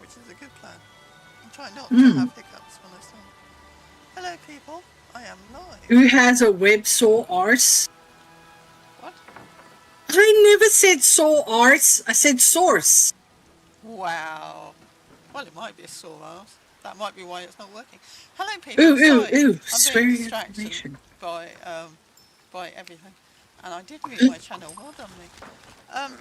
which is a good plan. I'm trying not to Mm. have hiccups when I start. Hello, people. I am live. Who has a web saw arse? What? I never said saw arse. I said source. Wow. Well, it might be a sore ass. That might be why it's not working. Hello, Ooh, people. ooh, Sorry, ooh. I'm being Swearing distracted information. by everything, and I did mute my channel. Well done, me.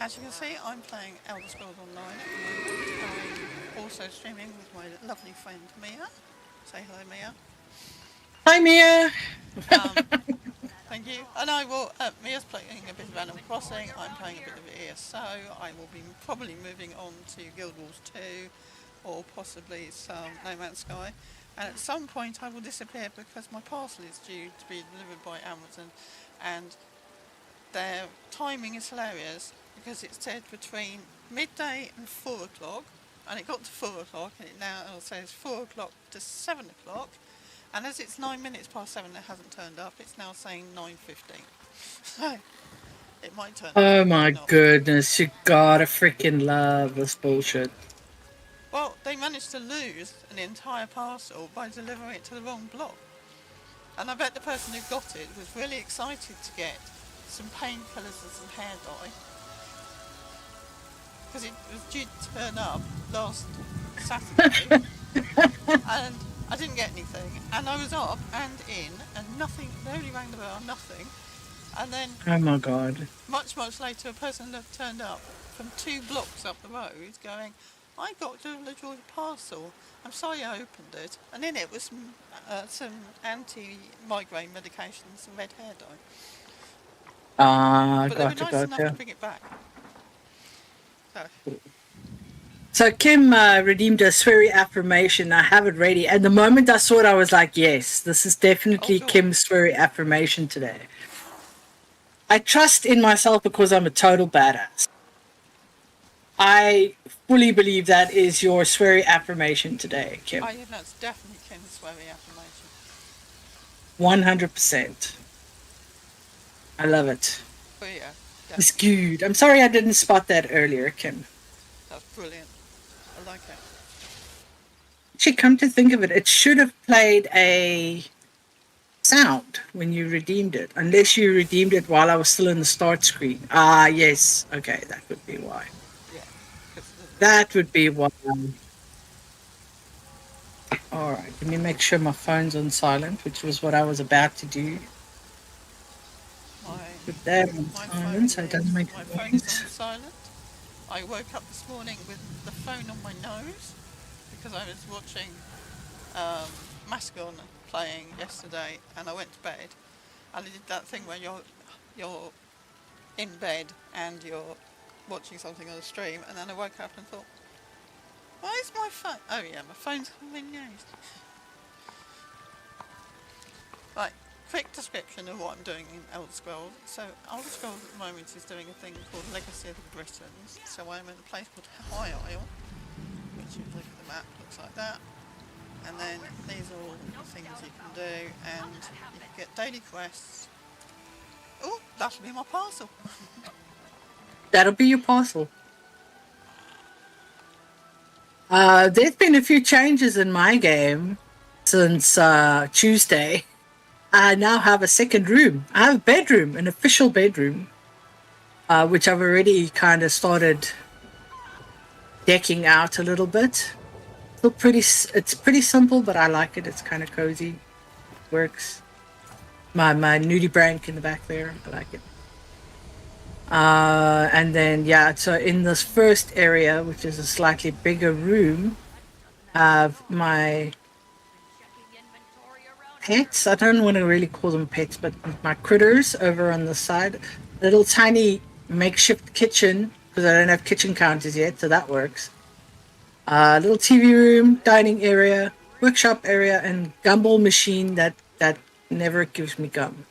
As you can see, I'm playing Elder Scrolls Online at the moment. I'm also streaming with my lovely friend Mia. Say hello, Mia. Hi, Mia. Um, Thank you. And I will. Mia's playing a bit of Animal Crossing. I'm playing a bit of ESO. I will be probably moving on to Guild Wars 2, or possibly some No Man's Sky. And at some point, I will disappear because my parcel is due to be delivered by Amazon, and their timing is hilarious because it said between midday and 4 o'clock, and it got to 4 o'clock, and it now says 4 o'clock to 7 o'clock. And as it's 9 minutes past 7, it hasn't turned up. It's now saying 9:15. So it might turn up, Oh it might my not. goodness. You gotta freaking love this bullshit. Well, they managed to lose an entire parcel by delivering it to the wrong block. And I bet the person who got it was really excited to get some painkillers and some hair dye because it was due to turn up last Saturday, and I didn't get anything. And I was up and in, and nothing. They only rang the bell, nothing. And then Oh my god. much, much later, a person had turned up from 2 blocks up the road going, I got delivered your parcel. I'm sorry I opened it. And in it was some anti-migraine medication and some red hair dye. Ah, But they were gotcha, nice enough to gotcha. bring it back. So, So Kim redeemed a sweary affirmation. I have it ready. And the moment I saw it, I was like, yes, this is oh definitely good. Kim's sweary affirmation today. I trust in myself because I'm a total badass. I fully believe that is your sweary affirmation today, Kim. Yeah, that's definitely Kim's sweary affirmation. 100%. I love it. But yeah, It's definitely. good. I'm sorry I didn't spot that earlier, Kim. That's brilliant. I like it. Actually, come to think of it, it should have played a sound when you redeemed it, unless you redeemed it while I was still in the start screen. Ah, yes. Okay, that would be why. Yeah, because That would be why. All right, let me make sure my phone's on silent, which was what I was about to do. my Put that on my silent phone so it doesn't is make my a phone is on noise. silent. I woke up this morning with the phone on my nose because I was watching um, Mascon playing yesterday, and I went to bed, and I did that thing where you're in bed and you're watching something on the stream, and then I woke up and thought, why is my phone? Oh yeah, my phone's on my nose. Right, quick description of what I'm doing in Elder Scrolls. So Elder Scrolls at the moment is doing a thing called Legacy of the Britons. So I'm in a place called High Isle, which if you look at the map looks like that. And then these are all the things you can do, and you can get daily quests. Oh, that'll be my parcel. That'll be your parcel. There's been a few changes in my game since Tuesday. I now have a second room. I have a bedroom, an official bedroom, which I've already kind of started decking out a little bit. Still pretty. It's pretty simple, but I like it. It's kind of cozy. Works. My nudie brank in the back there. I like it. And then yeah, so in this first area, which is a slightly bigger room, I have my pets. I don't want to really call them pets, but my critters over on the side. A little tiny makeshift kitchen because I don't have kitchen counters yet, so that works. Little TV room, dining area, workshop area, and gumball machine that never gives me gum.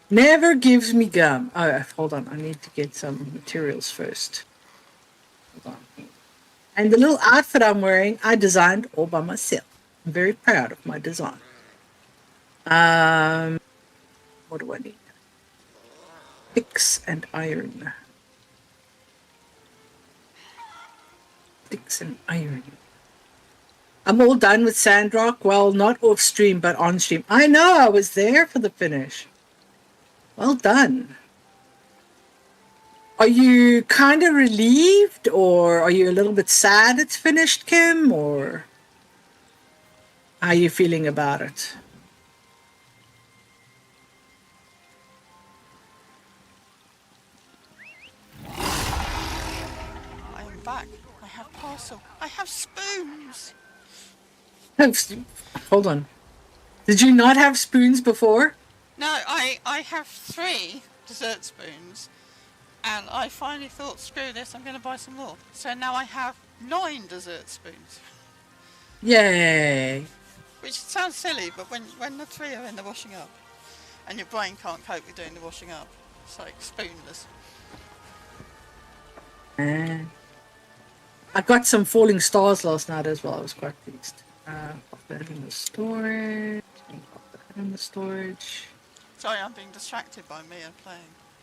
Never gives me gum. Oh, hold on. I need to get some materials first. Hold on. And the little outfit I'm wearing, I designed all by myself. I'm very proud of my design. Um, what do I need? Picks and iron. Sticks and iron. I'm all done with Sandrock. Well, not off stream, but on stream. I know, I was there for the finish. Well done. Are you kind of relieved, or are you a little bit sad it's finished, Kim? Or how are you feeling about it? I am back. I have parcel. I have spoons. Hold on. Did you not have spoons before? No, I have 3 dessert spoons. And I finally thought, screw this, I'm going to buy some more. So now I have 9 dessert spoons. Yay. Which sounds silly, but when the 3 are in the washing up, and your brain can't cope with doing the washing up, it's like spoonless. I got some falling stars last night as well. I was quite pleased. Pop that in the storage. Pop that in the storage. Sorry, I'm being distracted by Mia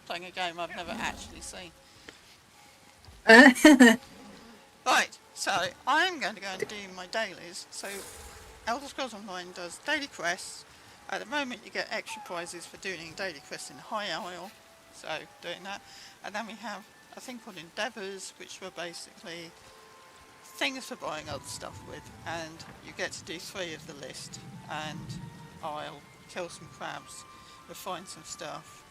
playing a game I've never actually seen. Right, so I'm going to go and do my dailies. So Elder Scrolls Online does daily quests. At the moment you get extra prizes for doing daily quests in High Isle, so doing that. And then we have a thing called Endeavours, which were basically things for buying other stuff with, and you get to do 3 of the list, and I'll kill some crabs, refine some stuff,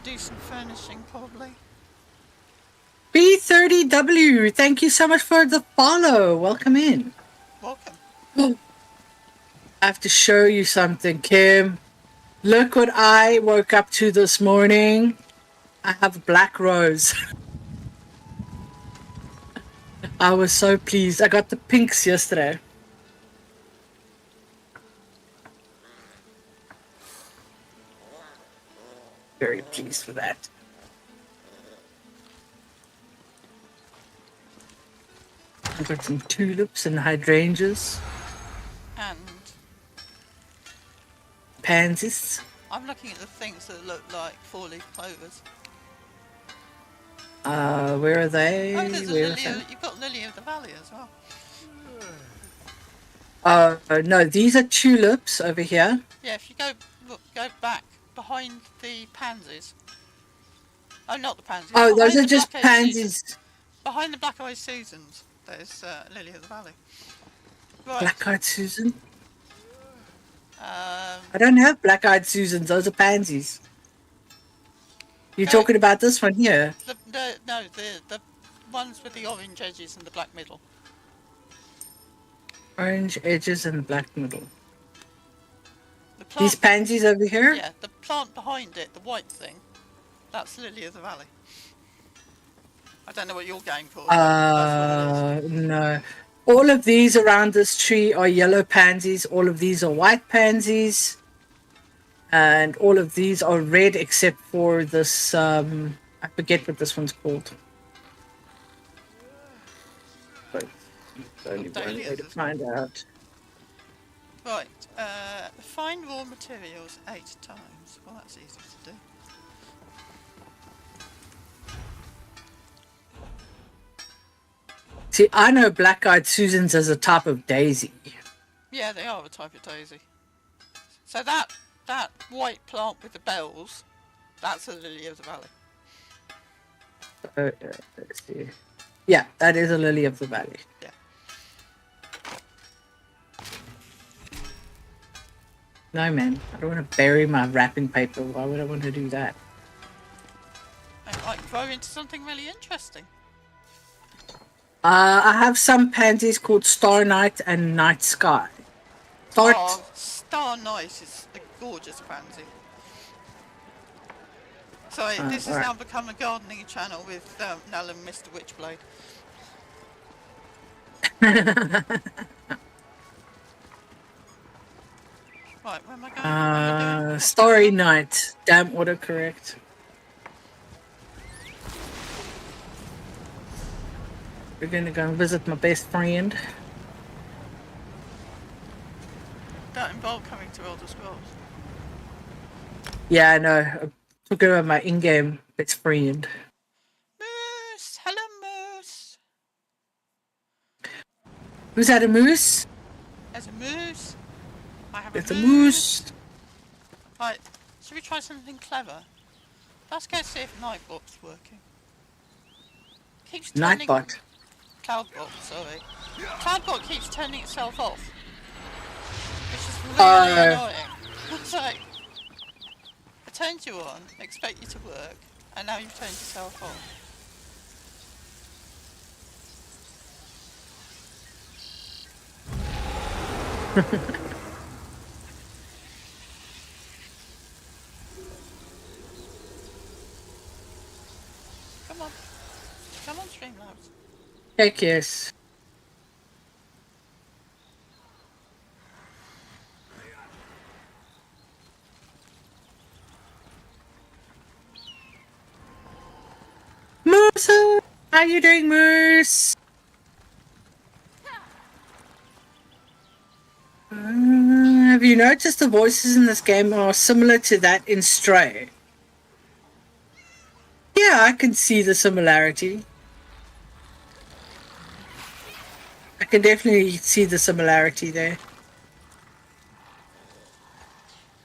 do some furnishing probably. B30W, thank you so much for the follow. Welcome in. Welcome. I have to show you something, Kim. Look what I woke up to this morning. I have a black rose. I was so pleased. I got the pinks yesterday. Very pleased with that. I've got some tulips and hydrangeas. And Pansies. I'm looking at the things that look like 4-leaf clovers. Where are they? Oh, there's a Where lily. are they? You've got lily of the valley as well. No, these are tulips over here. Yeah, if you go back behind the pansies. Oh, not the pansies. Oh, those behind are the just black-eyed pansies. Susans. Behind the black-eyed Susans, there's lily of the valley. Right. Black-eyed Susan? Um, I don't have black-eyed Susans. Those are pansies. You're Go- talking about this one here. the ones with the orange edges and the black middle. Orange edges and black middle. The These plant, pansies over here? yeah, the plant behind it, the white thing, that's lily of the valley. I don't know what your game called. That's what it is. No. All of these around this tree are yellow pansies. All of these are white pansies. And all of these are red except for this, I forget what this one's called. But it's only one way to find out. Right, find raw materials 8 times. Well, that's easy to do. See, I know black-eyed Susans as a type of daisy. Yeah, they are a type of daisy. So that white plant with the bells, that's a lily of the valley. Let's see. Yeah, that is a lily of the valley. Yeah. No, man. I don't want to bury my wrapping paper. Why would I want to do that? And I can grow into something really interesting. I have some pansies called Star Night and Night Sky. Star Night is a gorgeous pansy. Sorry, this has alright. now become a gardening channel with Nell and Mr. Witchblade. Right, where am I going? What am I doing? Starry Night. Damn autocorrect. We're gonna go and visit my best friend. That involved coming to Elder Scrolls. Yeah, I know. I took over my in-game best friend. Moose! Hello, Moose! Who's that, a moose? There's a moose. I have It's a a moose. moose. Right, should we try something clever? Let's go see if Nightbot's working. Keeps turning... Nightbot. Cloudbot, sorry. Cloudbot keeps turning itself off. Which is really annoying. It's like... I turned you on, expect you to work, and now you've turned yourself off. Come on. Come on, Streamlabs. Heck yes. Moose! How you doing, Moose? Have you noticed the voices in this game are similar to that in Stray? Yeah, I can see the similarity. I can definitely see the similarity there.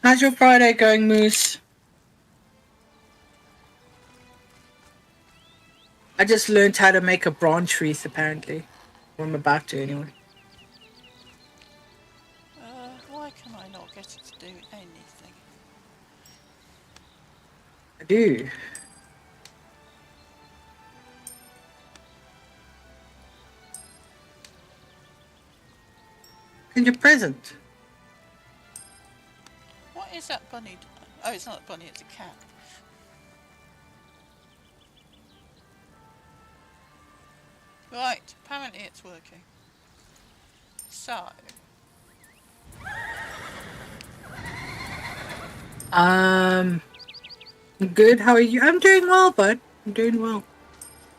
How's your Friday going, Moose? I just learned how to make a branch wreath, apparently. Or I'm about to, anyway. Why can I not get it to do anything? I do. And your present. What is that bunny? Oh, it's not a bunny, it's a cat. Right, apparently it's working. So... Good, how are you? I'm doing well, bud. I'm doing well.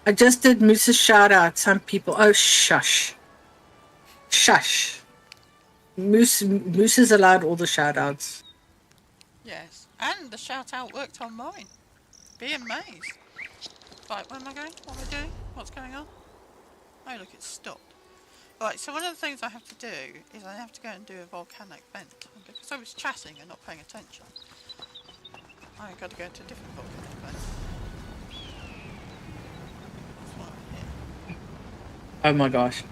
I just did Moose's shout out. Some people... Oh, shush. Shush. Moose is allowed all the shout outs. Yes, and the shout out worked on mine. Be amazed. Right, where am I going? What am I doing? What's going on? Oh look, it's stopped. Right, so one of the things I have to do is I have to go and do a volcanic vent. And because I was chatting and not paying attention, I've got to go to a different volcanic vent. That's why I'm here. Oh my gosh.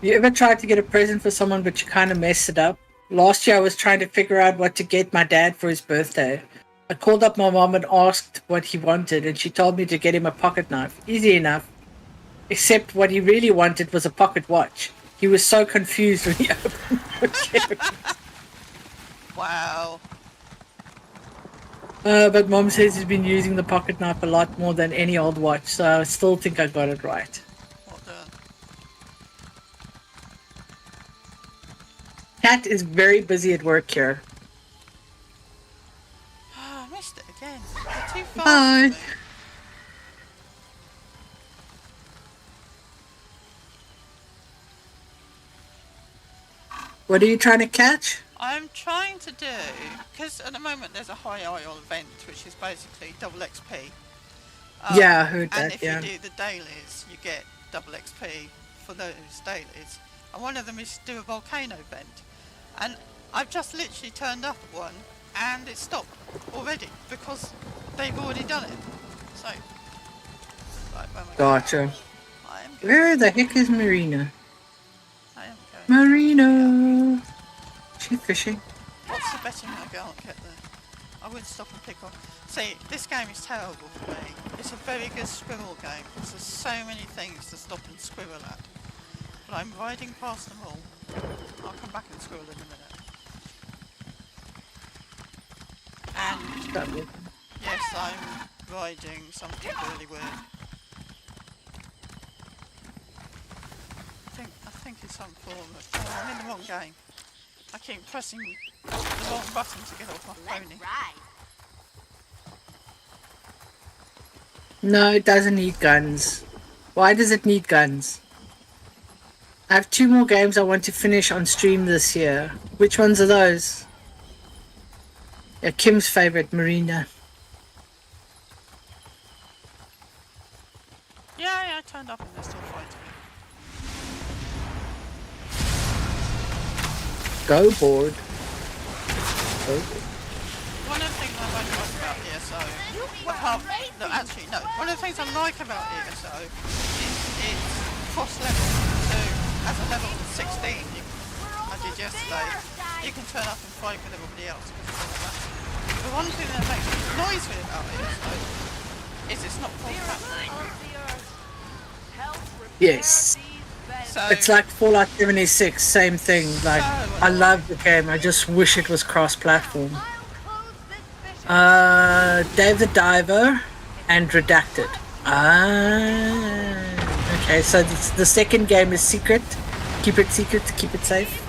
You ever tried to get a present for someone but you kind of messed it up? Last year I was trying to figure out what to get my dad for his birthday. I called up my mom and asked what he wanted and she told me to get him a pocket knife. Easy enough. Except what he really wanted was a pocket watch. He was so confused when he opened it. Wow. But mom says he's been using the pocket knife a lot more than any old watch, so I still think I got it right. Well done. Cat is very busy at work here. Ah, I missed it again. You're too fast Bye. for me. What are you trying to catch? I'm trying to do, because at the moment there's a high oil event, which is basically double XP. Yeah, I heard And that, if yeah. you do the dailies, you get double XP for those dailies. And one of them is to do a volcano event. And I've just literally turned up at one, and it stopped already, because they've already done it. So, right, where am I going? Gotcha. I am going. Where the heck is Marina? I am going. Marina! She's fishing. What's the betting I can't get there? I would stop and pick off. See, this game is terrible for me. It's a very good squirrel game because there's so many things to stop and squirrel at. But I'm riding past them all. I'll come back and squirrel in a minute. And yes, I'm riding something really weird. I think it's some form of... Oh, I'm in the wrong game. I keep pressing the wrong button to get off my pony. No, it doesn't need guns. Why does it need guns? I have 2 more games I want to finish on stream this year. Which ones are those? Yeah, Kim's favorite, Marina. Yeah, I turned up and they're still fighting me. Go board. Go board. One of the things I like about ESO, apart no, actually no, one of the things I like about ESO is it's cross-level. So as a level 16, I did yesterday, you can turn up and fight with everybody else. The one thing that makes me annoys me about ESO is it's not cross-platform. Yes. So It's like Fallout 76, same thing. Like, I love the game. I just wish it was cross-platform. Dave the Diver and Redacted. Okay, so the second game is secret. Keep it secret to keep it safe.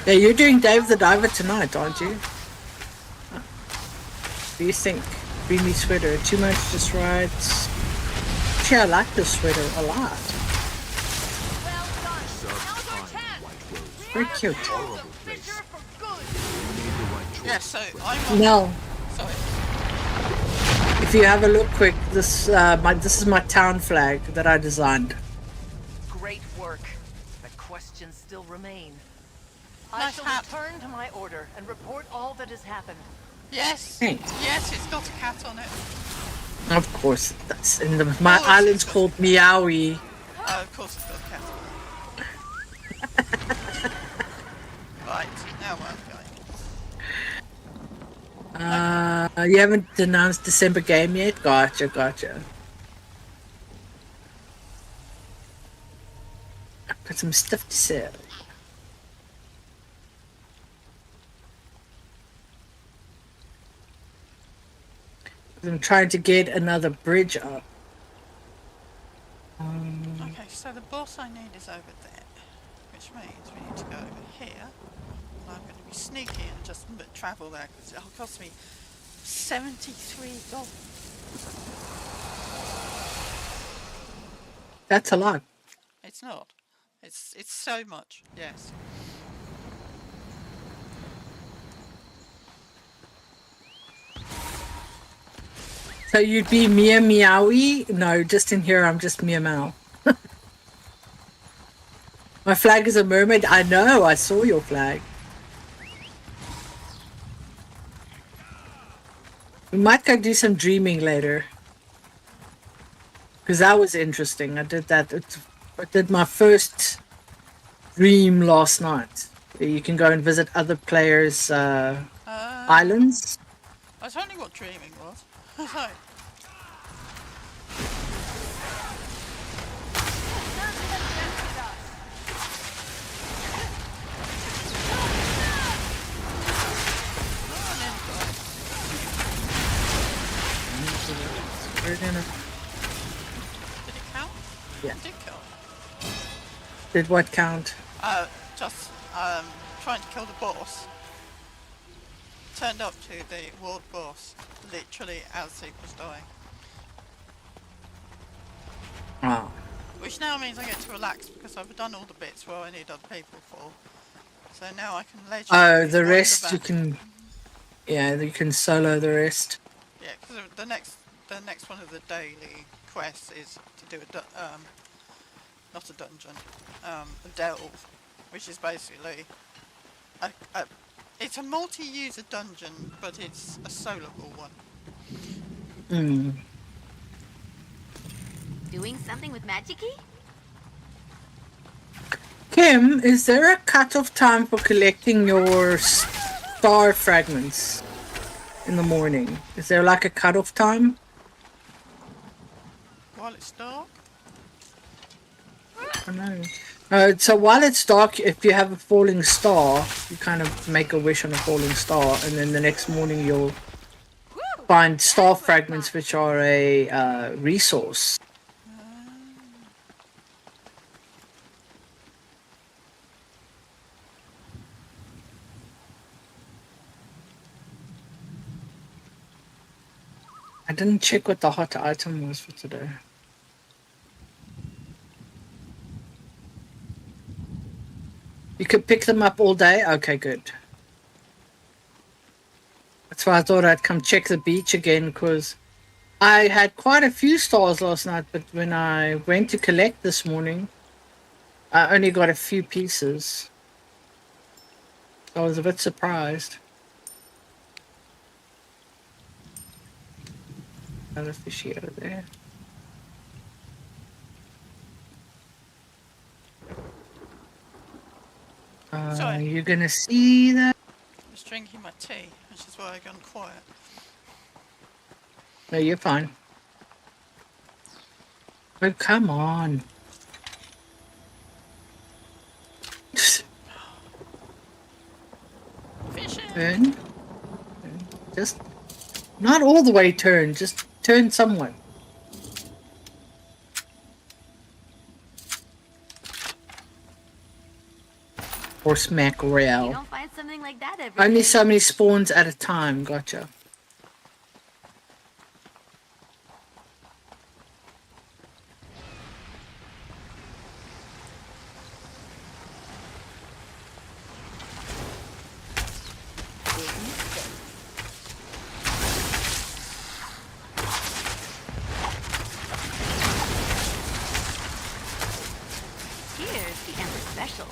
Yeah, you're doing Dave the Diver tonight, aren't you? What do you think? Dreamy sweater. Too much, just right. Actually, I like this sweater a lot. Very cute. yeah, so I want. No, Sorry. if you have a look quick, this is my town flag that I designed. Great work. But questions still remain. I Nice shall hat. return to my order and report all that has happened. Yes. Thanks. Yes, it's got a cat on it. Of course, that's in my island's called Meowie. Oh, of course it's got a cat on it. Right, now where I'm going. You haven't announced December game yet? Gotcha. I've got some stuff to sell. I'm trying to get another bridge up. Okay, so the boss I need is over there, which means we need to go over here. And I'm going to be sneaky and just travel there because it'll cost me $73. That's a lot. It's not. It's so much. Yes. So you'd be Mia Meowie? No, just in here I'm just Mia Meow. My flag is a mermaid. I know, I saw your flag. We might go do some dreaming later. Because that was interesting. I did that. I did my first dream last night. You can go and visit other players' islands. I was wondering what dreaming was. I was like, We're gonna... did it count? Yeah. It did count. Did what count? Just trying to kill the boss. Turned up to the world boss literally as he was dying. Oh. Which now means I get to relax because I've done all the bits where I need other people for. So now I can let you. Oh, the rest you can... Yeah, you can solo the rest. Yeah, because the next one of the daily quests is to do not a dungeon, a delve, which is basically it's a multi-user dungeon, but it's a soloable one. Hmm. Doing something with Magikey? Kim, is there a cut-off time for collecting your star fragments in the morning? Is there like a cut-off time? While it's dark? I don't know. So while it's dark, if you have a falling star, you kind of make a wish on a falling star, and then the next morning you'll find star fragments, which are a resource. I didn't check what the hot item was for today. You could pick them up all day? Okay, good. That's why I thought I'd come check the beach again, because I had quite a few stars last night, but when I went to collect this morning, I only got a few pieces. I was a bit surprised. Another fishy out of there. Sorry. You're gonna see that? I was drinking my tea, which is why I've gone quiet. No, you're fine. Oh, come on. Fishing! Turn. Just not all the way turn, just turn somewhat. Horse You mackerel. don't find something like that every Only day. so many spawns at a time, gotcha. Here's the Ember Special.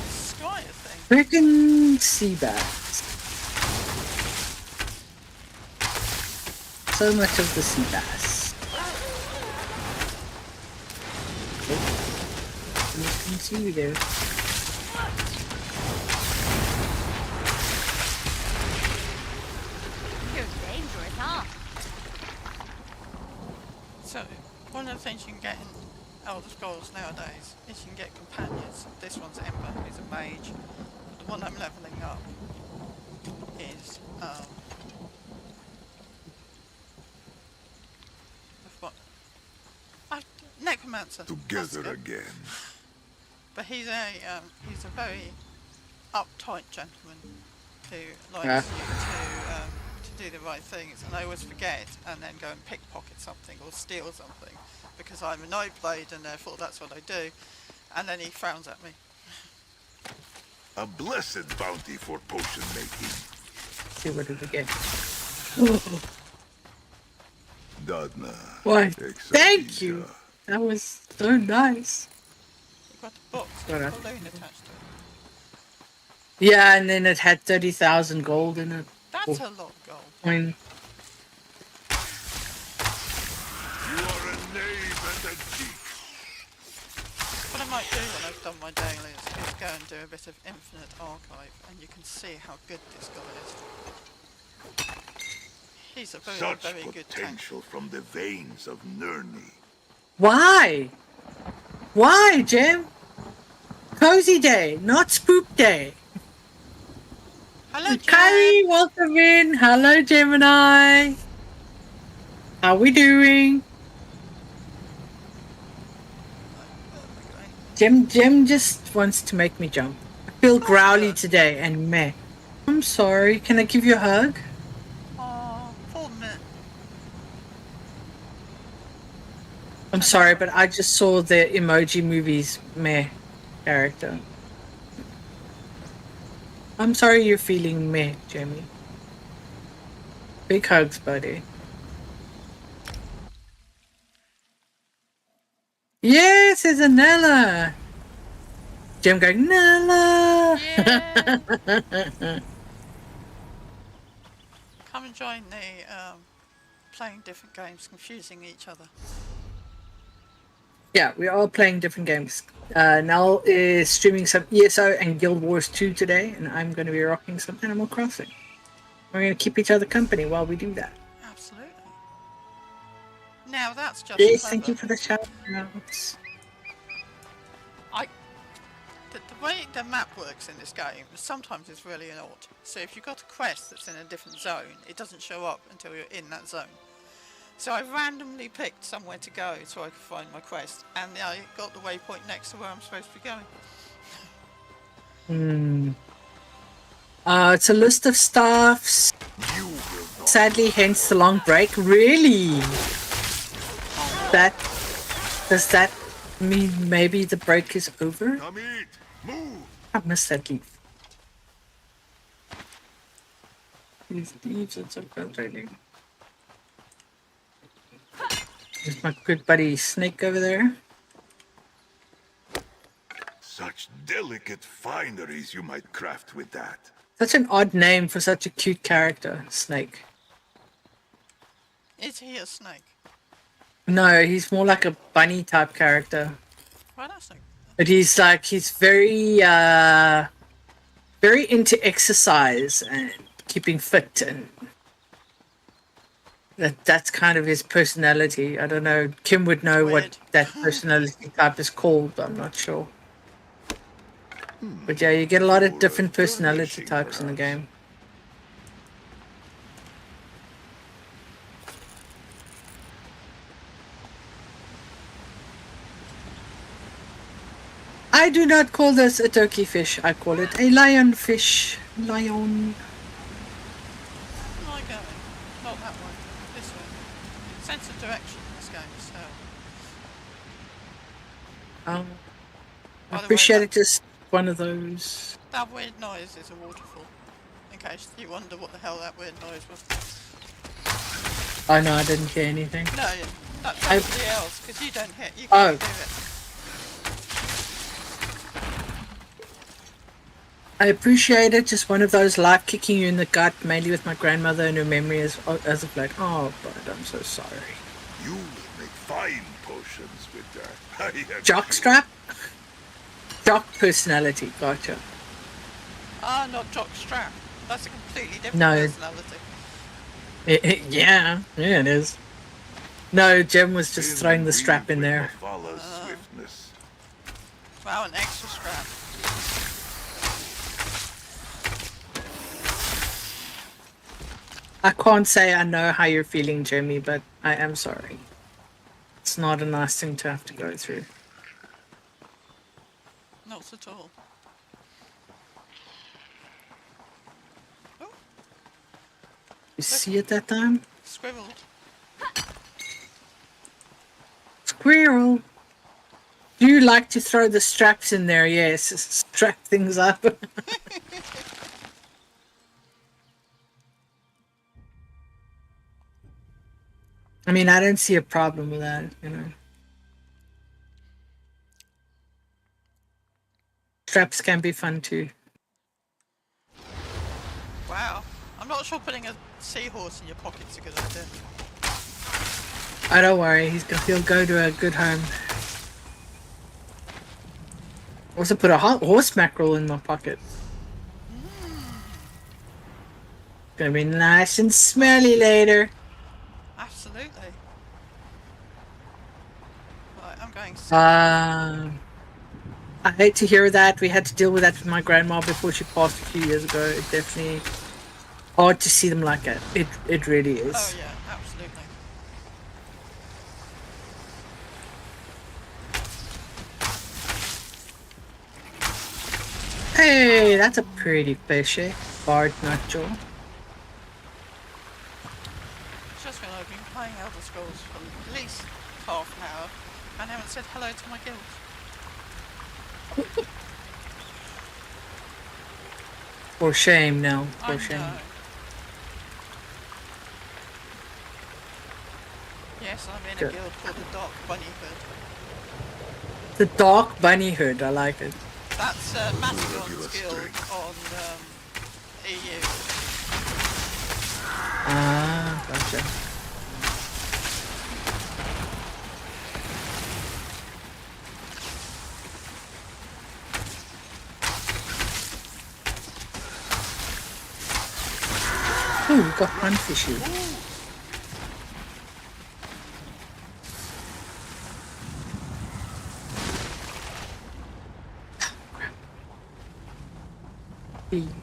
Sky thing. Frickin' sea bass. So much of the sea bass. Oh. You can see you there. You're dangerous, huh? So, one of the things you can get in Elder Scrolls nowadays is you can get companions. This one's Ember, who's a mage. The one I'm levelling up is, Necromancer. That's Together good. again. But he's a very uptight gentleman who likes Yeah. you to do the right things, and I always forget and then go and pickpocket something or steal something because I'm a Nightblade and therefore that's what I do, and then he frowns at me. A blessed bounty for potion making. See what did we get? Dadna. Why? Thank Excelsior. you. That was so nice. You've got a box with Got a it. balloon attached to it. Yeah, and then it had 30,000 gold in it. That's a lot of gold. I mean, You are a knave and a cheat. What I might do when I've done my dailies is go and do a bit of Infinite Archive, and you can see how good this guy is. He's a very, Such very good tank. potential from the veins of Nurni. why? Why, Jim? Cozy day, not spook day. Hello, Jen. Kyrie, welcome in. Hello, Gemini. How we doing? Jim just wants to make me jump. I feel growly today and meh. I'm sorry. Can I give you a hug? Oh, poor Mitt. I'm sorry, but I just saw the Emoji Movies meh character. I'm sorry you're feeling meh, Jamie. Big hugs, buddy. Yes, it's a Nella. Jim going, Nella. Yeah. Come and join the playing different games, confusing each other. Yeah, we're all playing different games. Nell is streaming some ESO and Guild Wars 2 today, and I'm going to be rocking some Animal Crossing. We're going to keep each other company while we do that. Absolutely. Now that's just Yes, clever. thank you for the shout outs. The way the map works in this game sometimes is really odd. So if you've got a quest that's in a different zone, it doesn't show up until you're in that zone. So I randomly picked somewhere to go so I could find my quest, and I got the waypoint next to where I'm supposed to be going. It's a list of staffs. You will not. Sadly, hence the long break. Really? Does that mean maybe the break is over? Come eat. Move. I missed that leaf. These leaves are so frustrating. There's my good buddy Snake over there. Such delicate fineries you might craft with that. Such an odd name for such a cute character, Snake. Is he a snake? No, he's more like a bunny type character. Well, that's not. But he's very very into exercise and keeping fit, and that's kind of his personality. I don't know. Kim would know Weird. what that personality type is called. I'm not sure. But yeah, you get a lot of different personality types in the game. I do not call this a turkey fish. I call it a lion fish. Lion. Where am I going? Not that way. This way. Sense of direction in this game is hell. I By the way, appreciate that- it. Just one of those. That weird noise is a waterfall. In case you wonder what the hell that weird noise was. Oh no, I didn't hear anything. No, that's I- somebody else, because you don't hit. You Oh. can't do it. I appreciate it. Just one of those life kicking you in the gut, mainly with my grandmother and her memory as of like, oh, but I'm so sorry. You make fine potions with that. Jockstrap? Jock personality, gotcha. Ah, not Jock Strap. That's a completely different No. personality. Yeah, it is. No, Jem was just throwing the strap in there. Follow swiftness. Wow, an extra strap. I can't say I know how you're feeling, Jimmy, but I am sorry. It's not a nice thing to have to go through. Not at all. Oh, You see it that time? scribbled. Squirrel! Do you like to throw the straps in there? Yes, strap things up. I mean, I don't see a problem with that, you know. Straps can be fun too. Wow. I'm not sure putting a seahorse in your pocket's a good idea. Oh, don't worry, he'll go to a good home. Also put a horse mackerel in my pocket. Gonna be nice and smelly later. Absolutely. Right, I'm going. I hate to hear that. We had to deal with that with my grandma before she passed a few years ago. It definitely hard to see them like that. It really is. Oh yeah, absolutely. Hey, that's a pretty fishy. Bard Nacho. Just when I've been playing Elder Scrolls for at least half an hour and haven't said hello to my guild. For shame now. I For shame. know. Yes, I'm in a Good. guild called the Dark Bunny Hood. The Dark Bunny Hood. I like it. That's Mastodon's Regular guild strength. on EU. Ah, gotcha. Ooh, we got one fishy.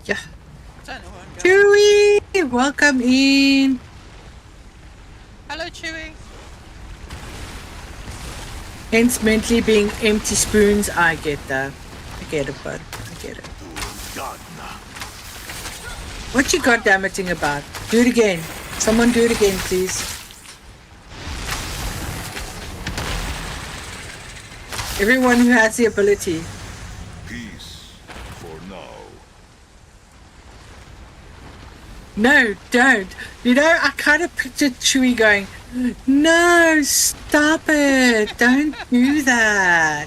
Yeah. Don't know where I'm going. Chewie, welcome in. Hello, Chewie. Hence mentally being empty spoons. I get that. I get it, bud. I get it. God, no. What you goddammiting about? Do it again. Someone do it again, please. Everyone who has the ability. Peace for now. No, don't. You know, I kind of pictured Chewie going, no, stop it. Don't do that.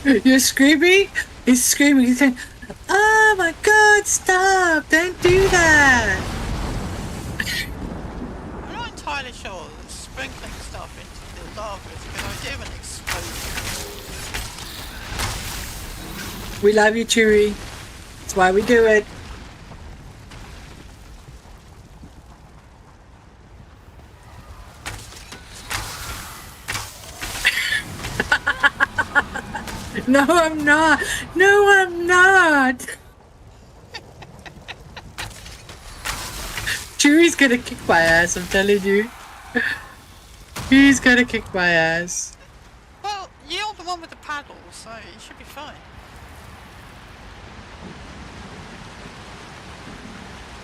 You're screaming? He's screaming. He's saying, oh my god, stop. Don't do that. I'm not entirely sure that sprinkling stuff into the lava is a good idea when it explodes. We love you, Chewie. That's why we do it. No, I'm not. No, I'm not. Chewie's gonna kick my ass, I'm telling you. He's gonna kick my ass. Well, you're the one with the paddle, so you should be fine.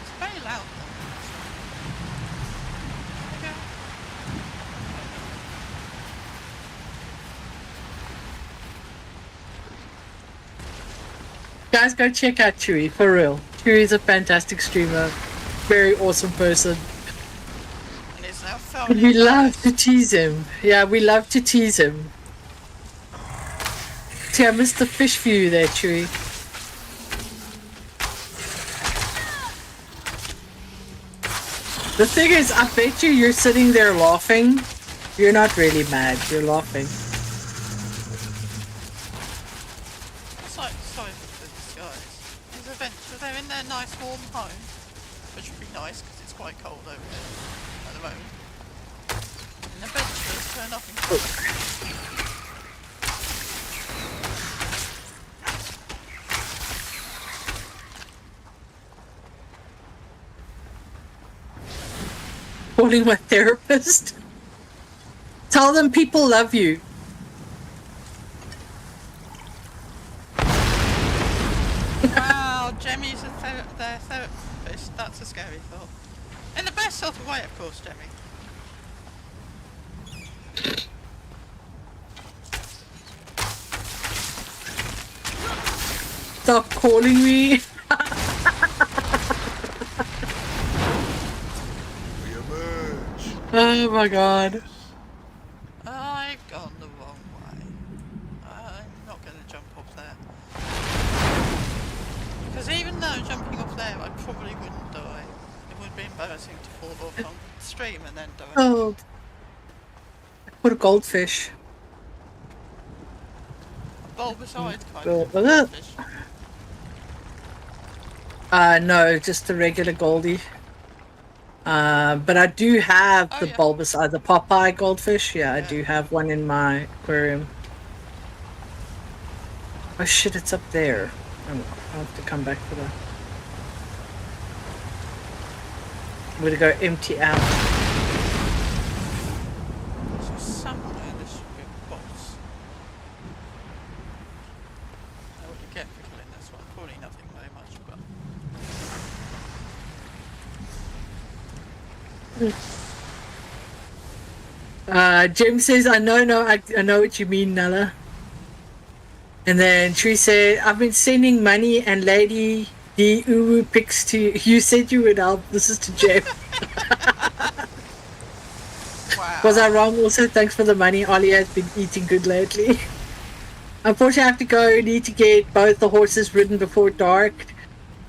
It's very loud though. Okay. Guys, go check out Chewie, for real. Chewie's a fantastic streamer. Very awesome person. And it's now thoroughly We love embarrassed. to tease him. Yeah, we love to tease him. See, I missed the fish view there, Chewie. The thing is, I bet you're sitting there laughing. You're not really mad, you're laughing. Sorry for these guys. These adventurers, they're in their nice warm home, which would be nice because it's quite cold over there at the moment. And adventurers turn up and Calling my therapist. Tell them people love you. wow, Jemmy's their therapist. That's a scary thought. In the best sort of way, of course, Jemmy. Stop calling me. We emerge. Oh my god. I've gone the wrong way. I'm not going to jump off there. Because even though jumping off there, I probably wouldn't die. It would be embarrassing to fall off on stream and then die. Oh. I put a goldfish. Bulbasaur kind Well, of fish. No, just a regular Goldie. But I do have Oh, the yeah. Bulbasaur, the Popeye goldfish. Yeah, I Yeah. do have one in my aquarium. Oh shit, it's up there. Oh, I'll have to come back for that. I'm gonna go empty out. So somewhere there should be a boss. Now what you get for killing this one? Probably nothing very much, but... Jim says, I know what you mean, Nella. And then Tree said, I've been sending money and Lady D Uwu pics to you. You said you would help. This is to Jim. Wow. Was I wrong? Also, thanks for the money. Ollie has been eating good lately. Unfortunately, I have to go. Need to get both the horses ridden before dark.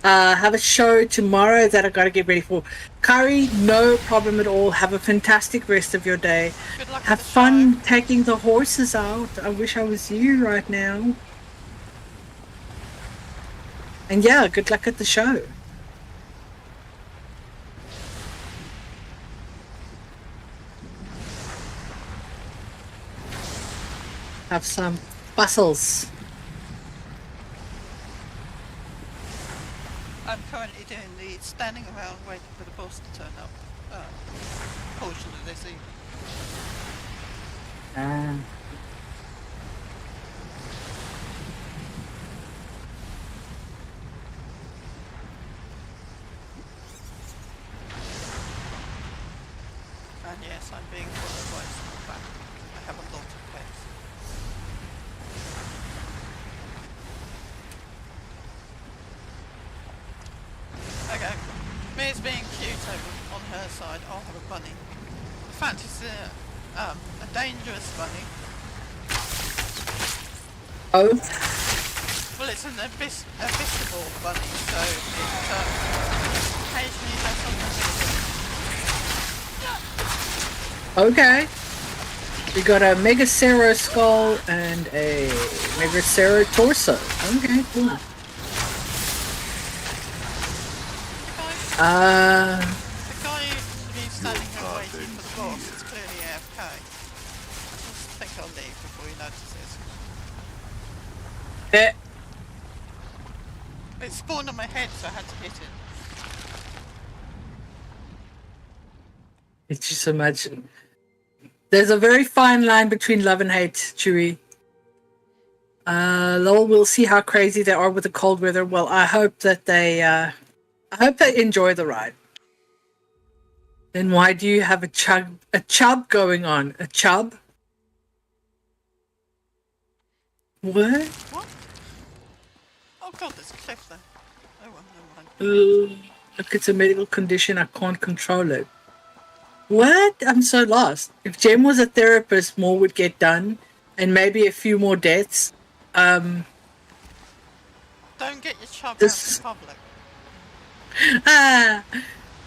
Have a show tomorrow that I gotta get ready for. Kari, no problem at all. Have a fantastic rest of your day. Good luck Have with the fun show. taking the horses out. I wish I was you right now. And yeah, good luck at the show. Have some bustles. I'm currently doing the standing around waiting for the boss to turn up portion of this evening. And yes, I'm being followed by some back. I have a lot of pets. Mia's being cute over on her side. I'll have a bunny. In fact, it's a dangerous bunny. Oh, Well, it's an abyssable bunny, so it occasionally does something with okay. We got a Megacero skull and a Megacero torso. Okay, cool. The guy who's been standing here waiting for the boss is clearly AFK. I just think I'll leave before he notices. Eh, It spawned on my head, so I had to hit it. it's just imagine. There's a very fine line between love and hate, Chewie. Lol, we'll see how crazy they are with the cold weather. Well, I hope they enjoy the ride. Then why do you have a chub going on? A chub? What? What? Oh god, there's a cliff there. Oh well, never mind. Look, it's a medical condition. I can't control it. What? I'm so lost. If Jem was a therapist, more would get done, and maybe a few more deaths. Don't get your chub out in public.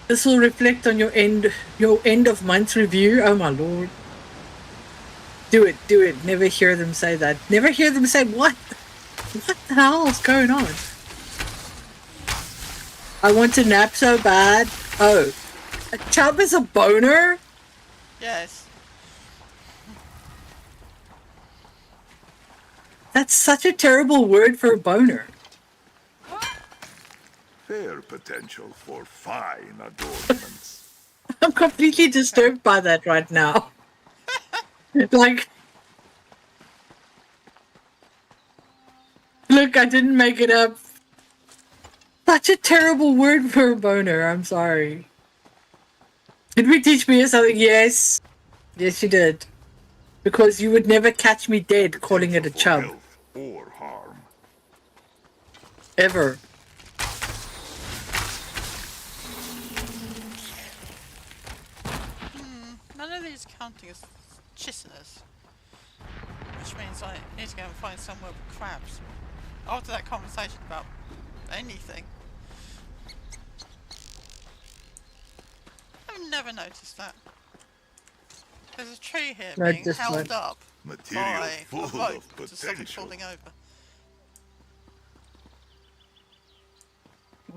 This will reflect on your end of month review. Oh my lord. Do it. Never hear them say that. Never hear them say what? What the hell is going on? I want to nap so bad. Oh. A chub is a boner? Yes. That's such a terrible word for a boner. Fair potential for fine adornments. I'm completely disturbed by that right now. Like, look, I didn't make it up. Such a terrible word for a boner. I'm sorry. Did we teach me something? Yes. Yes, you did. Because you would never catch me dead calling it a chub. Health or harm. Ever. None of these counting as chisseners. Which means I need to go and find somewhere with crabs. After that conversation about anything. I've never noticed that. There's a tree here No, being just held like- up Material by full a rope of to stop it potential. falling over.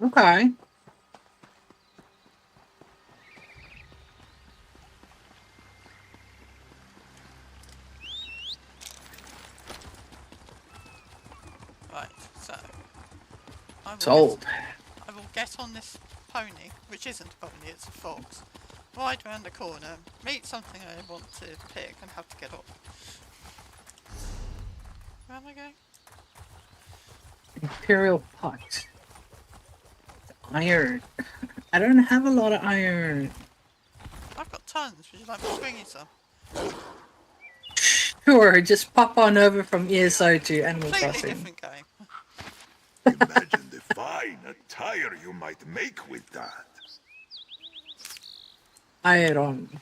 Okay. Right, so Sold. I will get on this pony, which isn't a pony, it's a fox. Ride around the corner, meet something I want to pick, and have to get off. Where am I going? Imperial pot. Iron. I don't have a lot of iron. I've got tons. Would you like me to bring you some? Sure, just pop on over from ESO to Animal Completely Crossing. different game. Imagine the fine attire you might make with that. Iron.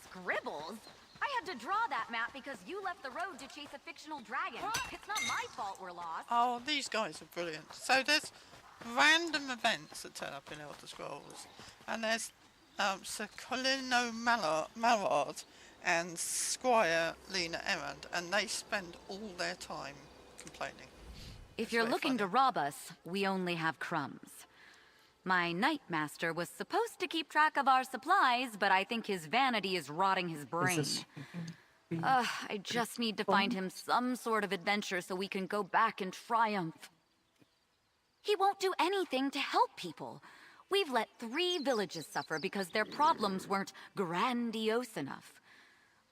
Scribbles? I had to draw that map because you left the road to chase a fictional dragon. It's not my fault we're lost. Oh, these guys are brilliant. So there's random events that turn up in Elder Scrolls, and there's Sir Colino Mallard and Squire Lena Errand, and they spend all their time complaining. If It's you're very looking funny. to rob us, we only have crumbs. My Night Master was supposed to keep track of our supplies, but I think his vanity is rotting his brain. this- I just need to find him some sort of adventure so we can go back and triumph. He won't do anything to help people. We've let 3 villages suffer because their problems weren't grandiose enough.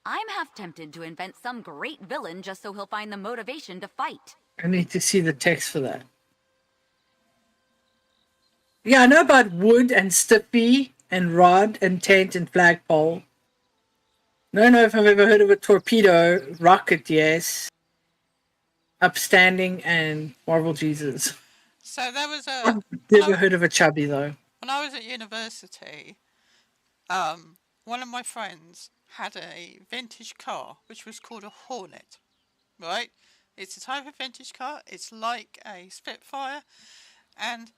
I'm half tempted to invent some great villain just so he'll find the motivation to fight. I need to see the text for that. Yeah, I know about wood and stiffy and rod and tent and flagpole. I don't know if I've ever heard of a torpedo, rocket, yes. Upstanding and Marvel Jesus. So there was a Never heard of a chubby though. when I was at university, one of my friends had a vintage car which was called a Hornet, right? It's a type of vintage car. It's like a Spitfire, and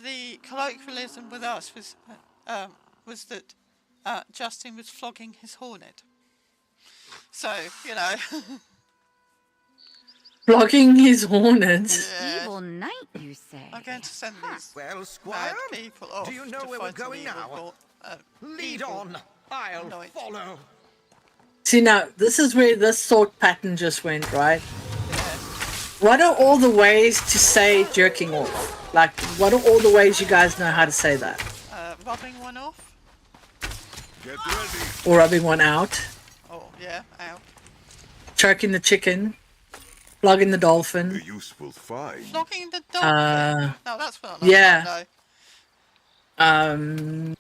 the colloquialism with us was that Justin was flogging his Hornet. So, you know. Flogging his hornets. Yeah. Evil night, you say? I'm going to send these Well, mad Squire, people off do you know to where we're fight an going evil now? Lead evil on. I'll knight. follow. See, now, this is where this thought pattern just went, right? What are all the ways to say jerking off? Like, what are all the ways you guys know how to say that? Rubbing one off. Get ready. Or rubbing one out, Oh, yeah, out. choking the chicken, flogging the A dolphin. useful find. Flogging the dolphin. No, that's what I yeah. know.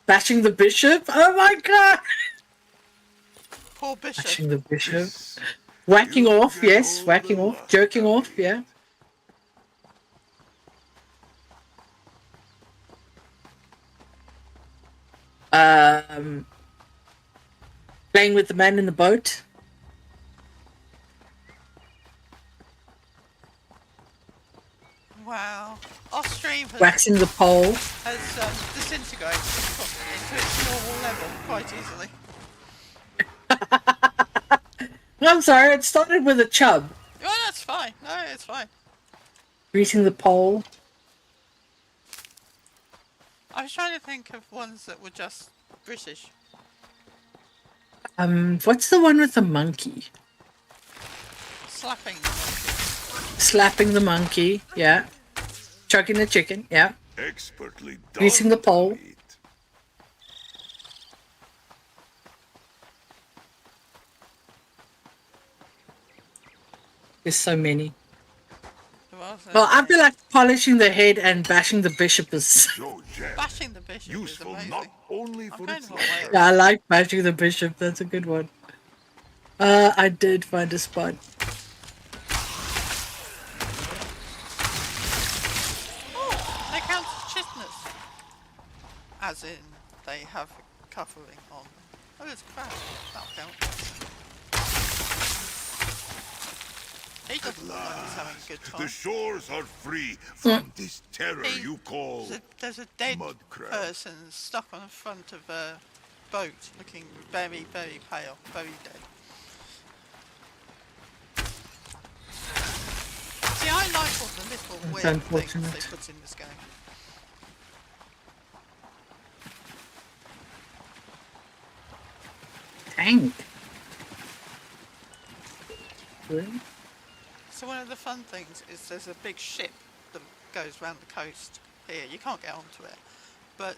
Bashing the bishop. Oh my god! Poor bishop. Bashing the bishop. This Whacking You off, get yes, all whacking the off, luck jerking out off, of yeah. Playing with the man in the boat. Wow. Our stream Waxing the pole. has disintegrated into its normal level quite easily. I'm sorry, it started with a chub. Oh, that's fine. No, it's fine. Greasing the pole. I was trying to think of ones that were just British. What's the one with the monkey? Slapping. Slapping the monkey, yeah. Choking the chicken, yeah. expertly done. Greasing the pole. mate. There's so many. Well, I feel like polishing the head and bashing the bishop is... So, Jack, bashing the bishop useful is amazing. not only I'm for kind its of aware. Yeah, I like bashing the bishop. That's a good one. I did find a spot. They count as chestnuts. As in, they have a covering on. Oh, there's crab. That'll count. He doesn't look like he's having a good The time. shores are free from this terror He- you call There's a dead mud crab. person stuck on the front of a boat looking very, very pale, very dead. See, I like all the little That's weird things unfortunate. they put in this game. Tank. Really? So one of the fun things is there's a big ship that goes round the coast here. You can't get onto it, but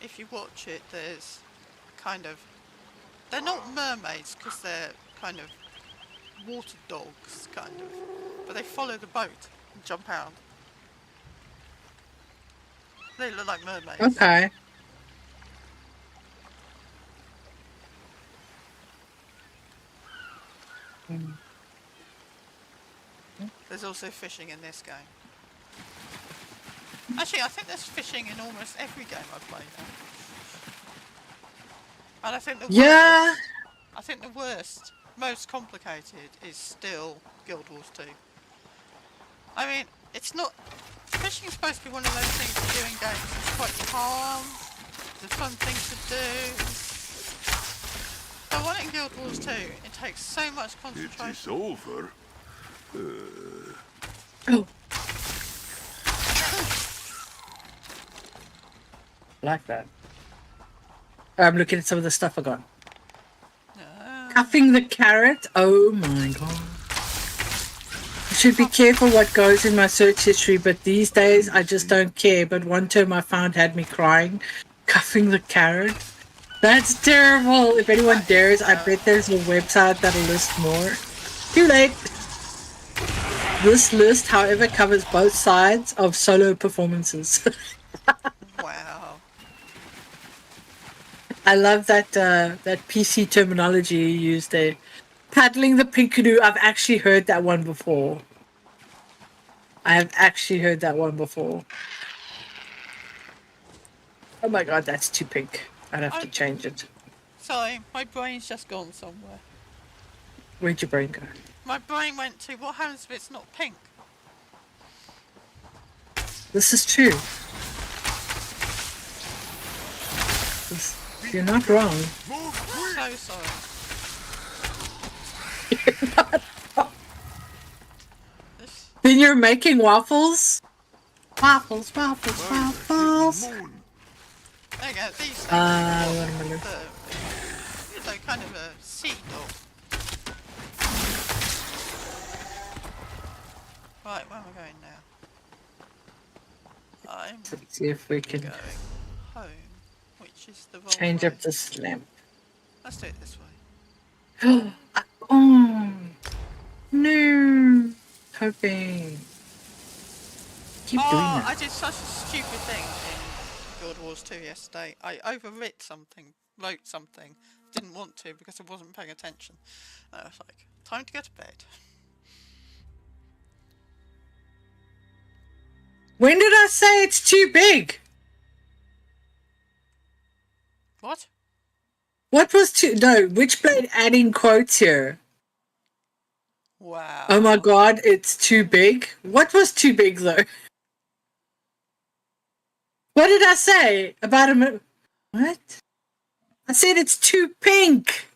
if you watch it, there's kind of... They're not mermaids because they're kind of water dogs, kind of. But they follow the boat and jump out. They look like mermaids. Okay. There's also fishing in this game. Actually, I think there's fishing in almost every game I've played now. And I think the Yeah. worst, I think the worst, most complicated is still Guild Wars 2. I mean, it's not... Fishing is supposed to be one of those things you do in games. It's quite calm. It's a fun thing to do. But one in Guild Wars 2, it takes so much It concentration. is over. Oh. Like that. I'm looking at some of the stuff I got. Cuffing the carrot. Oh my god. I should be careful what goes in my search history, but these days I just don't care. But one term I found had me crying. Cuffing the carrot. That's terrible. If anyone dares, I bet there's a website that'll list more. Too late. This list, however, covers both sides of solo performances. Wow. I love that that PC terminology you used there. Paddling the pink canoe. I've actually heard that one before. I have actually heard that one before. Oh my god, that's too pink. I'd have to change it. Sorry, my brain's just gone somewhere. Where'd your brain go? My brain went to, what happens if it's not pink? This is true. You're not wrong. So sorry. Then you're making waffles? Waffles, waffles, waffles. There you go, these things watermelon. so kind of a seed or... Right, where am I going now? I'm Let's see if we can going home, which is the wrong change way. up this lamp. Let's do it this way. Oh no! Hoping. Keep doing that. I did such a stupid thing in Guild Wars 2 yesterday. I overwrit something, wrote something, didn't want to because I wasn't paying attention. And I was like, time to go to bed. When did I say it's too big? What? What was too? No, Witchblade adding quotes here. Wow. Oh my god, it's too big. What was too big though? What did I say about him? What? I said it's too pink.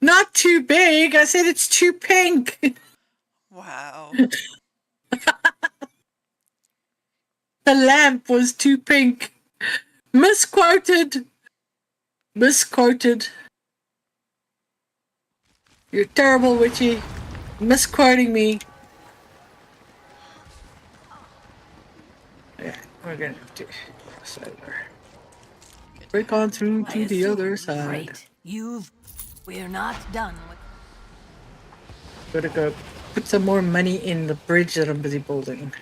Not too big. I said it's too pink. Wow. The lamp was too pink. Misquoted. Misquoted. You're terrible, Witchy. Misquoting me. Yeah, we're gonna have to cross over. Break on through to the other side. Great. We're not done with... Gotta go put some more money in the bridge that I'm busy building.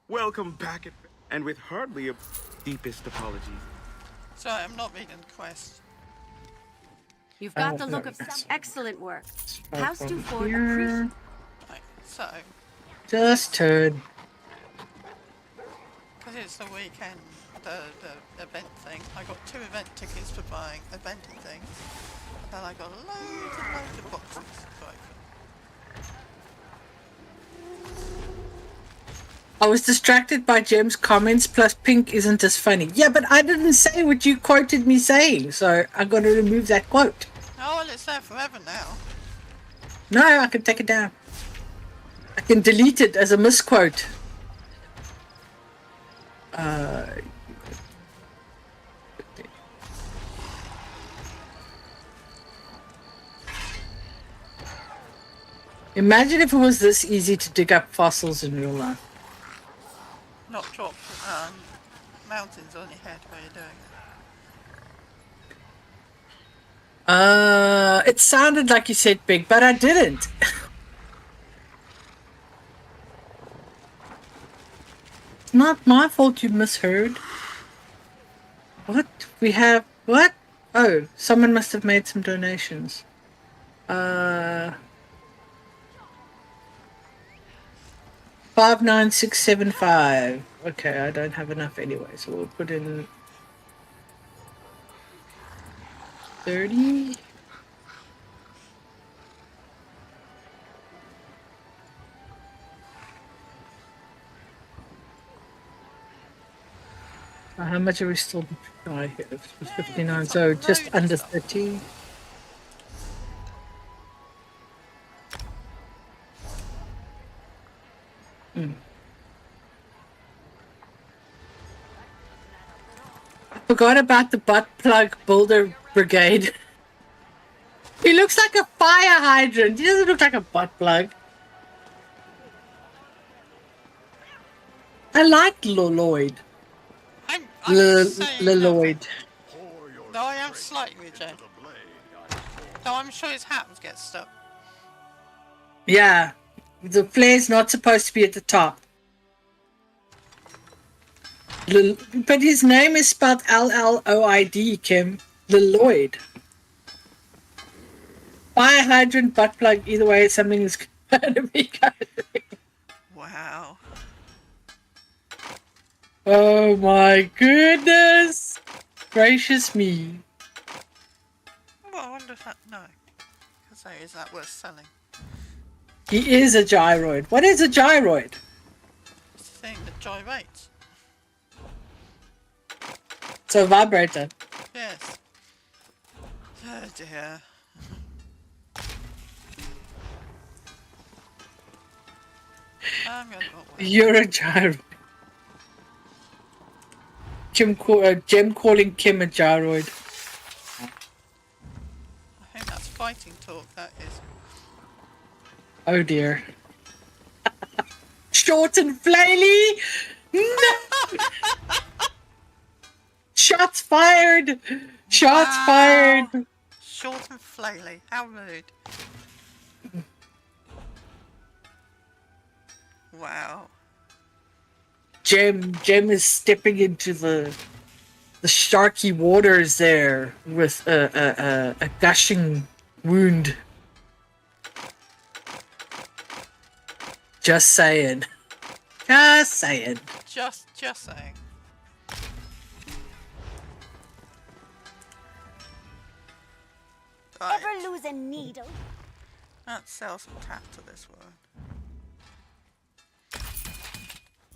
Welcome back, and with hardly a deepest apologies. Sorry, I'm not reading the quest. You've got Oh, the look no, of that's- some excellent work. Right House from to Ford here. appreciate. Right, so, Just turn. because it's the weekend, the event thing, I got 2 event tickets for buying event things. And then I got loads of boxes to open. I was distracted by Jem's comments, plus pink isn't as funny. Yeah, but I didn't say what you quoted me saying, so I'm going to remove that quote. Oh, well, it's there forever now. No, I can take it down. I can delete it as a misquote. Imagine if it was this easy to dig up fossils in real life. Not drop mountains on your head while you're doing it. It sounded like you said big, but I didn't. It's not my fault you misheard. What? We have... What? Oh, someone must have made some donations. 59675. Okay, I don't have enough anyway, so we'll put in 30. How much are we still? Oh, I hit 59, so just under 30. Forgot about the butt plug builder brigade. He looks like a fire hydrant. He doesn't look like a butt plug. I like Lloyd. I'm saying nothing. Lloyd. No, I am slightly rejected. No, I'm sure his hat would get stuck. Yeah, the flare's not supposed to be at the top. But his name is spelled Lloyd, Kim. Lloyd. Fire hydrant, butt plug, either way, something is going to be going. Wow. Wow. Oh my goodness! Gracious me. Well, I wonder if that... No. So is that worth selling? He is a gyroid. What is a gyroid? It's the thing that gyrates. It's a vibrator. Yes. Oh dear. I'm going to put one. You're a gyroid. Jem calling Kim a gyroid. I think that's fighting talk, that is. Oh dear. Short and flaily! No! Shots fired! Shots Wow. fired! Short and flaily. How rude. Wow. Jem is stepping into the sharky waters there with a gushing wound. Just saying. Just saying. Just saying. Right. Ever lose a needle? Let's sell some tap to this one.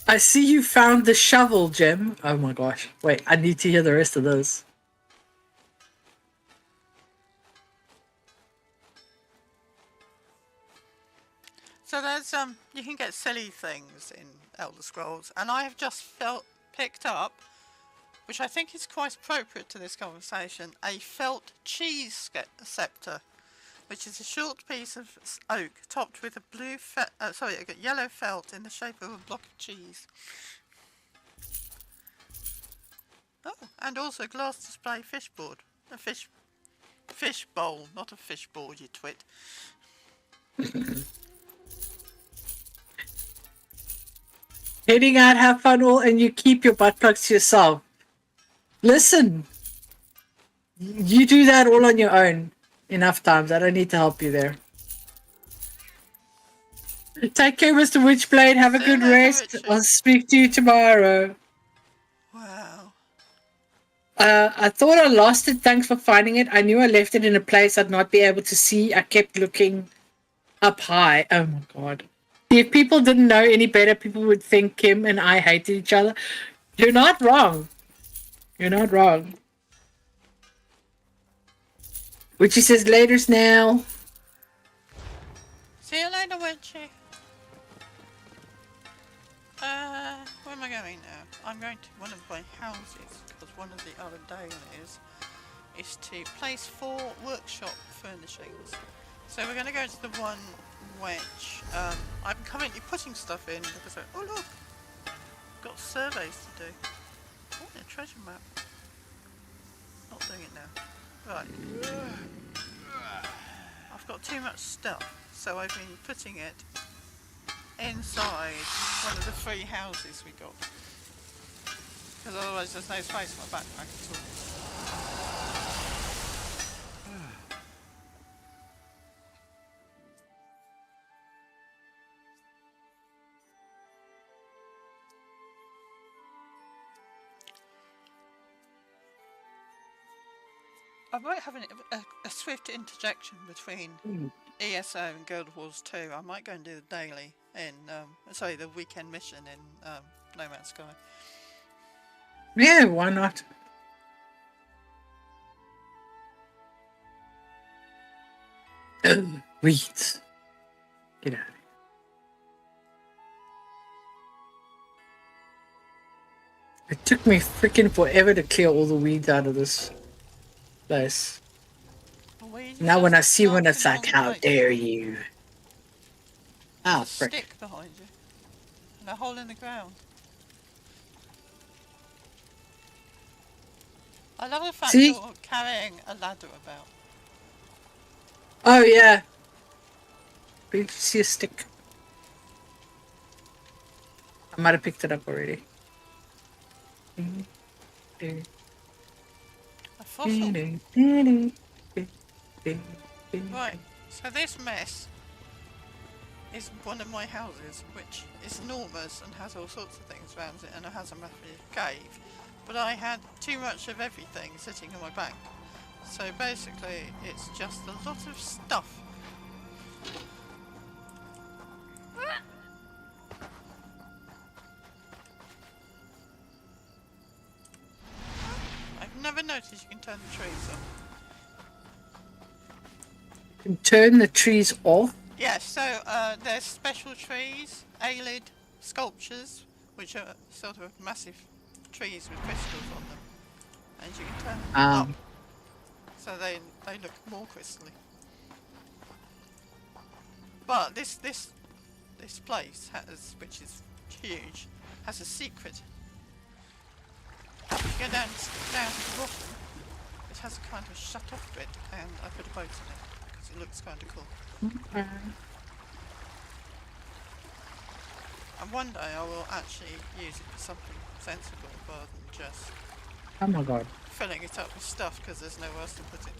I see you found the shovel, Jem. Oh my gosh. Wait, I need to hear the rest of those. So there's you can get silly things in Elder Scrolls, and I have just picked up, which I think is quite appropriate to this conversation, a felt cheese scepter, which is a short piece of oak topped with a yellow felt in the shape of a block of cheese. Oh, and also glass display fish board, a fish bowl, not a fish board, you twit. Heading out, have fun all, and you keep your butt plugs to yourself. Listen, you do that all on your own enough times. I don't need to help you there. Take care, Mr. Witchblade. Have a See you good later, rest. Richard. I'll speak to you tomorrow. Wow. I thought I lost it. Thanks for finding it. I knew I left it in a place I'd not be able to see. I kept looking up high. Oh my god. If people didn't know any better, people would think Kim and I hated each other. You're not wrong. You're not wrong. Witchy says laters now. See you later, Witchy. Where am I going now? I'm going to one of my houses, because one of the other dailies is to place 4 workshop furnishings. So we're going to go to the one which I'm currently putting stuff in because oh look, got surveys to do. Oh, a treasure map. Not doing it now. Right. I've got too much stuff, so I've been putting it inside one of the 3 houses we got. Because otherwise there's no space for my backpack at all. I might have a swift interjection between ESO and Guild Wars 2. I might go and do the daily in, the weekend mission in No Man's Sky. Yeah, why not? Weeds. Get out of here. It took me freaking forever to clear all the weeds out of this place. Now when I see one, it's like, how dare you? Ah, a frick. stick behind you. And a hole in the ground. I love the fact See? you're carrying a ladder about. Oh, yeah. Did you see a stick? I might have picked it up already. A fossil. Right, so this mess is one of my houses, which is enormous and has all sorts of things around it, and it has a massive cave. But I had too much of everything sitting in my bank. So basically, it's just a lot of stuff. I've never noticed you can turn the trees off. You can turn the trees off. Yeah, so there's special trees, Aelid sculptures, which are sort of massive trees with crystals on them. And you can turn them up, so they look more crystally. But this place has, which is huge, has a secret. If you go down to the bottom, it has a kind of shut off bit, and I put a boat in it because it looks kind of cool. Okay. And one day I will actually use it for something sensible rather than just Oh my god. filling it up with stuff because there's nowhere else to put it.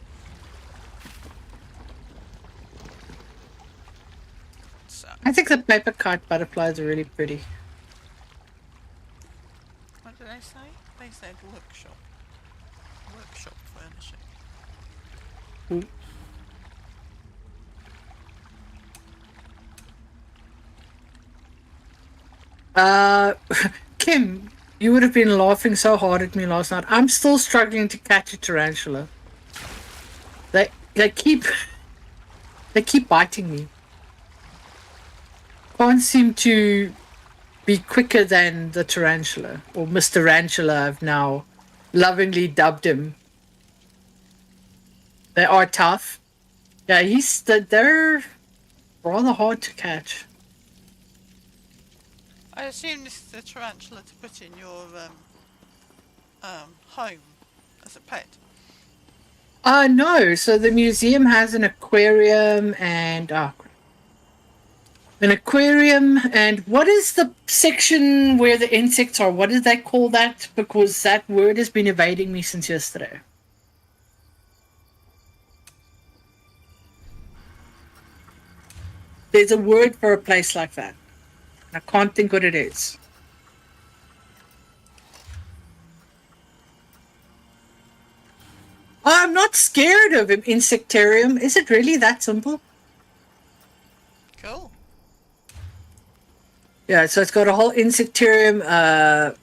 So, I think the paper kite butterflies are really pretty. what did they say? They said workshop. Workshop furnishing. Ooh. Kim, you would have been laughing so hard at me last night. I'm still struggling to catch a tarantula. They keep biting me. Can't seem to be quicker than the tarantula, or Mr. Tarantula. I've now lovingly dubbed him. They are tough. Yeah, they're rather hard to catch. I assume this is the tarantula to put in your home as a pet. No. So the museum has an aquarium and what is the section where the insects are? What do they call that? Because that word has been evading me since yesterday. There's a word for a place like that. I can't think what it is. I'm not scared of an insectarium. Is it really that simple? Cool. Yeah, so it's got a whole insectarium,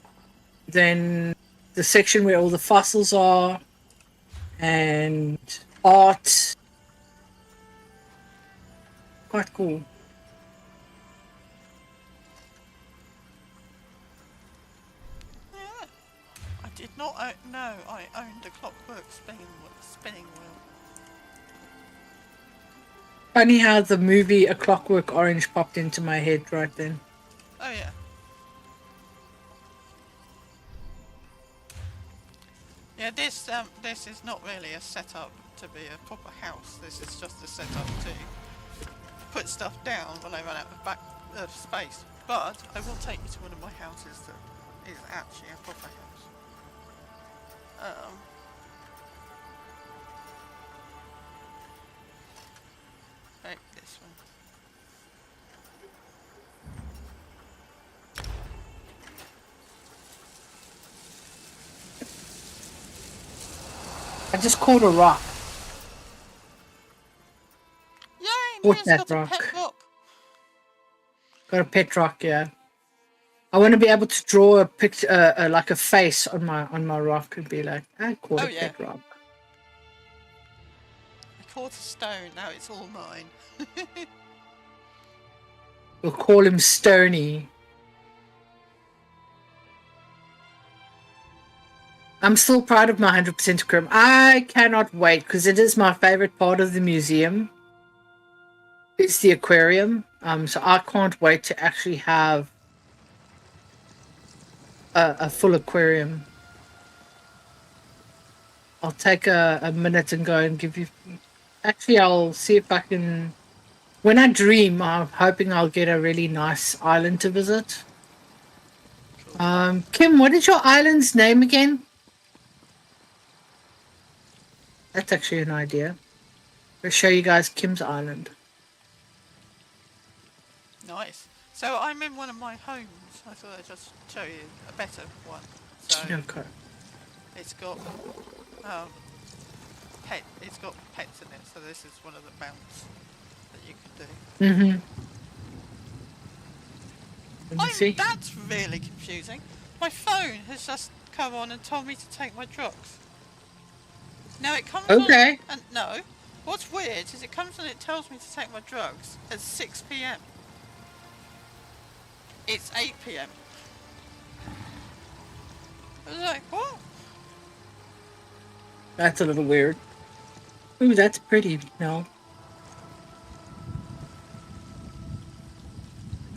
then the section where all the fossils are, and art. Quite cool. Yeah. I did not know I owned a clockwork spinning wheel. Funny how the movie A Clockwork Orange popped into my head right then. Oh yeah. Yeah, this is not really a setup to be a proper house. This is just a setup to put stuff down when I run out of space. But I will take you to one of my houses that is actually a proper house. Like this one. I just caught a rock. Yay! What's Mia's that got a rock? pet rock. Got a pet rock, yeah. I want to be able to draw a picture, like a face on my rock, and be like, I caught a pet rock. I caught a stone. Now it's all mine. We'll call him Stony. I'm still proud of my 100% aquarium. I cannot wait because it is my favorite part of the museum. It's the aquarium. So I can't wait to actually have a full aquarium. I'll take a minute and go and give you. Actually, I'll see if I can. When I dream, I'm hoping I'll get a really nice island to visit. Kim, what is your island's name again? That's actually an idea. I'll show you guys Kim's island. Nice. So I'm in one of my homes. I thought I'd just show you a better one. So Okay. it's got it's got pets in it. So this is one of the mounts that you can do. Mm-hmm. Let me see. That's really confusing. My phone has just come on and told me to take my drugs. Now it comes Okay. on and no. What's weird is it comes on and it tells me to take my drugs at 6 p.m. It's 8 p.m. I was like, what? That's a little weird. Ooh, that's pretty. No.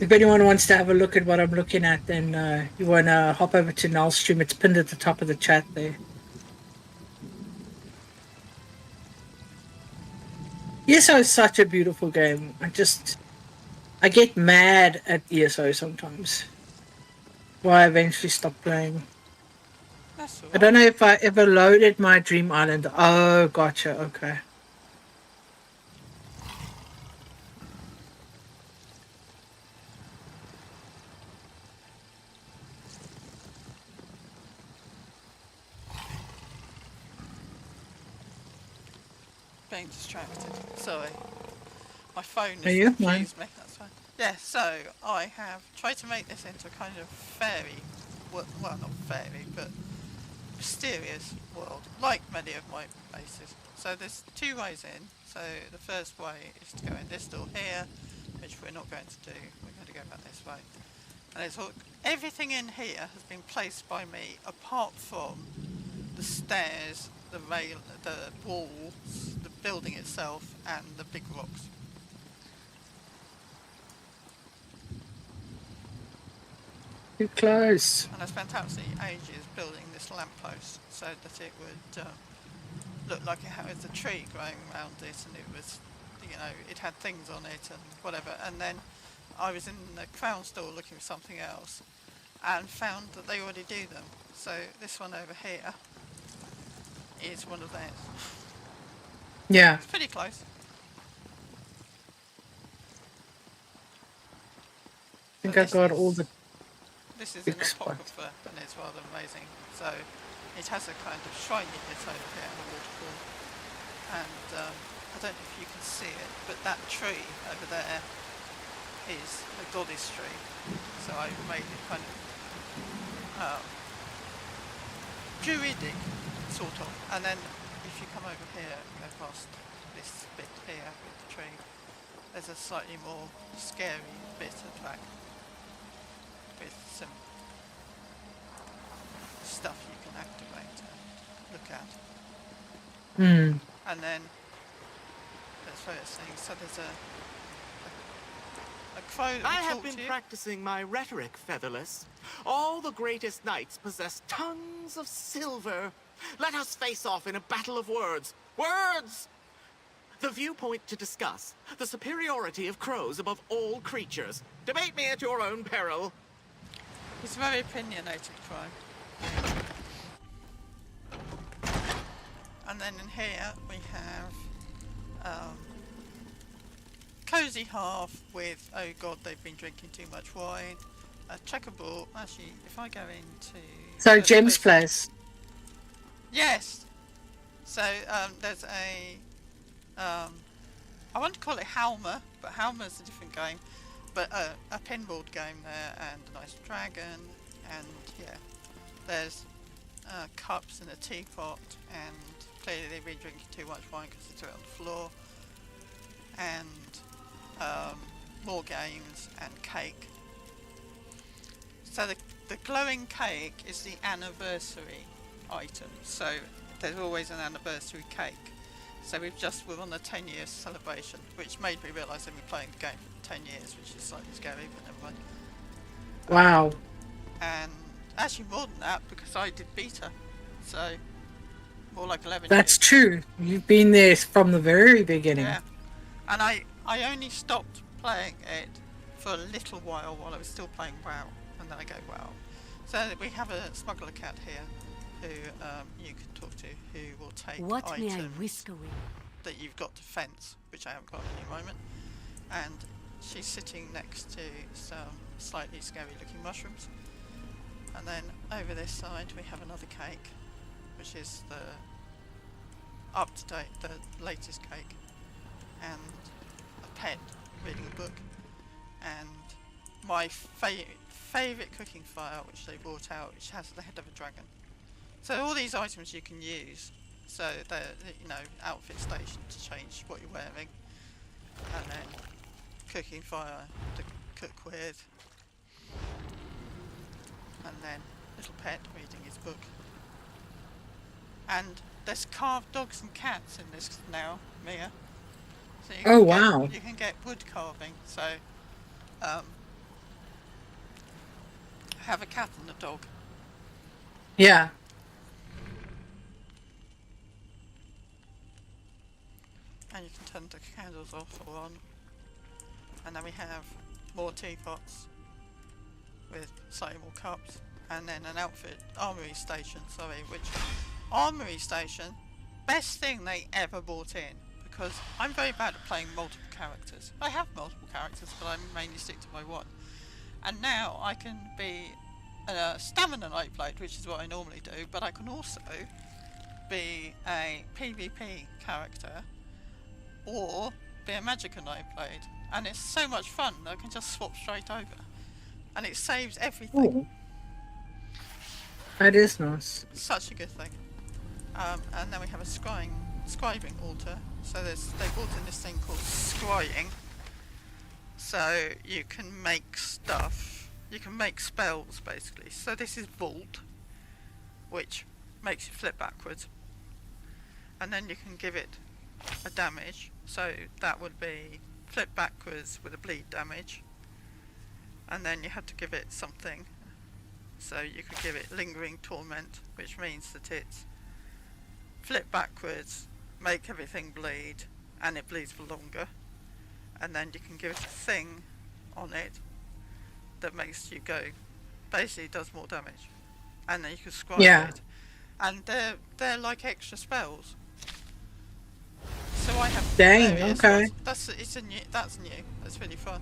If anyone wants to have a look at what I'm looking at, then you want to hop over to Null's stream. It's pinned at the top of the chat there. ESO is such a beautiful game. I get mad at ESO sometimes. Why I eventually stopped playing. That's all I right. don't know if I ever loaded my Dream Island. Oh, gotcha. Okay. Being distracted. Sorry. My phone Are has you? confused me. That's fine. Yeah, so I have tried to make this into a kind of fairy, well not fairy, but mysterious world, like many of my bases. So there's two ways in. So the first way is to go in this door here, which we're not going to do. We're going to go back this way. And it's all, everything in here has been placed by me, apart from the stairs, the rail, the walls, the building itself, and the big rocks. Too close. And I spent absolutely ages building this lamppost so that it would look like it had a tree growing around it, and it was, you know, it had things on it and whatever. And then I was in the Crown store looking for something else and found that they already do them. So this one over here is one of theirs. Yeah. It's pretty close. I think I got all the. This is big an spots. apocrypha, and it's rather amazing. So it has a kind of shrininess over here and a waterfall. And I don't know if you can see it, but that tree over there is a goddess tree. So I made it kind of druidic, sort of. And then if you come over here and go past this bit here with the tree, there's a slightly more scary bit at the back with some stuff you can activate and look at. Hmm. And then there's various things. So there's a crow that will I have talk been to you. practicing my rhetoric, Featherless. All the greatest knights possess tons of silver. Let us face off in a battle of words. Words! The viewpoint to discuss. The superiority of crows above all creatures. Debate me at your own peril. It's a very opinionated crow. And then in here we have Cozy Hearth with, oh god, they've been drinking too much wine. A checkerboard. Actually, if I go into... So Jim's place. Yes. So there's a I want to call it Halma, but Halma's a different game. But a pinboard game there, and a nice dragon, and yeah, there's cups and a teapot, and clearly they've been drinking too much wine because they threw it on the floor, and more games and cake. So the glowing cake is the anniversary item. So there's always an anniversary cake. So we're on the 10 year celebration, which made me realise I've been playing the game for 10 years, which is slightly scary, but never mind. Wow. And actually more than that, because I did beta, so more like 11 That's years. true. You've been there from the very beginning. Yeah. And I only stopped playing it for a little while I was still playing WoW, and then I go WoW. So we have a smuggler cat here who you can talk to, who will take What may I items risk away? that you've got to fence, which I haven't got at any moment, and she's sitting next to some slightly scary looking mushrooms. And then over this side we have another cake, which is the up to date, the latest cake, and a pet reading a book, and my favourite cooking fire which they brought out, which has the head of a dragon. So all these items you can use, so they're, you know, outfit station to change what you're wearing, and then cooking fire to cook with, and then little pet reading his book. And there's carved dogs and cats in this now, Mia. So you Oh, can wow. you can get wood carving. So have a cat and a dog. Yeah. And you can turn the candles off or on. And then we have more teapots with slightly more cups. And then an outfit armory station, which armory station, best thing they ever brought in, because I'm very bad at playing multiple characters. I have multiple characters, but I mainly stick to my one. And now I can be a Stamina Knight Blade, which is what I normally do, but I can also be a PvP character or be a Magicka Knight Blade. And it's so much fun that I can just swap straight over. And it saves everything. Ooh. That is nice. Such a good thing. And then we have a scribing altar. So they brought in this thing called scrying. So you can make stuff. You can make spells, basically. So this is Vault, which makes you flip backwards. And then you can give it a damage. So that would be flip backwards with a bleed damage. And then you had to give it something. So you could give it Lingering Torment, which means that it's flip backwards, make everything bleed, and it bleeds for longer. And then you can give it a thing on it that makes you go, basically does more damage. And then you can scribe it. And they're like extra spells. So I have Dang, various okay. ones. That's new. That's really fun.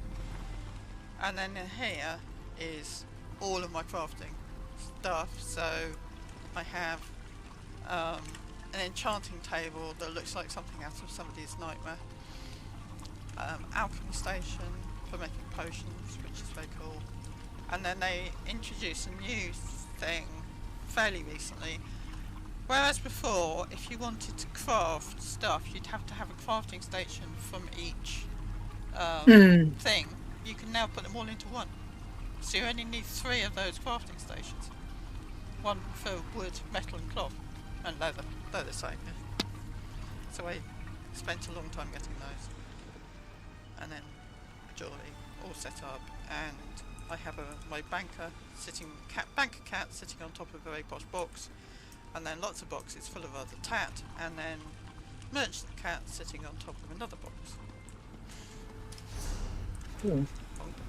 And then in here is all of my crafting stuff. So I have an enchanting table that looks like something out of somebody's nightmare. Alchemy station for making potions, which is very cool. And then they introduced a new thing fairly recently. Whereas before, if you wanted to craft stuff, you'd have to have a crafting station from each thing. You can now put them all into one. So you only need 3 of those crafting stations. One for wood, metal and cloth, and leather. They're the same. Yeah. So I spent a long time getting those. And then jewellery all set up, and I have my banker cat sitting on top of a very posh box, and then lots of boxes full of other tat, and then merchant cat sitting on top of another box.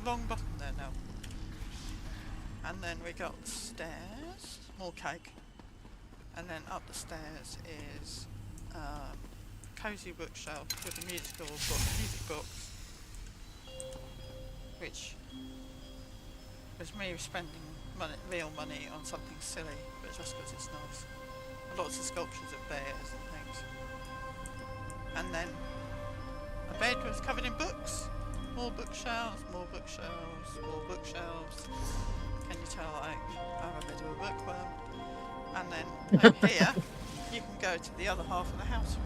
Long button there now. And then we got stairs, more cake, and then up the stairs is cozy bookshelf with a music box, which was me spending real money on something silly, but just because it's nice. Lots of sculptures of bears and things. And then a bed was covered in books. More bookshelves, more bookshelves, more bookshelves. Can you tell I'm a bit of a bookworm? And then over here, you can go to the other half of the house,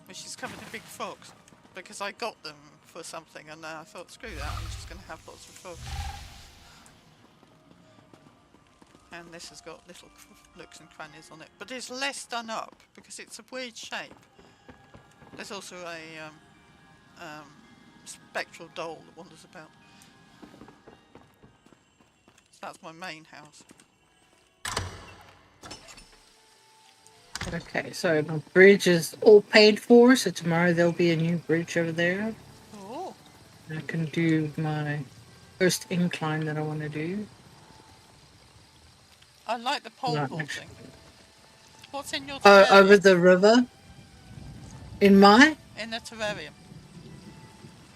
which is covered in big frogs, because I got them for something, and I thought, screw that, I'm just going to have lots of frogs. And this has got little nooks and crannies on it, but it's less done up because it's a weird shape. There's also a spectral doll that wanders about. So that's my main house. Okay, so my bridge is all paid for, so tomorrow there'll be a new bridge over there. Oh, I can do my first incline that I want to do. I like the pole Right, vaulting. What's in your Oh, terrarium? over the river? In my? In the terrarium.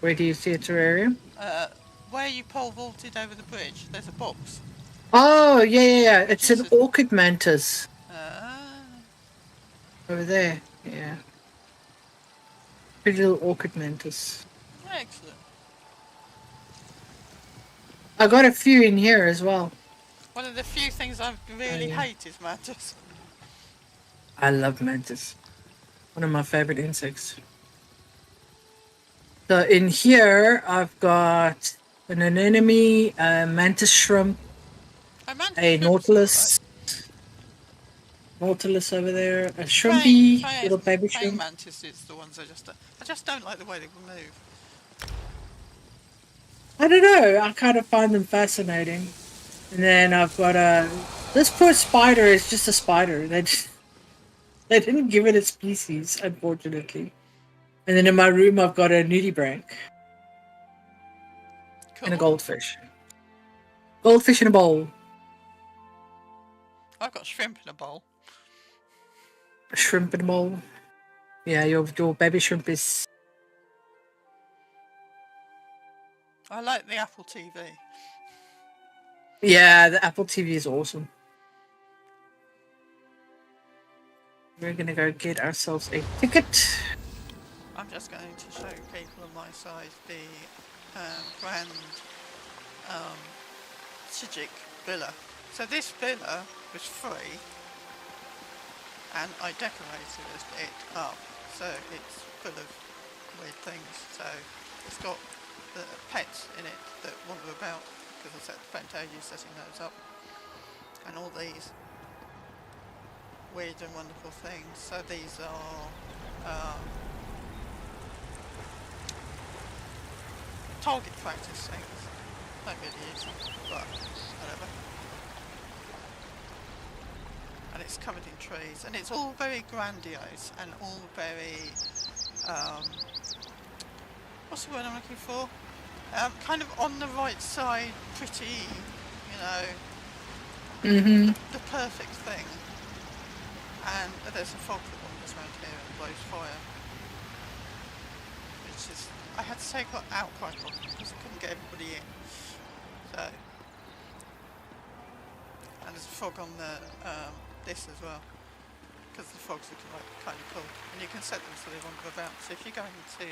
Where do you see a terrarium? Where you pole vaulted over the bridge, there's a box. Oh, yeah. It's an Jesus. orchid mantis Ah, over there. Yeah. Pretty little orchid mantis. excellent. I got a few in here as well. One of the few things I really yeah. hate is mantis. I love mantis. One of my favorite insects. So in here, I've got an anemone, a mantis shrimp, Oh, mantis a shrimps are nautilus. Nautilus over there, a alright. shrimpy, Praying little baby shrimp. mantis is the ones I just don't like the way they move. I don't know. I kind of find them fascinating. And then I've got a. This poor spider is just a spider. They didn't give it a species, unfortunately. And then in my room, I've got a nudibranch Cool. and a goldfish. Goldfish in a bowl. I've got shrimp in a bowl. A shrimp in a bowl. Yeah, your baby shrimp is. I like the Apple TV. Yeah, the Apple TV is awesome. We're gonna go get ourselves a ticket. I'm just going to show people on my side the Grand Sijik Villa. So this villa was free, and I decorated it up, so it's full of weird things. So it's got the pets in it that wander about, because I spent ages setting those up, and all these weird and wonderful things. So these are target practice things. Don't really use them, but whatever. And it's covered in trees, and it's all very grandiose and all very what's the word I'm looking for? Kind of on the right side, pretty, you know, the perfect thing. And there's a fog that wanders around here and blows fire, which is, I had to take out quite a lot because I couldn't get everybody in. So, and there's a fog on the this as well, because the fog's looking like kind of cool, and you can set them so they wander about. So if you go into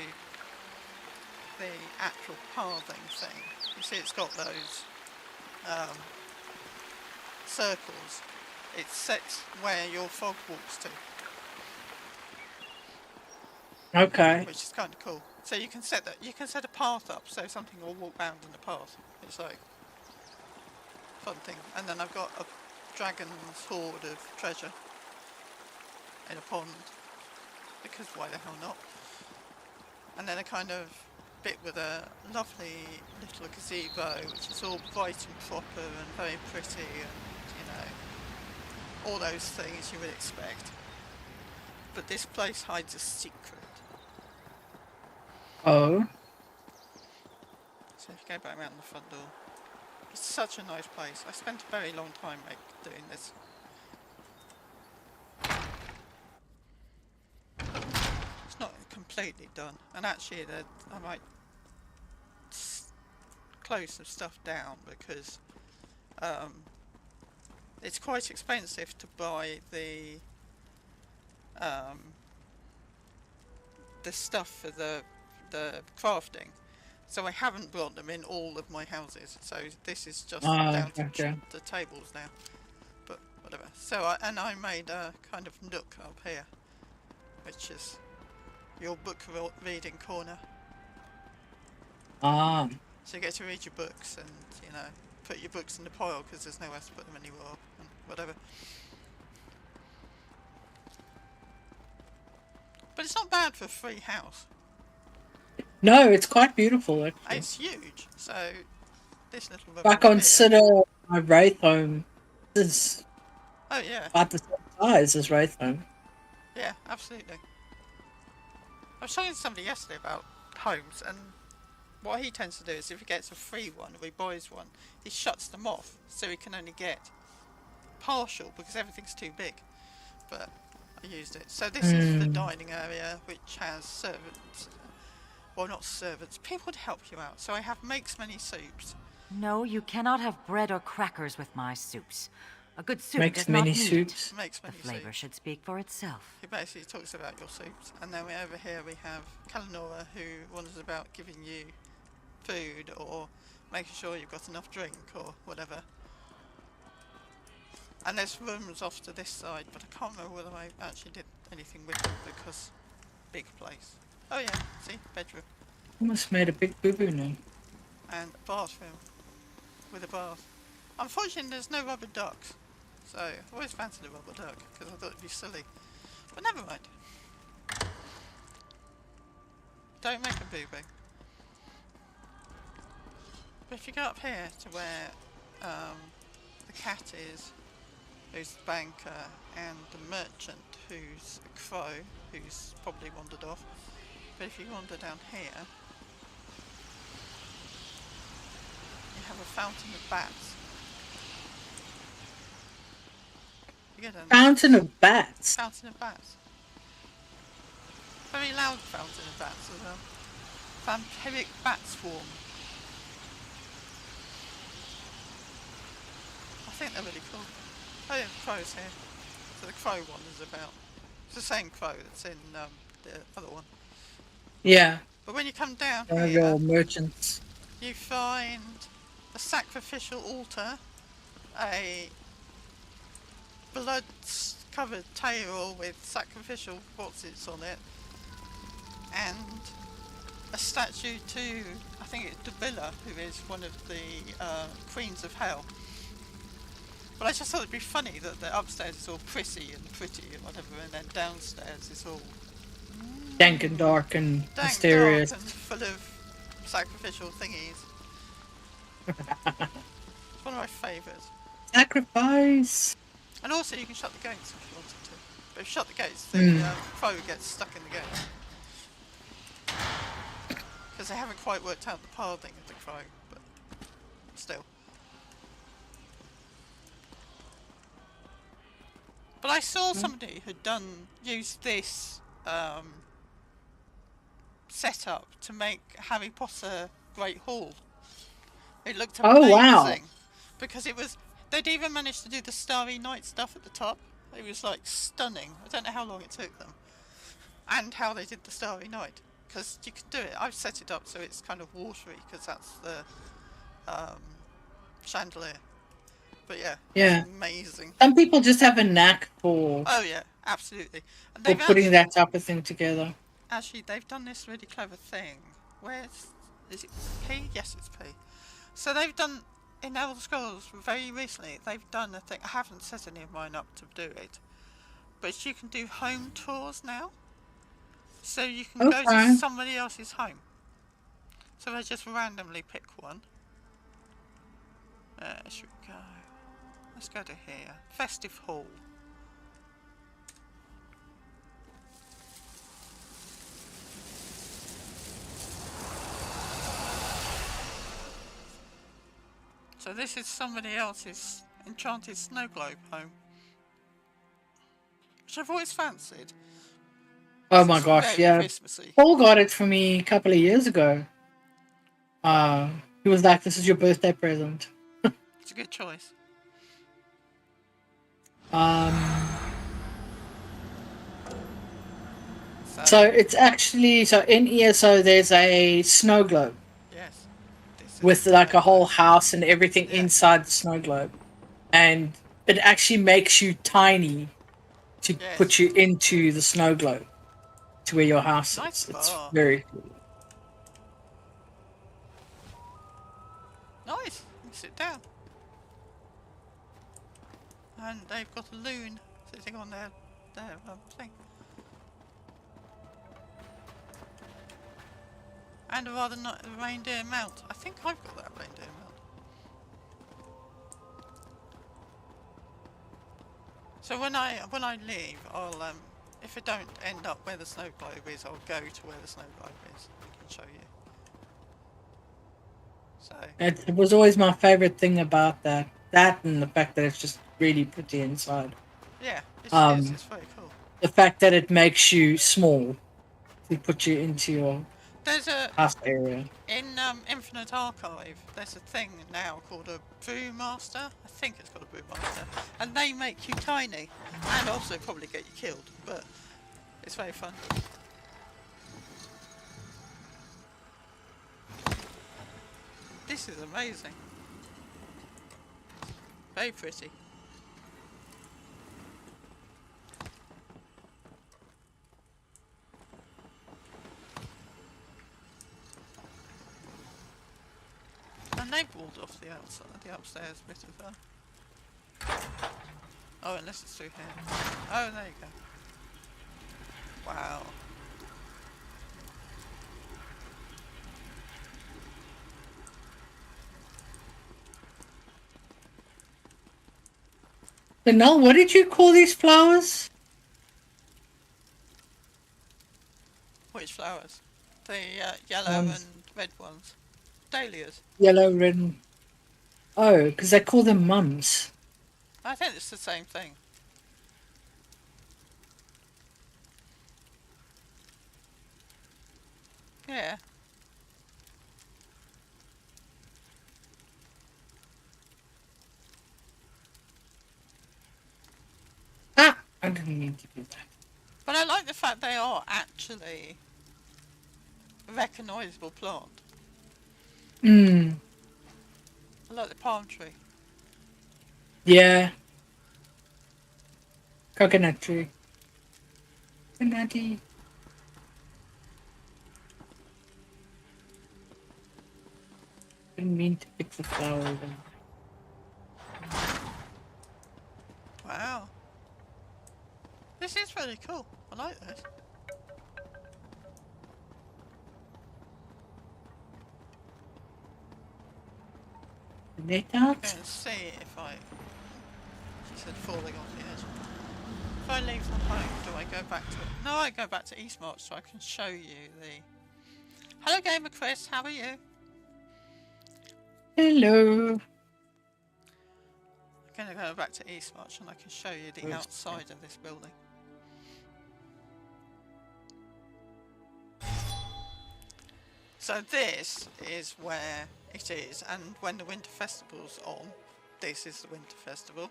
the actual pathing thing, you see it's got those circles. It's set where your fog walks to, Okay. which is kind of cool. So you can set that. You can set a path up so something will walk round in the path. It's like fun thing. And then I've got a dragon's hoard of treasure in a pond, because why the hell not? And then a kind of bit with a lovely little gazebo, which is all bright and proper and very pretty, and you know, all those things you would expect. But this place hides a secret. Oh. So if you go back around the front door, it's such a nice place. I spent a very long time doing this. It's not completely done, and actually I might close some stuff down because it's quite expensive to buy the stuff for the crafting. So I haven't brought them in all of my houses. So this is just down to the tables now. But whatever. So I made a kind of nook up here, which is your book reading corner. Ah. So you get to read your books and, you know, put your books in the pile because there's nowhere to put them anymore and whatever. But it's not bad for a free house. No, it's quite beautiful, actually. It's huge. So this little room I over here- consider my Wraith home is Oh yeah, about the same size as Wraith home. yeah, absolutely. I was talking to somebody yesterday about homes, and what he tends to do is if he gets a free one or he buys one, he shuts them off so he can only get partial because everything's too big. But I used it. So this is the dining area, which has servants well, not servants, people to help you out. So I have makes many soups. No, you cannot have bread or crackers with my soups. A good soup Makes does not many need soups. Makes The many flavor soups. should speak for itself. He basically talks about your soups, and then over here we have Kalanora, who wonders about giving you food or making sure you've got enough drink or whatever. And there's rooms off to this side, but I can't remember whether I actually did anything with them because big place. Oh yeah, see, bedroom Almost made a big boo-boo now. and bathroom with a bath. Unfortunately, there's no rubber ducks, so I've always fancied a rubber duck because I thought it'd be silly. But never mind. Don't make a boo-boo. But if you go up here to where the cat is, who's the banker, and the merchant, who's a crow, who's probably wandered off. But if you wander down here, you have a fountain of bats. You get a Fountain of bats. fountain of bats. Very loud fountain of bats as well. Vampiric bat swarm. I think they're really cool. Oh yeah, the crow's here. So the crow one is about. It's the same crow that's in the other one. Yeah, But when you come down they're here, all merchants. you find a sacrificial altar, a blood-covered table with sacrificial what's-its on it, and a statue to, I think it's Dubilla, who is one of the queens of hell. But I just thought it'd be funny that the upstairs is all prissy and pretty and whatever, and then downstairs is all Dank and dark and dank, mysterious. dark and full of sacrificial thingies. It's one of my favourites. Sacrifice. And also you can shut the gates if you wanted to. But if you shut the gates, the crow gets stuck in the gate. Because they haven't quite worked out the pathing of the crow, but still. But I saw somebody who'd used this setup to make Harry Potter Great Hall. It looked amazing. Oh, wow. Because they'd even managed to do the Starry Night stuff at the top. It was like stunning. I don't know how long it took them. And how they did the Starry Night. Because you can do it. I've set it up so it's kind of watery because that's the chandelier. But yeah, Yeah. it's amazing. Some people just have a knack for Oh yeah, absolutely. And for they've putting that type of thing together. actually they've done this really clever thing. Is it P? Yes, it's P. So they've done in Elder Scrolls very recently. They've done a thing. I haven't set any of mine up to do it, but you can do home tours now. So you can go Okay. to somebody else's home. So I just randomly pick one. Should we go? Let's go to here. Festive Hall. So this is somebody else's enchanted snow globe home, which I've always fancied. Oh my It's gosh, very yeah. Christmassy. Paul got it for me a couple of years ago. He was like, "This is your birthday present." It's a good choice. So it's actually in ESO there's a snow globe Yes. This is with like a whole house and everything Yeah. inside the snow globe, and it actually makes you tiny to Yes. put you into the snow globe to where your house Nice is. It's bar. very cool. Nice. You can sit down. And they've got a loon sitting on their thing. And a rather nice reindeer mount. I think I've got that reindeer mount. So when I leave, I'll if I don't end up where the snow globe is, I'll go to where the snow globe is. I can show you. So It was always my favorite thing about that. That and the fact that it's just really pretty inside. yeah, it's very cool. The fact that it makes you small to put you into your There's a half area. in Infinite Archive. There's a thing now called a Brewmaster. I think it's called a Brewmaster, and they make you tiny, and also probably get you killed. But it's very fun. This is amazing. Very pretty. And they've walled off the outside, the upstairs bit of Oh, unless it's through here. Oh, there you go. Wow. So Nell, what did you call these flowers? Which flowers? The yellow and red ones. Dahlias. Yellow, red. Oh, because they call them mums. I think it's the same thing. Yeah. Ah, I didn't mean to do that. But I like the fact they are actually a recognisable plant. Hmm. I like the palm tree. Yeah. Coconut tree. Coconutty. Didn't mean to pick the flower then. Wow. This is really cool. I like this. Net I'm out? going to see if I... She said falling off the edge. If I leave the home, do I go back to... No, I go back to Eastmarch so I can show you the... Hello Gamer Chris, how are you? Hello. I'm going to go back to Eastmarch and I can show you the outside of this building. So this is where it is, and when the Winter Festival's on, this is the Winter Festival.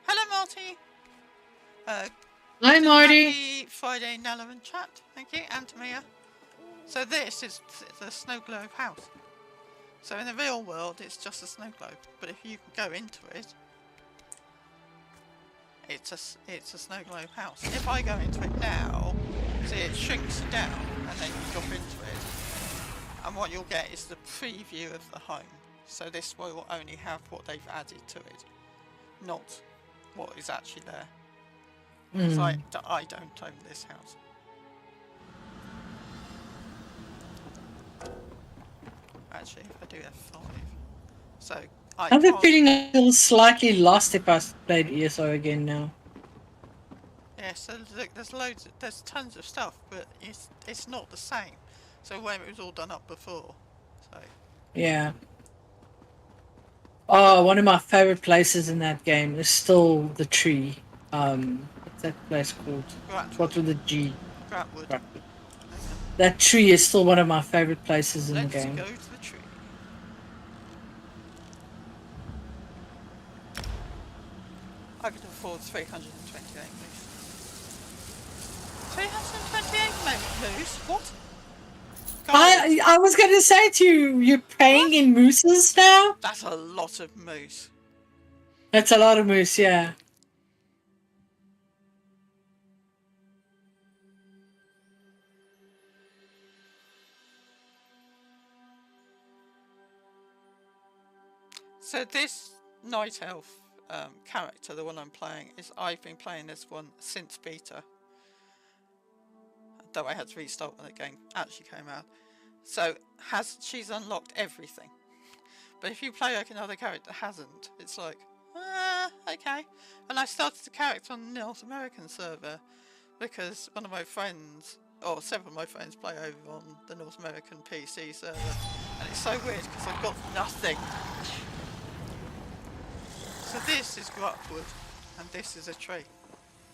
Hello Marty! Hi Marty. Happy Friday Nella and chat, thank you, and Tamia. So this is the snow globe house. So in the real world it's just a snow globe, but if you can go into it, it's a snow globe house. If I go into it now, see it shrinks down and then you drop into it, and what you'll get is the preview of the home. So this will only have what they've added to it, not what is actually there. So I don't own this house. Actually, if I do F5, so I I'm can't... feeling a little slightly lost if I played ESO again now. Yeah, so look, there's tons of stuff, but it's not the same. So where it was all done up before, so... Yeah. Oh, one of my favorite places in that game is still the tree. What's that place called? What's with the G? Gratwood. That tree is still one of my favorite places in the game. Let's go to the tree. I could afford 328 moose. 328 moose? What? Guys, I was going to say to you, you're paying in mooses now? that's a lot of moose. That's a lot of moose, yeah. So this Night Elf character, the one I'm playing, I've been playing this one since beta. Though I had to restart when the game actually came out. So she's unlocked everything. But if you play like another character hasn't, it's like, okay. And I started the character on the North American server because one of my friends, or several of my friends, play over on the North American PC server. And it's so weird because I've got nothing. So this is Gratwood, and this is a tree.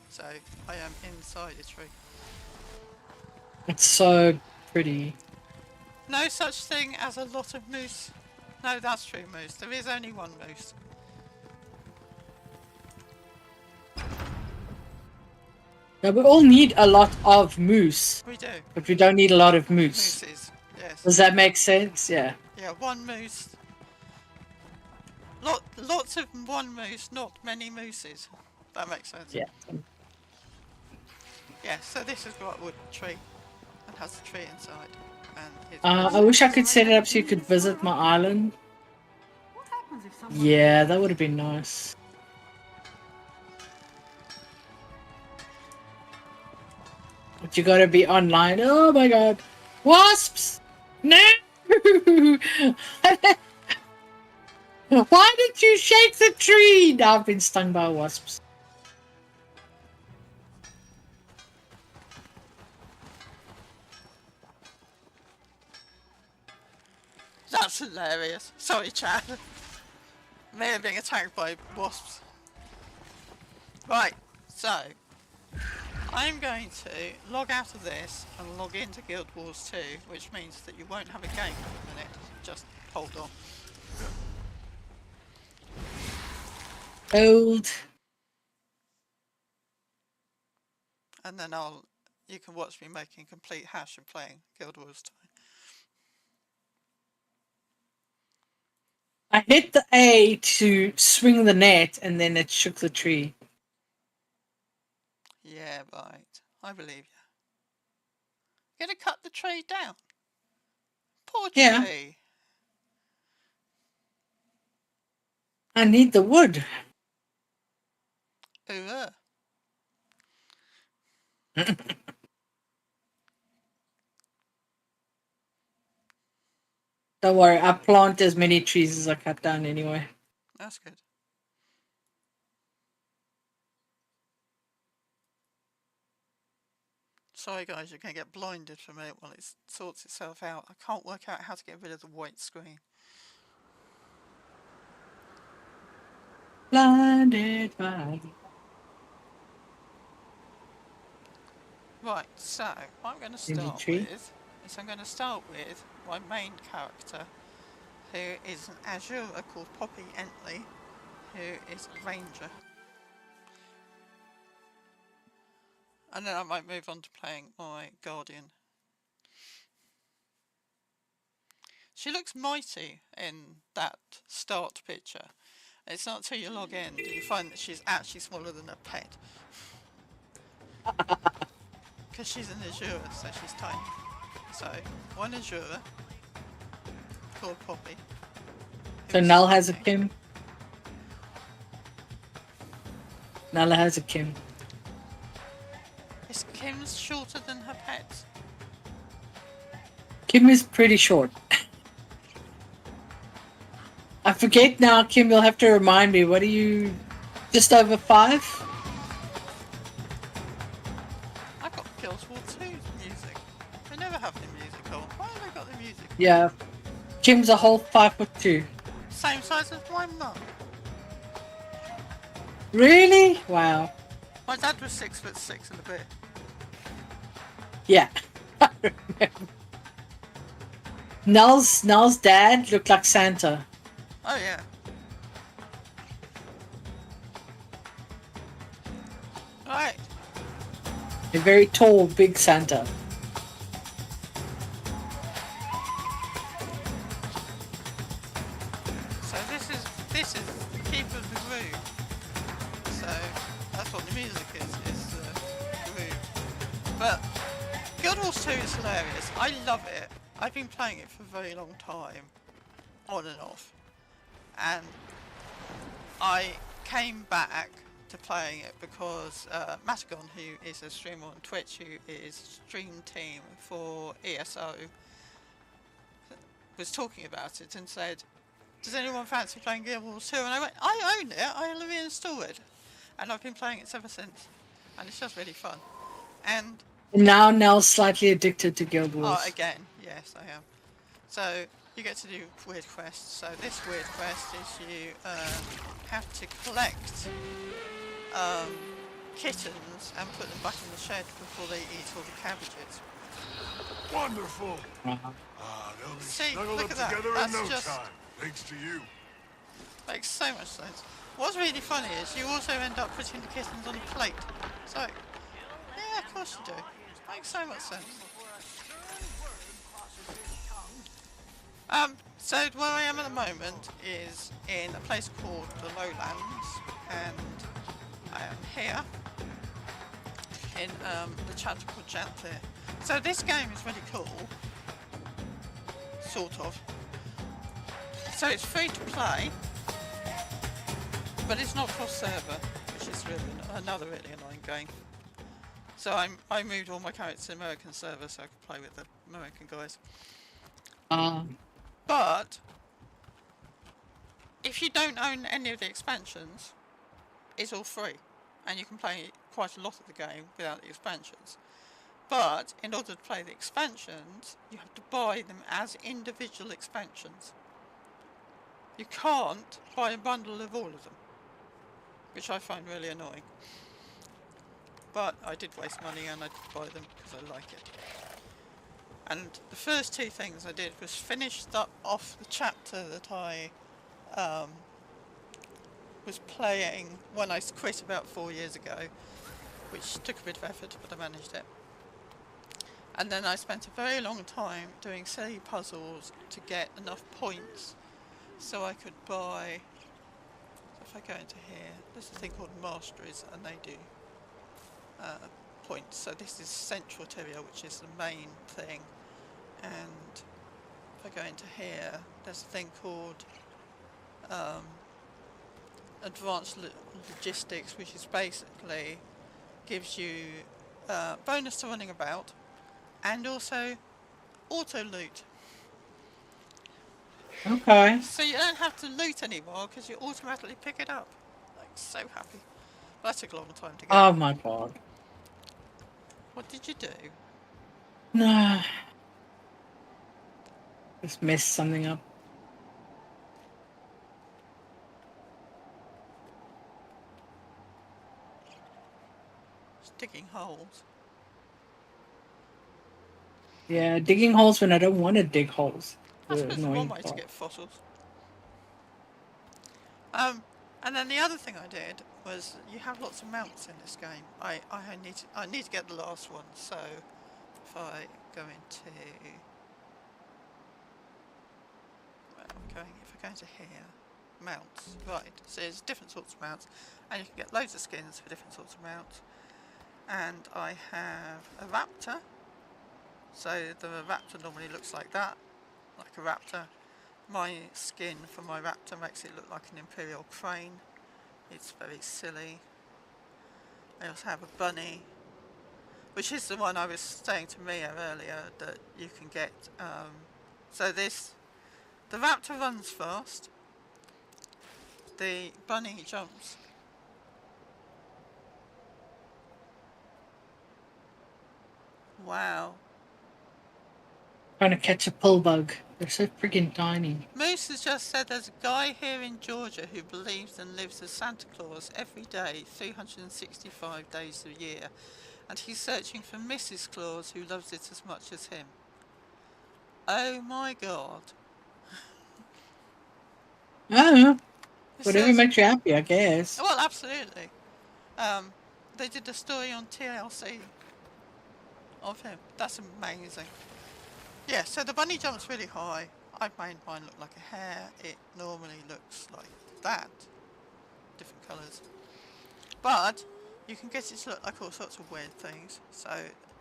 So I am inside a tree. It's so pretty. No such thing as a lot of moose. No, that's true, moose. There is only one moose. Now, we all need a lot of moose, We do. but we don't need a lot of moose. Mooses, yes. Does that make sense? Yeah. Yeah, one moose. Lots of one moose, not many mooses. That makes sense. Yeah. Yeah, so this has got a wood tree and has a tree inside. And it's I wish I could set it up so you could visit my island. What happens if someone... Yeah, that would have been nice. But you gotta be online. Oh my god. Wasps! No! Why did you shake the tree? Now I've been stung by wasps. That's hilarious. Sorry, chat. May have been attacked by wasps. Right, so I'm going to log out of this and log into Guild Wars 2, which means that you won't have a game for a minute. Just hold on. Old. And then you can watch me making complete hash and playing Guild Wars 2. I hit the A to swing the net and then it shook the tree. Yeah, right. I believe you. You're gonna cut the tree down. Poor tree. Yeah. I need the wood. Ooh. Don't worry, I plant as many trees as I cut down anyway. That's good. Sorry guys, you're going to get blinded for a minute while it sorts itself out. I can't work out how to get rid of the white screen. Blinded by... Right, so what I'm going to start Tree. with is I'm going to start with my main character, who is an Azure called Poppy Entley, who is a ranger. And then I might move on to playing my guardian. She looks mighty in that start picture. It's not until you log in that you find that she's actually smaller than a pet. Because she's an Azure, so she's tiny. So, one Azure called Poppy. So Null has a Kim. Nala has a Kim. Is Kim's shorter than her pets? Kim is pretty short. I forget now, Kim, you'll have to remind me. What are you... just over 5? I got Guild Wars 2's music. They never have the music on. Why have they got the music? Yeah. Kim's a whole 5'2". Same size as my mum. Really? Wow. My dad was 6'6" and a bit. Yeah. I remember. Null's dad looked like Santa. Oh yeah. Right. A very tall, big Santa. So this is Keeper of the Groove. So that's what the music is the groove. But Guild Wars 2 is hilarious. I love it. I've been playing it for a very long time, on and off. And I came back to playing it because Matagon, who is a streamer on Twitch, who is stream team for ESO, was talking about it and said, does anyone fancy playing Guild Wars 2? And I went, I own it, I'll reinstall it. And I've been playing it ever since. And it's just really fun. And Now Nell's slightly addicted to Guild Wars. oh, again, yes, I am. So you get to do weird quests. So this weird quest is you have to collect kittens and put them back in the shed before they eat all the cabbages. Wonderful. Uh-huh. They'll be See, snuggled look up at that. together in That's no just- time. Thanks to you. Makes so much sense. What's really funny is you also end up putting the kittens on a plate. So, yeah, of course you do. Makes so much sense. So where I am at the moment is in a place called the Lowlands, and I am here in the chapter called Janthir. So this game is really cool, sort of. So it's free to play, but it's not cross-server, which is really another really annoying game. So I moved all my characters to American server so I could play with the American guys. But if you don't own any of the expansions, it's all free, and you can play quite a lot of the game without the expansions. But in order to play the expansions, you have to buy them as individual expansions. You can't buy a bundle of all of them, which I find really annoying. But I did waste money and I did buy them because I like it. And the first two things I did was finish off the chapter that I was playing when I quit about 4 years ago, which took a bit of effort, but I managed it. And then I spent a very long time doing silly puzzles to get enough points so I could buy. So if I go into here, there's a thing called Masteries, and they do points. So this is Central Tyria, which is the main thing. And if I go into here, there's a thing called Advanced Logistics, which is basically gives you bonus to running about and also auto loot. Okay. So you don't have to loot anymore because you automatically pick it up. Like, so happy. That took a long time to get. Oh my god. What did you do? No. Just messed something up. Just digging holes. Yeah, digging holes when I don't want to dig holes. I The suppose one annoying way to part. get fossils. And then the other thing I did was you have lots of mounts in this game. I need to get the last one. So if I go into if I go into here, mounts, right? So there's different sorts of mounts, and you can get loads of skins for different sorts of mounts. And I have a raptor. So the raptor normally looks like that, like a raptor. My skin for my raptor makes it look like an imperial crane. It's very silly. I also have a bunny, which is the one I was saying to Mia earlier that you can get. So the raptor runs fast. The bunny jumps. Wow. Trying to catch a pull bug. They're so freaking tiny. Moose has just said there's a guy here in Georgia who believes and lives as Santa Claus every day, 365 days a year. And he's searching for Mrs. Claus who loves it as much as him. Oh my god. Oh, It whatever says- makes you happy, I guess. Well, absolutely. They did a story on TLC of him. That's amazing. Yeah, so the bunny jumps really high. I've made mine look like a hare. It normally looks like that. Different colours. But you can get it to look like all sorts of weird things. So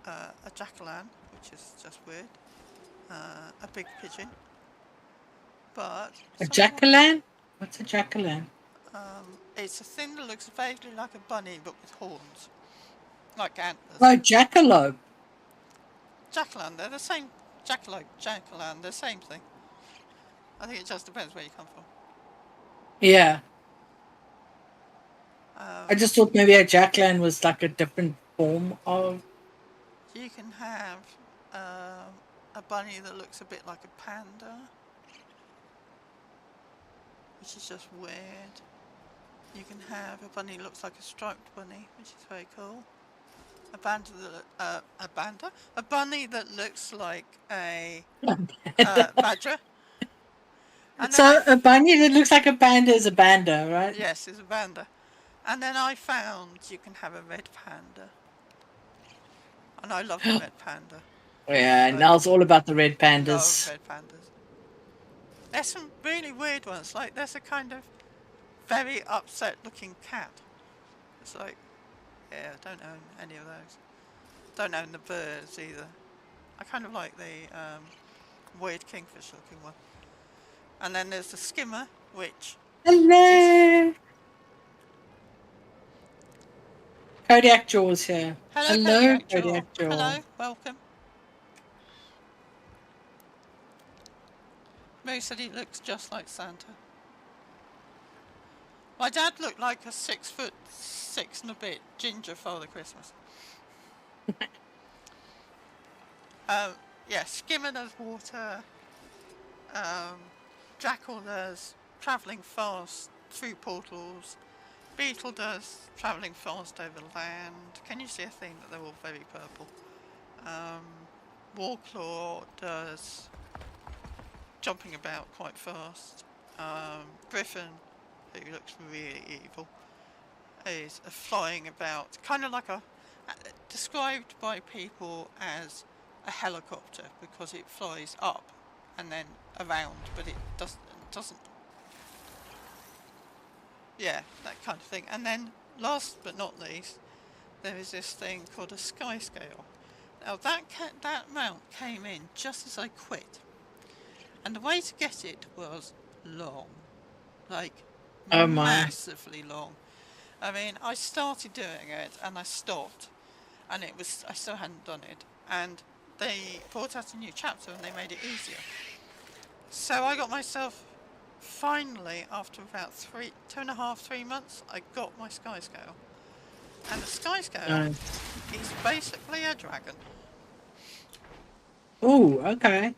a jack-o'-lantern, which is just weird. A big pigeon. But A some jack-o'-lantern? What's a jack-o'-lantern? it's a thing that looks vaguely like a bunny but with horns. Like antlers. Oh, jackalope. Jack-o'-lantern, they're the same. Jackalope, jack-o'-lantern, they're the same thing. I think it just depends where you come from. Yeah. I just thought maybe a jack-o'-lantern was like a different form of... You can have a bunny that looks a bit like a panda, which is just weird. You can have a bunny that looks like a striped bunny, which is very cool. a bunny that looks like a badger. And then So a bunny that looks like a panda is a panda, right? yes, it's a panda. And then I found you can have a red panda. And I love the red panda. Yeah, now it's all about the red pandas. Love red pandas. There's some really weird ones. Like there's a kind of very upset looking cat. It's like, yeah, I don't own any of those. Don't own the birds either. I kind of like the weird kingfish looking one. And then there's the skimmer, which Hello! Kodiak Jaws here. Hello, Kodiak Jaws. Hello, welcome. Moo said he looks just like Santa. My dad looked like a 6'6" and a bit ginger Father Christmas. Yeah, skimmer does water. Jackal does travelling fast through portals. Beetle does travelling fast over land. Can you see a theme that they're all very purple? Warclaw does jumping about quite fast. Griffin, who looks really evil, is flying about, kind of like described by people as a helicopter because it flies up and then around, but it doesn't. Yeah, that kind of thing. And then, last but not least, there is this thing called a sky scale. Now that mount came in just as I quit, and the way to get it was long, like massively long. I mean, I started doing it and I stopped, and I still hadn't done it, and they brought out a new chapter and they made it easier. So I got myself, finally, after about 2.5-3 months, I got my sky scale. And the sky scale is basically a dragon. Oh, okay.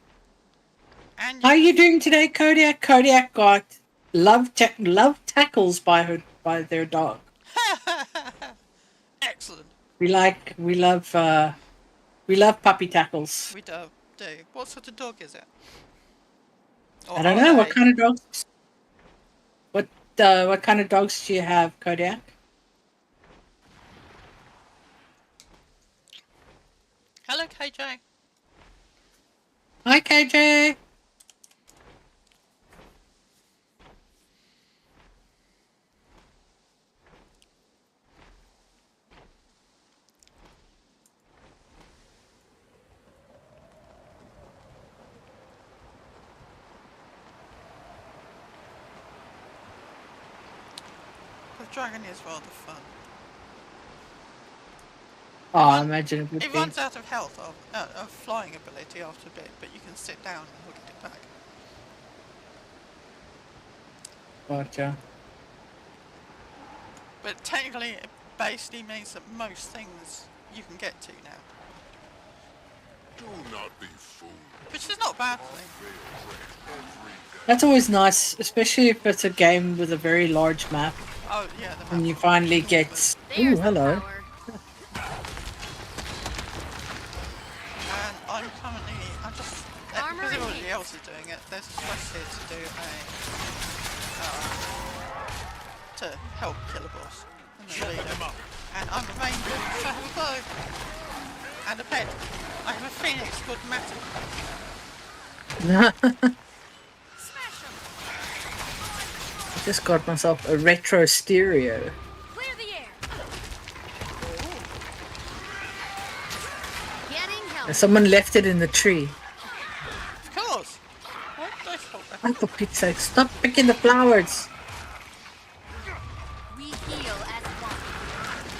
And How are you doing today, Kodiak? Kodiak got love tackles by their dog. Excellent. We love puppy tackles. We do. What sort of dog is it? I don't know what kind of dogs. What kind of dogs do you have, Kodiak? Hello, KJ. Hi, KJ. The dragon is rather fun. Oh, I imagine it would It be. runs out of health of flying ability after a bit, but you can sit down and look at it back. Gotcha. But technically, it basically means that most things you can get to now. Do not be fooled. Which is not a bad thing. That's always nice, especially if it's a game with a very large map. Oh, yeah, the And map. you finally get. Ooh, hello. And I'm just, because everybody else is doing it, there's a quest here to do to help kill a boss. And then lead him up. And I'm a ranger, so I have a bow. And a pet. I have a phoenix called Matty. Just got myself a retro stereo. Clear the air. Getting help. Someone left it in the tree. Of course. What? I thought that. Oh, for Pete's sake, stop picking the flowers. We heal as one.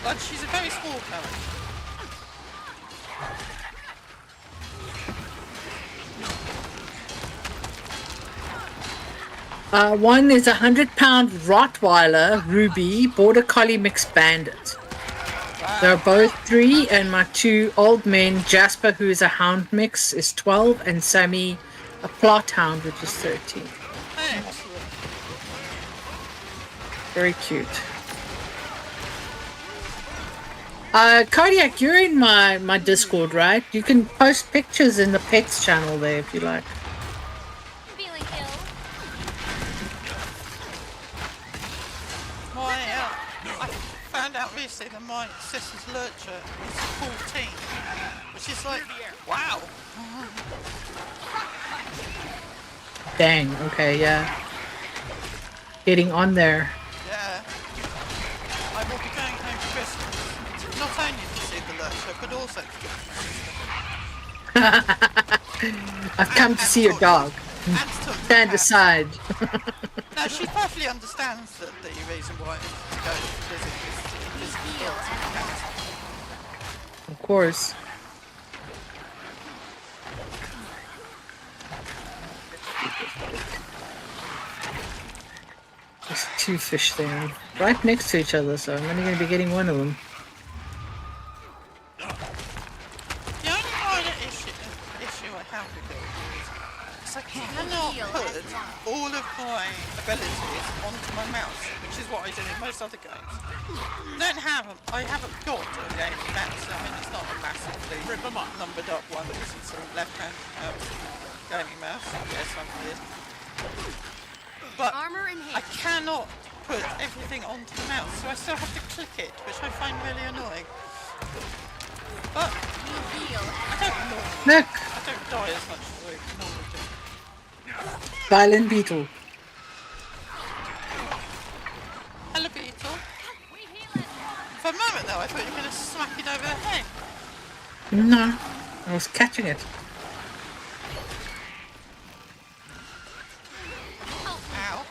But she's a very small character. One is 100-pound Rottweiler, Ruby, Border Collie mixed bandit. They're both 3, and my 2 old men, Jasper, who is a hound mix, is 12, and Sammy, a plot hound, which is 13. Excellent. Very cute. Kodiak, you're in my Discord, right? You can post pictures in the pets channel there if you like. Feeling ill? I found out recently that my sister's lurcher is 14, which is like, wow. Dang, okay, yeah. Getting on there. Yeah. I will be going home for Christmas, not only to see the lurcher, but also to I've come to see your dog. and to talk to the Stand cat. aside. No, she perfectly understands that the reason why I need to go to visit is the dogs and the cats. Of course. There's 2 fish there, right next to each other, so I'm only going to be getting one of them. The only minor issue I have with it is I cannot put all of my abilities onto my mouse, which is what I do in most other games. I haven't got a gaming mouse. I mean, it's not a massively numbered up one. It's a left-hand gaming mouse. Yes, I'm weird. But Armor in I hand. cannot put everything onto the mouse, so I still have to click it, which I find really annoying. But We heal I as don't Look! die as much as I normally do. Violent beetle. Hello, beetle. For a moment though, I thought you were going to smack it over the head. No, I was catching it. Ow.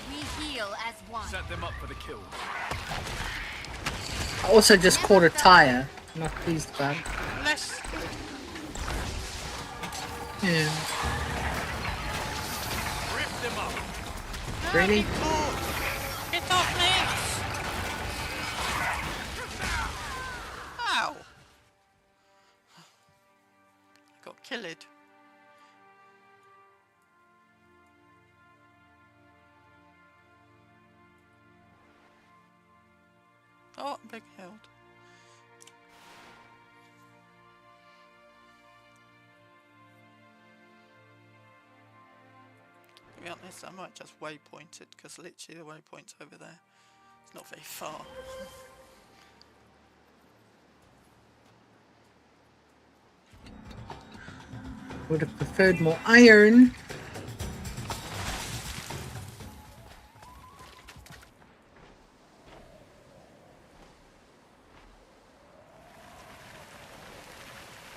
we heal as one. Set them up for the kill. I also just caught a tire. Not pleased about it. Less good. Yeah. Rip them up. No, Really? be caught. Get off me. Ow. I got killed. Oh, big held. To be honest, I might just waypoint it because literally the waypoint's over there. It's not very far. Would have preferred more iron.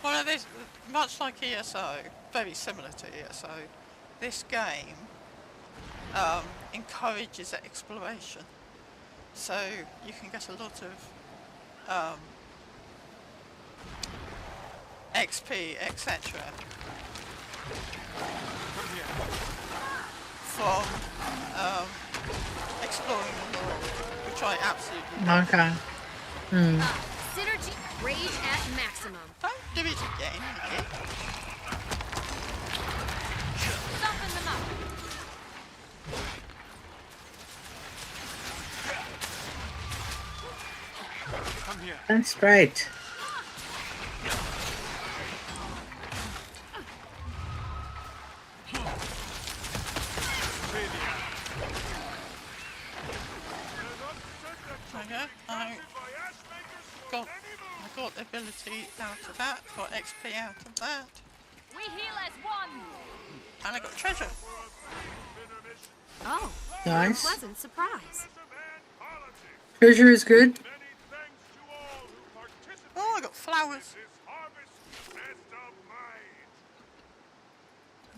Well, this, much like ESO, very similar to ESO, this game encourages exploration. So you can get a lot of XP, etc. from exploring the world, which I absolutely love. Okay. Synergy. Rage at maximum. Don't do it again, Nick. Soften them up. Come here. That's right. Okay, I got ability out of that, got XP out of that, We heal as one. and I got treasure. Oh, Nice. pleasant surprise. Treasure is good. Oh, I got flowers.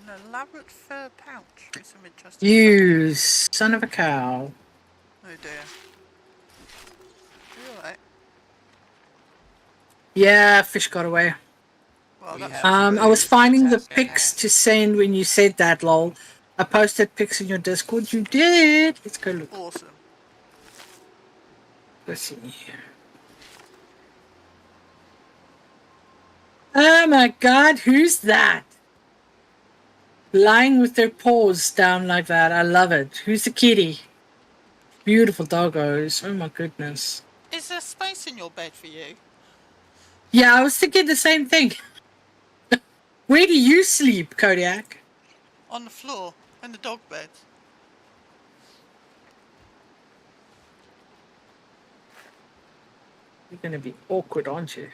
An elaborate fur pouch with some interesting You son of a cow. stuff. Oh dear. You alright? Yeah, fish got away. Well, that's I was finding the pics to send when you said that, lol. I posted pics in your Discord. You did. Let's go look. awesome. Let's see here. Oh my god, who's that? Lying with their paws down like that. I love it. Who's the kitty? Beautiful doggos. Oh my goodness. Is there space in your bed for you? Yeah, I was thinking the same thing. Where do you sleep, Kodiak? On the floor, in the dog bed. You're gonna be awkward, aren't you?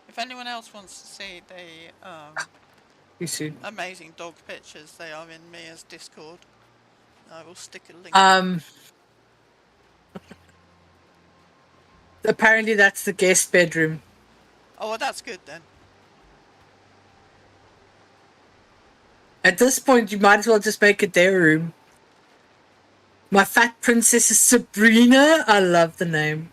If anyone else wants to see the You soon. amazing dog pictures, they are in Mia's Discord. I will stick a link. Apparently that's the guest bedroom. Oh, well, that's good then. At this point, you might as well just make it their room. My fat princess is Sabrina. I love the name.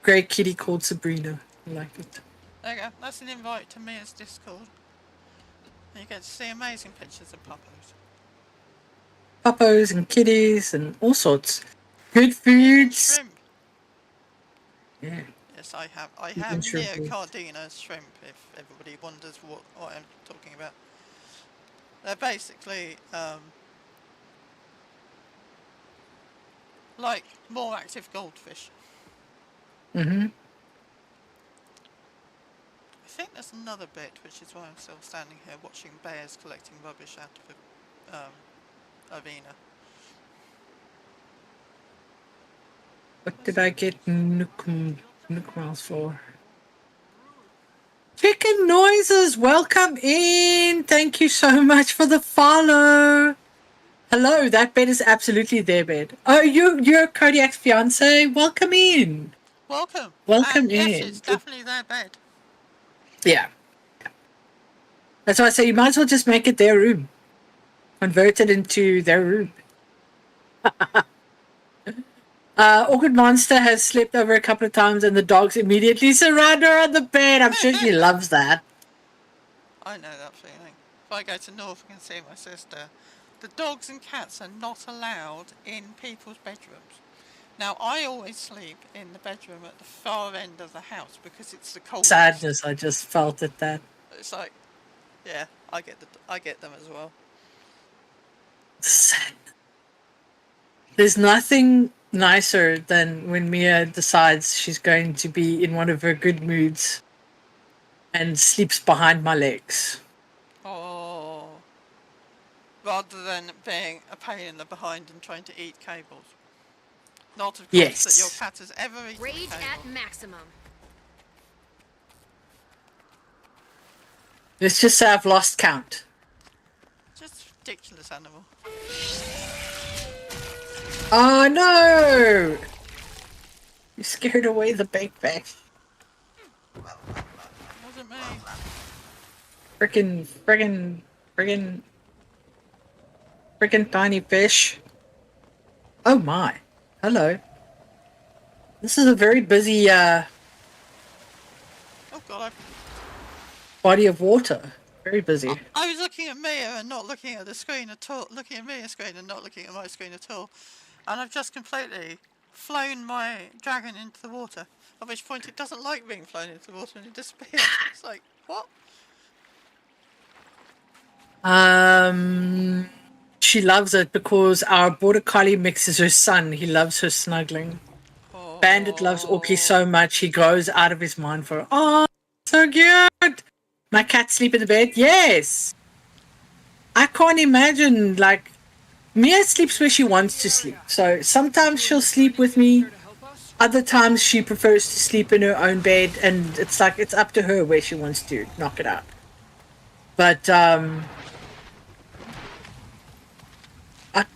Great kitty called Sabrina. I like it. There you go. That's an invite to Mia's Discord. And you get to see amazing pictures of puppos. Puppos and kitties and all sorts. Good foods. Shrimp. Yeah. Yes, I have. I Eating have shrimp, yes. Neocardina shrimp, if everybody wonders what I'm talking about. They're basically like more active goldfish. Mm-hmm. I think there's another bit, which is why I'm still standing here watching bears collecting rubbish out of a arena. What did I get Nook Miles for? Chicken Noises, welcome in. Thank you so much for the follow. Hello, that bed is absolutely their bed. Oh, you're Kodiak's fiance. Welcome in. Welcome. Welcome and in. Yes, it's definitely their bed. Yeah. That's why I say you might as well just make it their room. Convert it into their room. Awkward Monster has slept over a couple of times and the dogs immediately surround her on the bed. I'm sure she loves that. I know that feeling. If I go to Norfolk and see my sister, the dogs and cats are not allowed in people's bedrooms. Now, I always sleep in the bedroom at the far end of the house because it's the coldest. Sadness, I just felt at that. It's like, yeah, I get them as well. Sadness. There's nothing nicer than when Mia decides she's going to be in one of her good moods and sleeps behind my legs. Oh. Rather than being a pain in the behind and trying to eat cables. Not, of course, Yes. that your cat has ever eaten Rage a cable. at maximum. Let's just say I've lost count. Just ridiculous animal. Oh no! You scared away the big fish. Wasn't me. Frickin' tiny fish. Oh my. Hello. This is a very busy Oh god, body of water. Very busy. I was looking at Mia and not looking at the screen at all. Looking at Mia's screen and not looking at my screen at all. And I've just completely flown my dragon into the water. At which point it doesn't like being flown into the water and it disappears. It's like, what? She loves it because our border collie mixes her son. He loves her snuggling. Oh. Bandit loves Orky so much he goes out of his mind for her. Oh, so cute. My cat sleep in the bed? Yes. I can't imagine, like, Mia sleeps where she wants to sleep. So sometimes she'll sleep with me. Other times she prefers to sleep in her own bed, and it's like it's up to her where she wants to knock it out. But I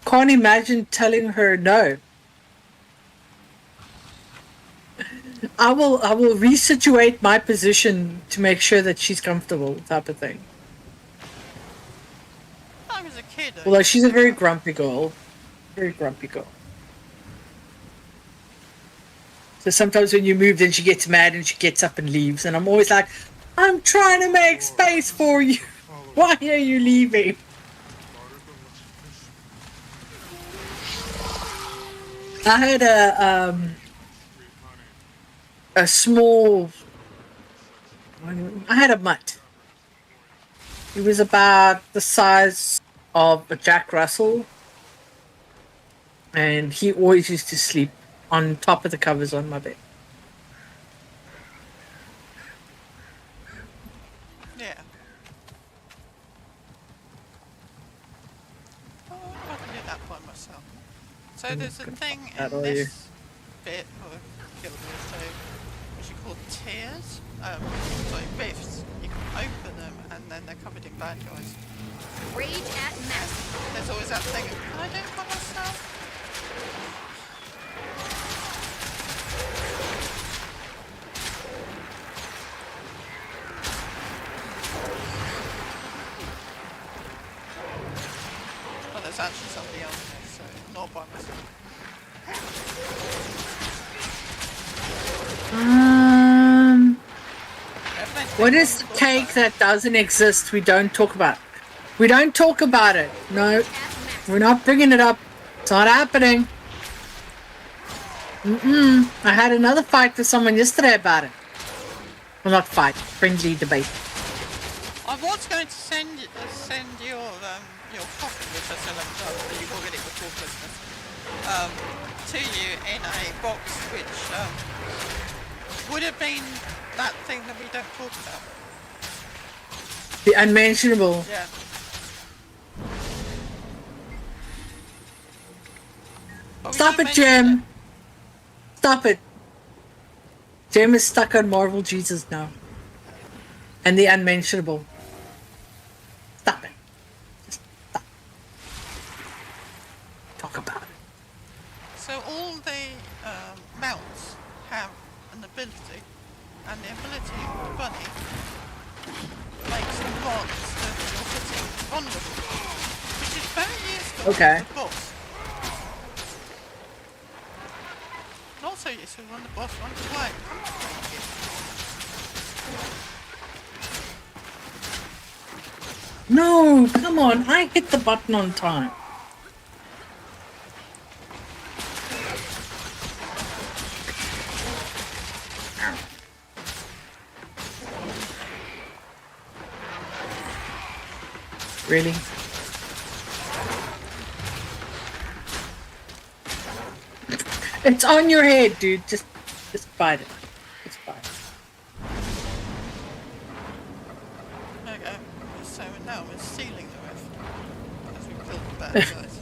can't imagine telling her no. I will resituate my position to make sure that she's comfortable, type of thing. I was a kid. Although she's a very grumpy girl. Very grumpy girl. So sometimes when you move, then she gets mad and she gets up and leaves. And I'm always like, I'm trying to make space for you. Why are you leaving? I had a small... I had a mutt. He was about the size of a Jack Russell, and he always used to sleep on top of the covers on my bed. Yeah. Oh, I can do that by myself. So there's a thing That in all you. this bit of Guild Wars 2, which are called tiers. Sorry, rifts. You can open them and then they're covered in bad guys. Rage at Maximum. There's always that thing of, can I do it by myself? Well, there's actually somebody else there, so not by myself. What is the cake that doesn't exist? We don't talk about. We don't talk about it. No, we're not bringing it up. It's not happening. I had another fight with someone yesterday about it. Well, not fight, friendly debate. I was going to send your coffee, which I still haven't done, but you will get it before Christmas, to you in a box which would have been that thing that we don't talk about. The unmentionable. Yeah. But we Stop do it, mention Jim. Stop it. Jim is stuck on Marvel Jesus now. And the unmentionable. Stop it. Just stop. Talk about it. So all the mounts have an ability, and the ability of the bunny makes the monster that you're hitting vulnerable, which is very useful Okay. for the boss. Not so useful when the boss runs away. No, come on. I hit the button on time. Really? It's on your head, dude. Just fight it. Just fight it. There we go. So now we're sealing the rift as we killed the bad guys.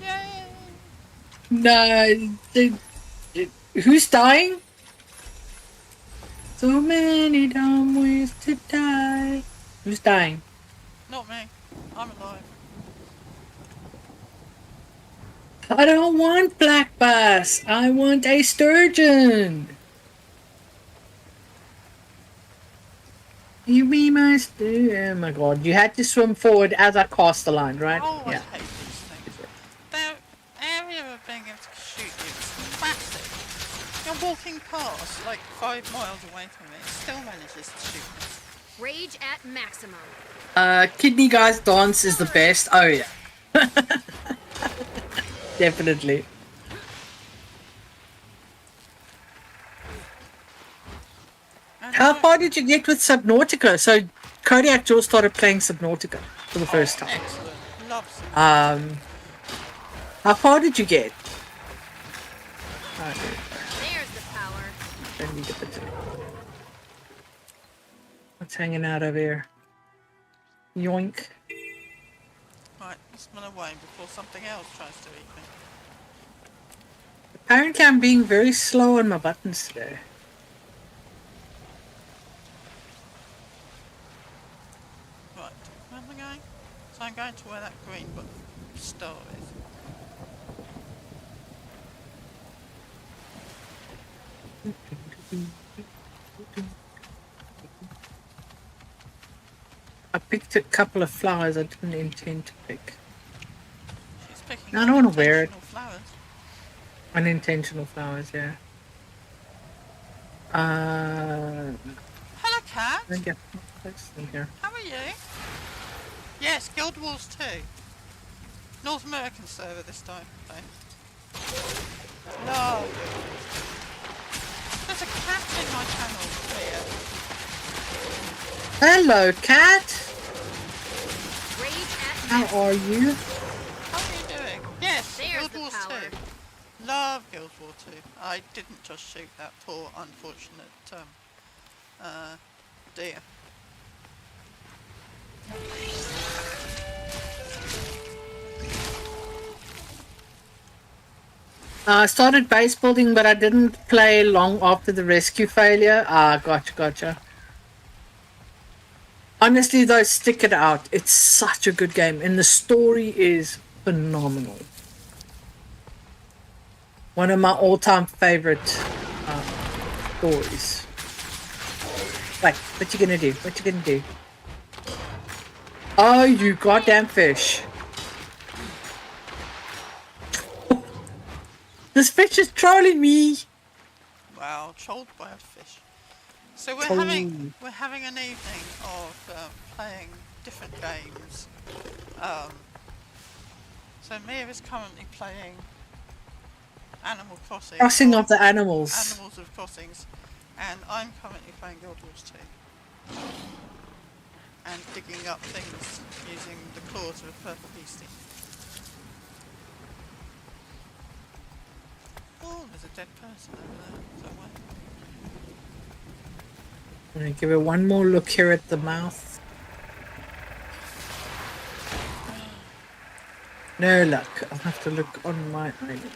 Yay! No, who's dying? So many dumb ways to die. Who's dying? Not me. I'm alive. I don't want black bass. I want a sturgeon. You be my oh my god, you had to swim forward as I cast the line, right? Oh, I Yeah. hate these things. Their area of being able to shoot you is massive. You're walking past, like 5 miles away from me, it still manages to shoot me. Rage at Maximum. Kidney Guy's dance is the best. Oh yeah. Definitely. And How far did you get with Subnautica? So Kodiak Joe started playing Subnautica for the first time. Excellent. Loves it. How far did you get? There's the power. Don't need a bit. What's hanging out over here? Yoink. Right, let's run away before something else tries to eat me. Apparently I'm being very slow on my buttons today. Right, where am I going? So I'm going to where that green star is. I picked a couple of flowers I didn't intend to pick. She's picking I don't wanna wear it. unintentional flowers. Unintentional flowers, yeah. Hello, cat. I get this in here. How are you? Yes, Guild Wars 2. North American server this time. No. There's a cat in my channel here. Hello, cat. Rage at How maximum. are you? How are you doing? Yes, There's Guild the Wars power. 2. Love Guild Wars 2. I didn't just shoot that poor unfortunate deer. I started base building, but I didn't play long after the rescue failure. Ah, gotcha. Honestly, though, stick it out. It's such a good game, and the story is phenomenal. One of my all-time favorite stories. Wait, what you gonna do? What you gonna do? Oh, you goddamn fish! This fish is trolling me. Wow, trolled by a fish. So we're Oh. having an evening of playing different games. So Mia is currently playing Animal Crossing. Crossing or of the Animals. Animals of Crossings, and I'm currently playing Guild Wars 2. And digging up things using the claws of a purple beastie. Oh, there's a dead person over there somewhere. I'm gonna give it one more look here at the mouth. No luck. I'll have to look on my island.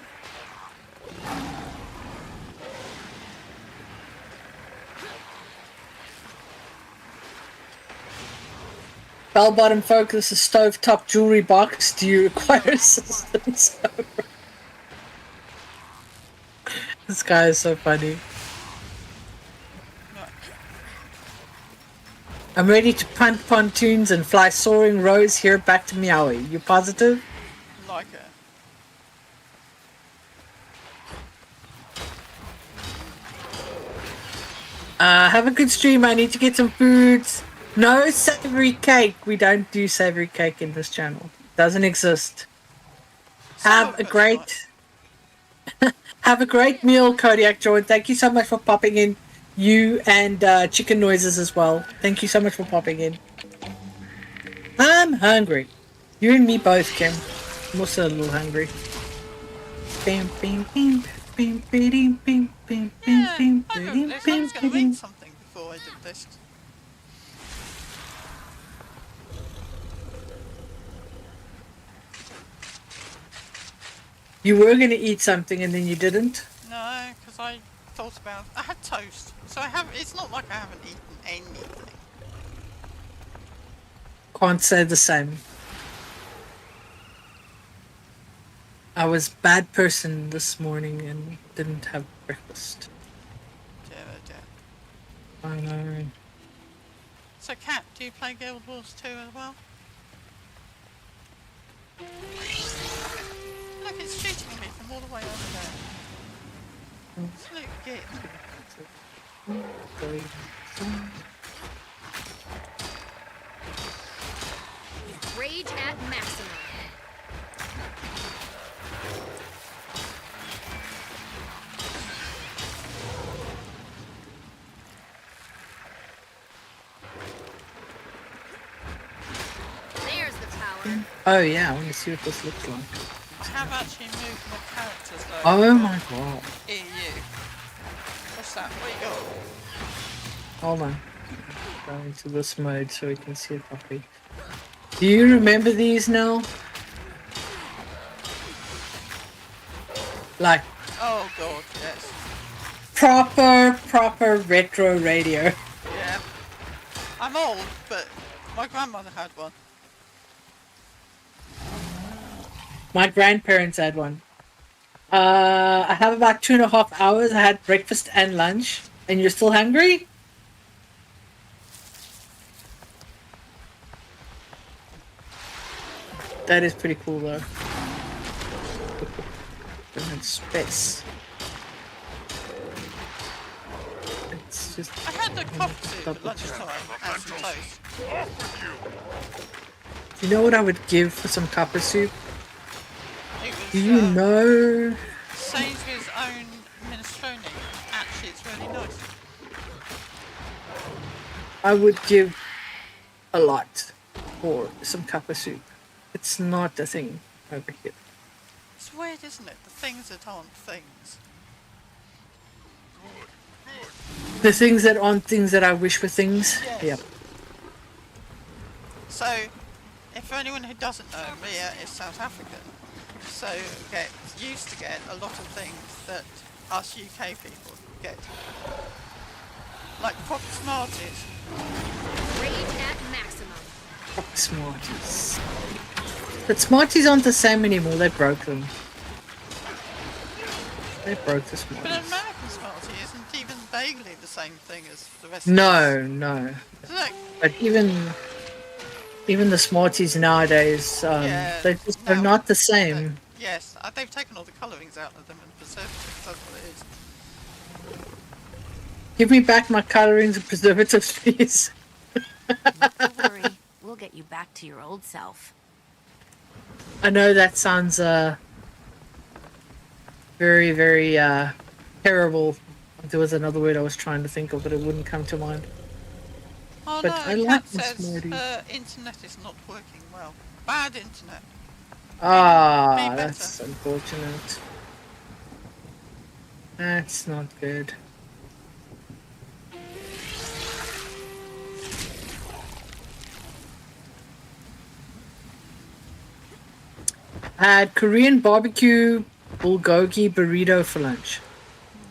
Bell bottom focus, a stovetop jewelry box. Do you require assistance? This guy is so funny. Right. I'm ready to punt pontoons and fly soaring rows here back to Meowie. You positive? Like it. Have a good stream. I need to get some food. No savory cake. We don't do savory cake in this channel. Doesn't exist. Have a great have a great meal, Kodiak Joy. Thank you so much for popping in. You and Chicken Noises as well. Thank you so much for popping in. I'm hungry. You and me both, Kim. I'm also a little hungry. Bim, bim, bim, bim, bim, bim, bim, Yeah, bim, I bim, was bim, going to bim. eat something before I did this. You were going to eat something and then you didn't? No, because I thought about. I had toast, so I have. It's not like I haven't eaten anything. Can't say the same. I was bad person this morning and didn't have breakfast. Dear, oh dear. I know. So, Kat, do you play Guild Wars 2 as well? Look, it's shooting me from all the way over there. Absolute git. Rage at maximum. There's the power. Oh yeah, I want to see what this looks like. I have actually moved my characters though. Oh my god. EU. What's that? What you got? Hold on. Go into this mode so we can see it properly. Do you remember these now? Like Oh god, yes. proper retro radio. Yeah. I'm old, but my grandmother had one. My grandparents had one. I have about 2.5 hours. I had breakfast and lunch. And you're still hungry? That is pretty cool though. Different space. It's just I had the coffee soup at double check. lunchtime and some toast. You know what I would give for some copper soup? It was Do you know? Sainsbury's own minestrone. Actually, it's really nice. I would give a lot for some cup of soup. It's not a thing over here. It's weird, isn't it? The things that aren't things. The things that aren't things that I wish were things. Yes. Yep. So, if for anyone who doesn't know, Mia is South African, so gets used to get a lot of things that us UK people get. Like Pop Smarties. Rage at maximum. Smarties. But Smarties aren't the same anymore. They broke them. They broke the But Smarties. an American Smartie isn't even vaguely the same thing as the rest No, of no. us. Look, But even the Smarties nowadays, Yeah, they just are no, not the same. yes, they've taken all the colourings out of them and preservatives, that's what it is. Give me back my colorings and preservatives, please. Don't worry, we'll get you back to your old self. I know that sounds very, very terrible. There was another word I was trying to think of, but it wouldn't come to mind. Oh But no, I Kat like the says Smarties. her internet is not working well. Bad internet. Ah, Be better. that's unfortunate. That's not good. I had Korean barbecue bulgogi burrito for lunch.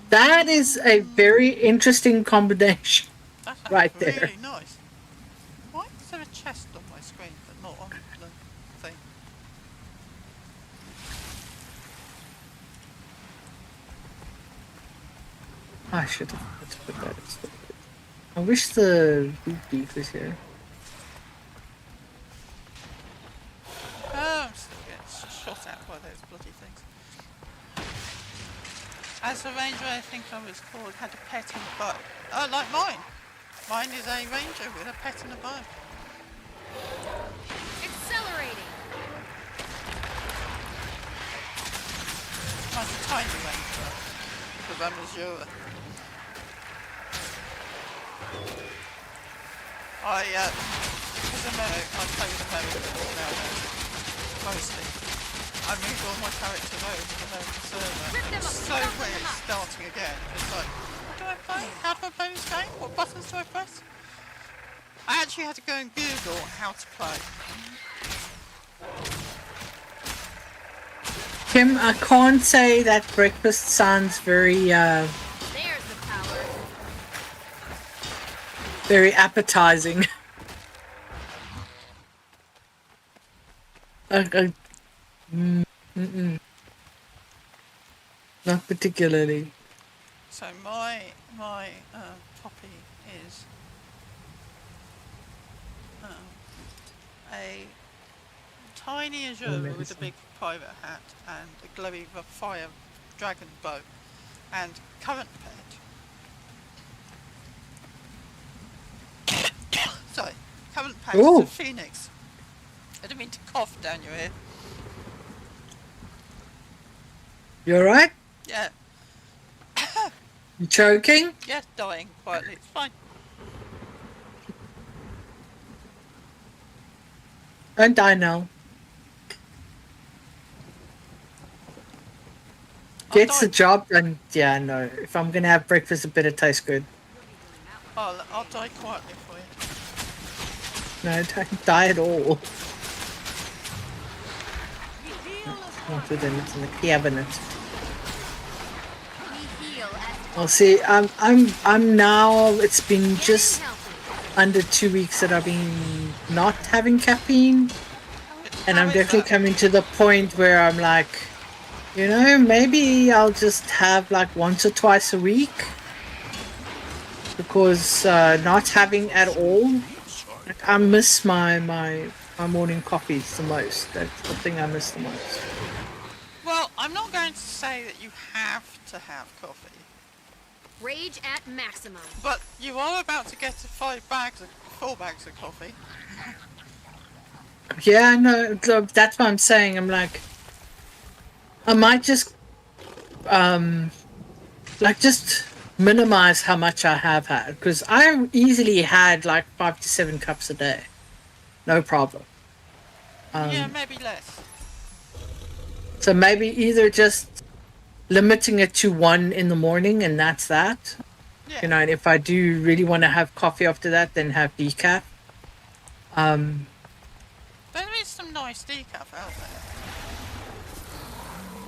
That is a very interesting combination. That sounds Right really there. nice. Why is there a chest on my screen but not on the thing? I should have put that instead. I wish the beef was here. Oh, I'm still getting shot at by those bloody things. As a ranger, I think I was called, had a pet and a bow. Oh, like mine. Mine is a ranger with a pet and a bow. Accelerating. Mine's a tiny ranger. The Ramazura. Because I play with Americans nowadays, mostly. I moved all my characters over to the American server. Rip them It's up, so rip them weird up. starting again. It's like, what do I play? How do I play this game? What buttons do I press? I actually had to go and Google how to play. Kim, I can't say that breakfast sounds very, There's the power. very appetizing. Not particularly. So my Poppy is a tiny Azure with a big pirate hat and a glowy fire dragon bow and current pet. Sorry, current pet is Ooh. a phoenix. I didn't mean to cough down your ear. You alright? Yeah, You choking? yeah, dying quietly. It's fine. Don't die now. Gets the die. job done. Yeah, no. If I'm gonna have breakfast, it better taste good. I'll die quietly for you. No, don't die at all. Not within it's in the cabinet. We heal at Well, see, I'm now. It's been just healthy. under 2 weeks that I've been not having caffeine, and I'm How is definitely that? coming to the point where I'm like, you know, maybe I'll just have like once or twice a week, because not having at all, like, I miss my morning coffees the most. That's the thing I miss the most. Well, I'm not going to say that you have to have coffee, Rage at maximum. but you are about to get to 4 bags of coffee. Yeah, no, that's what I'm saying. I'm like, I might just, just minimize how much I have had, because I easily had like 5 to 7 cups a day. no problem. Yeah, maybe less. So maybe either just limiting it to 1 in the morning and that's that. Yeah. You know, and if I do really want to have coffee after that, then have decaf. There is some nice decaf out there.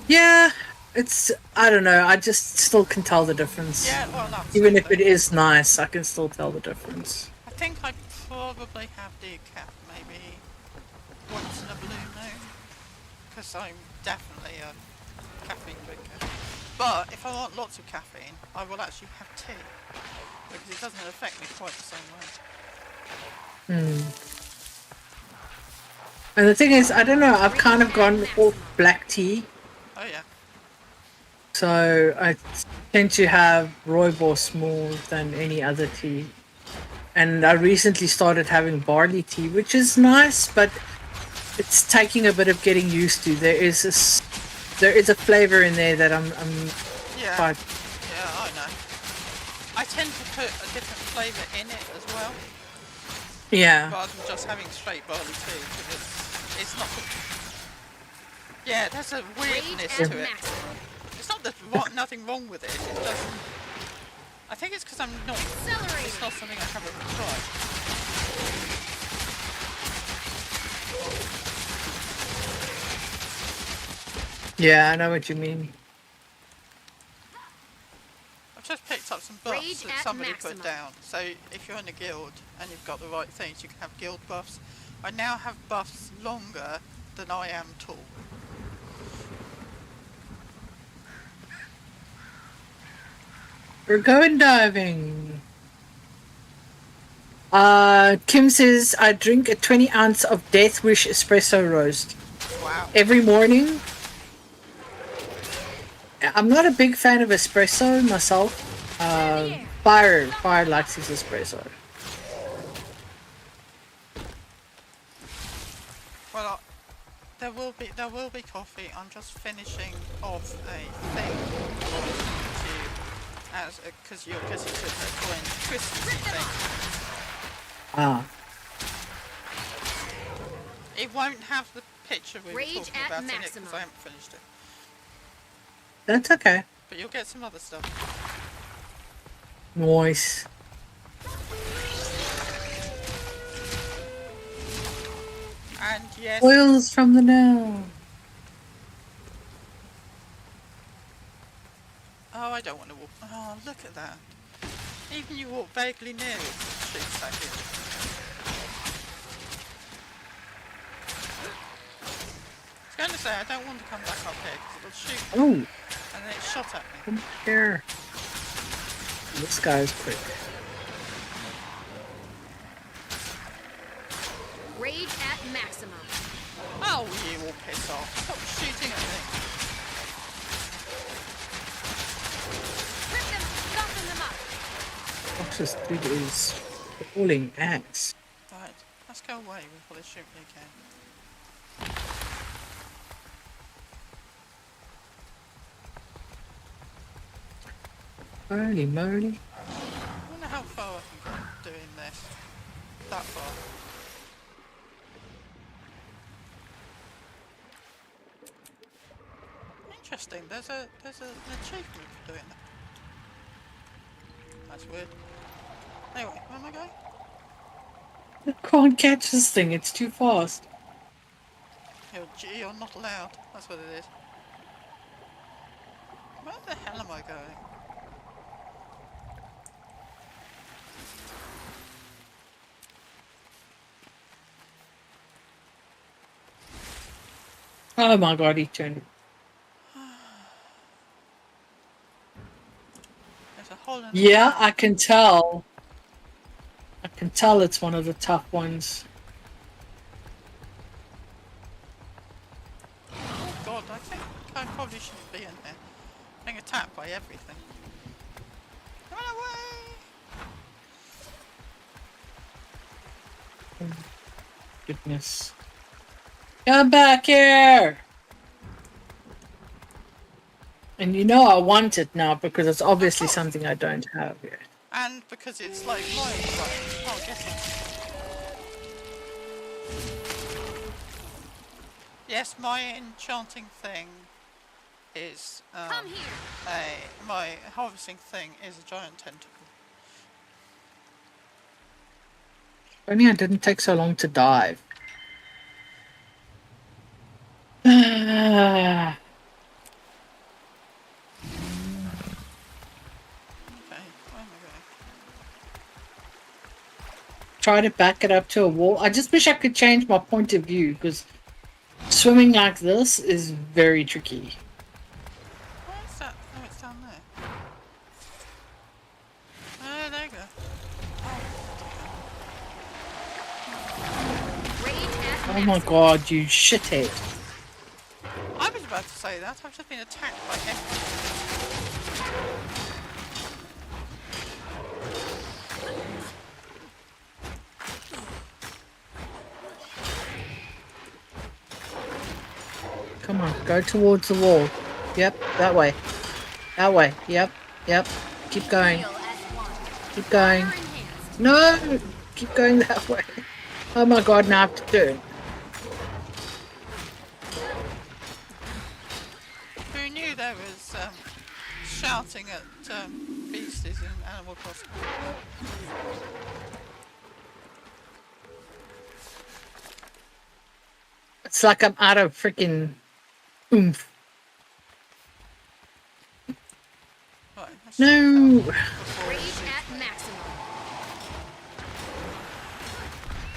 Yeah, it's, I don't know, I just still can tell the difference. Yeah, well, Even if it absolutely. is nice, I can still tell the difference. I think I probably have decaf maybe once in a blue moon, because I'm definitely a caffeine drinker. But if I want lots of caffeine, I will actually have tea, because it doesn't affect me quite the same way. And the thing is, I don't know, I've kind of gone off black tea. Oh yeah. So I tend to have rooibos more than any other tea. And I recently started having barley tea, which is nice, but it's taking a bit of getting used to. There is a flavor in there that I'm Yeah. quite. Yeah, I know. I tend to put a different flavour in it as well, Yeah. rather than just having straight barley tea, because it's not. Yeah, there's a Rage weirdness at to it. maximum. It's not that nothing wrong with it. It doesn't. I think it's because I'm not. Accelerating. It's not something I haven't tried. Yeah, I know what you mean. I've just picked up some buffs Rage that at somebody maximum. put down. So if you're in a guild and you've got the right things, you can have guild buffs. I now have buffs longer than I am tall. We're going diving. Kim says I drink a 20-ounce of Death Wish espresso roast Wow. every morning. I'm not a big fan of espresso myself. Fire likes his espresso. Well, there will be coffee. I'm just finishing off a thing because you're getting to the point Christmas thing. Ah, It won't have the picture we were Rage talking at about in it maximum. because I haven't finished it. that's okay. But you'll get some other stuff. Nice. And yes, Oils from the now. oh, I don't want to walk. Oh, look at that. Even you walk vaguely near it, shoots at you. I was going to say, I don't want to come back up here because it'll shoot Oh, and then it shot at me. come here. This guy's quick. Rage at maximum. Oh, you will piss off. Stop shooting at me. Rip them, soften them up. Fox's dude is falling axe. Right, let's go away before they shoot me again. Holy moly. I wonder how far I can go doing this. That far. Interesting, there's an achievement for doing that. That's weird. Anyway, where am I going? I can't catch this thing, it's too fast. You're not allowed. That's what it is. Where the hell am I going? Oh my god, he turned. There's a hole in Yeah, I can tell. I can tell it's one of the tough ones. Oh god, I think I probably shouldn't be in here. Being attacked by everything. Run away! Goodness. Come back here! And you know I want it now because it's obviously something I don't have yet. And because it's like mine, right? Oh, get it. Yes, my enchanting thing is Come here. my harvesting thing is a giant tentacle. Only I didn't take so long to dive. Ah. Okay, where am I going? Try to back it up to a wall. I just wish I could change my point of view because swimming like this is very tricky. Where is that? Oh, it's down there. Oh, there you go. Rage at Oh my maximum. god, you shithead. I was about to say that. I've just been attacked by everything. Come on, go towards the wall. Yep, that way. That way. Yep, yep. Keep going. Heal as one. Keep going. Fire enhanced. No! Keep going that way. Oh my god, now I have to turn. Who knew there was shouting at beasties in Animal Crossing? It's like I'm out of freaking oomph. Right, let's No! Rage at maximum.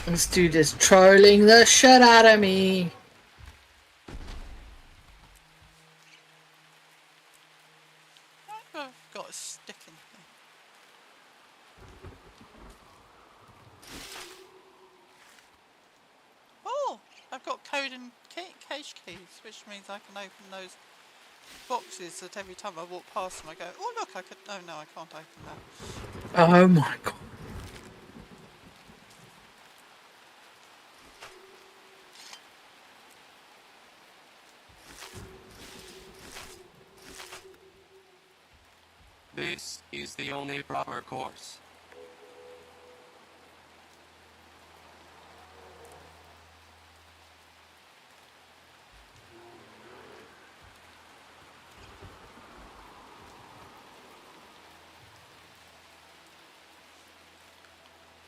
This dude is trolling the shit out of me. I've got a stick in here. Oh, I've got code and cache keys, which means I can open those boxes that every time I walk past them I go, oh look, I could, oh no, I can't open that. Oh my god. This is the only proper course.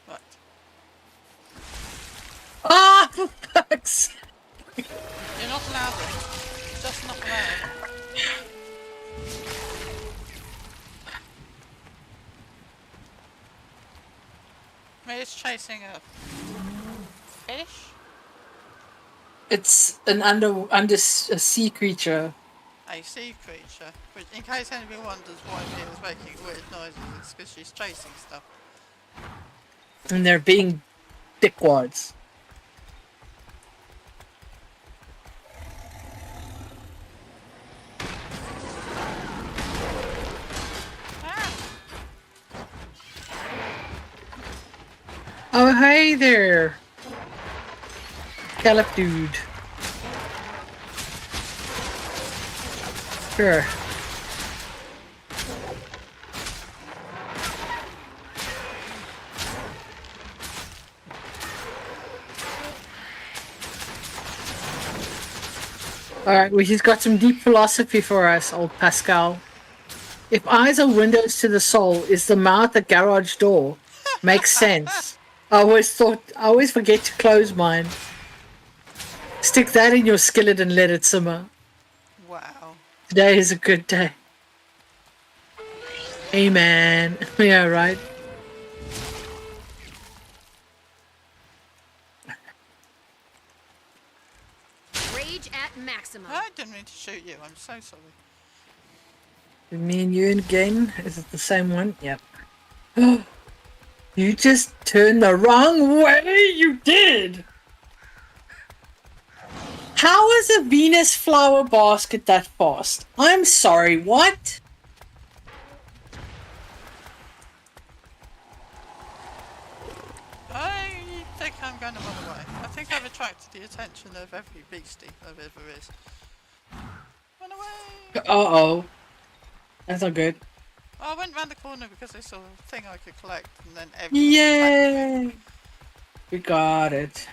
Right. Ah, for fuck's sake. You're not allowed it. Just not allowed. It's chasing a fish? It's an under a sea creature. A sea creature. Which, in case anybody wonders why it was making weird noises, it's because she's chasing stuff. And they're being dickwads. Oh, hey there. Caliph dude. Sure. Alright, well, he's got some deep philosophy for us, old Pascal. If eyes are windows to the soul, is the mouth a garage door? Makes sense. I always forget to close mine. Stick that in your skillet and let it simmer. Wow. Today is a good day. Amen. Yeah, right. Rage at maximum. I didn't mean to shoot you, I'm so sorry. Me and you again? Is it the same one? Yep. You just turned the wrong way! You did! How is a Venus flower basket that fast? I'm sorry, what? I think I'm going to run away. I think I've attracted the attention of every beastie there ever is. Run away! Uh-oh. That's not good. Oh, I went round the corner because I saw a thing I could collect and then everyone attacked me. Yay! We got it.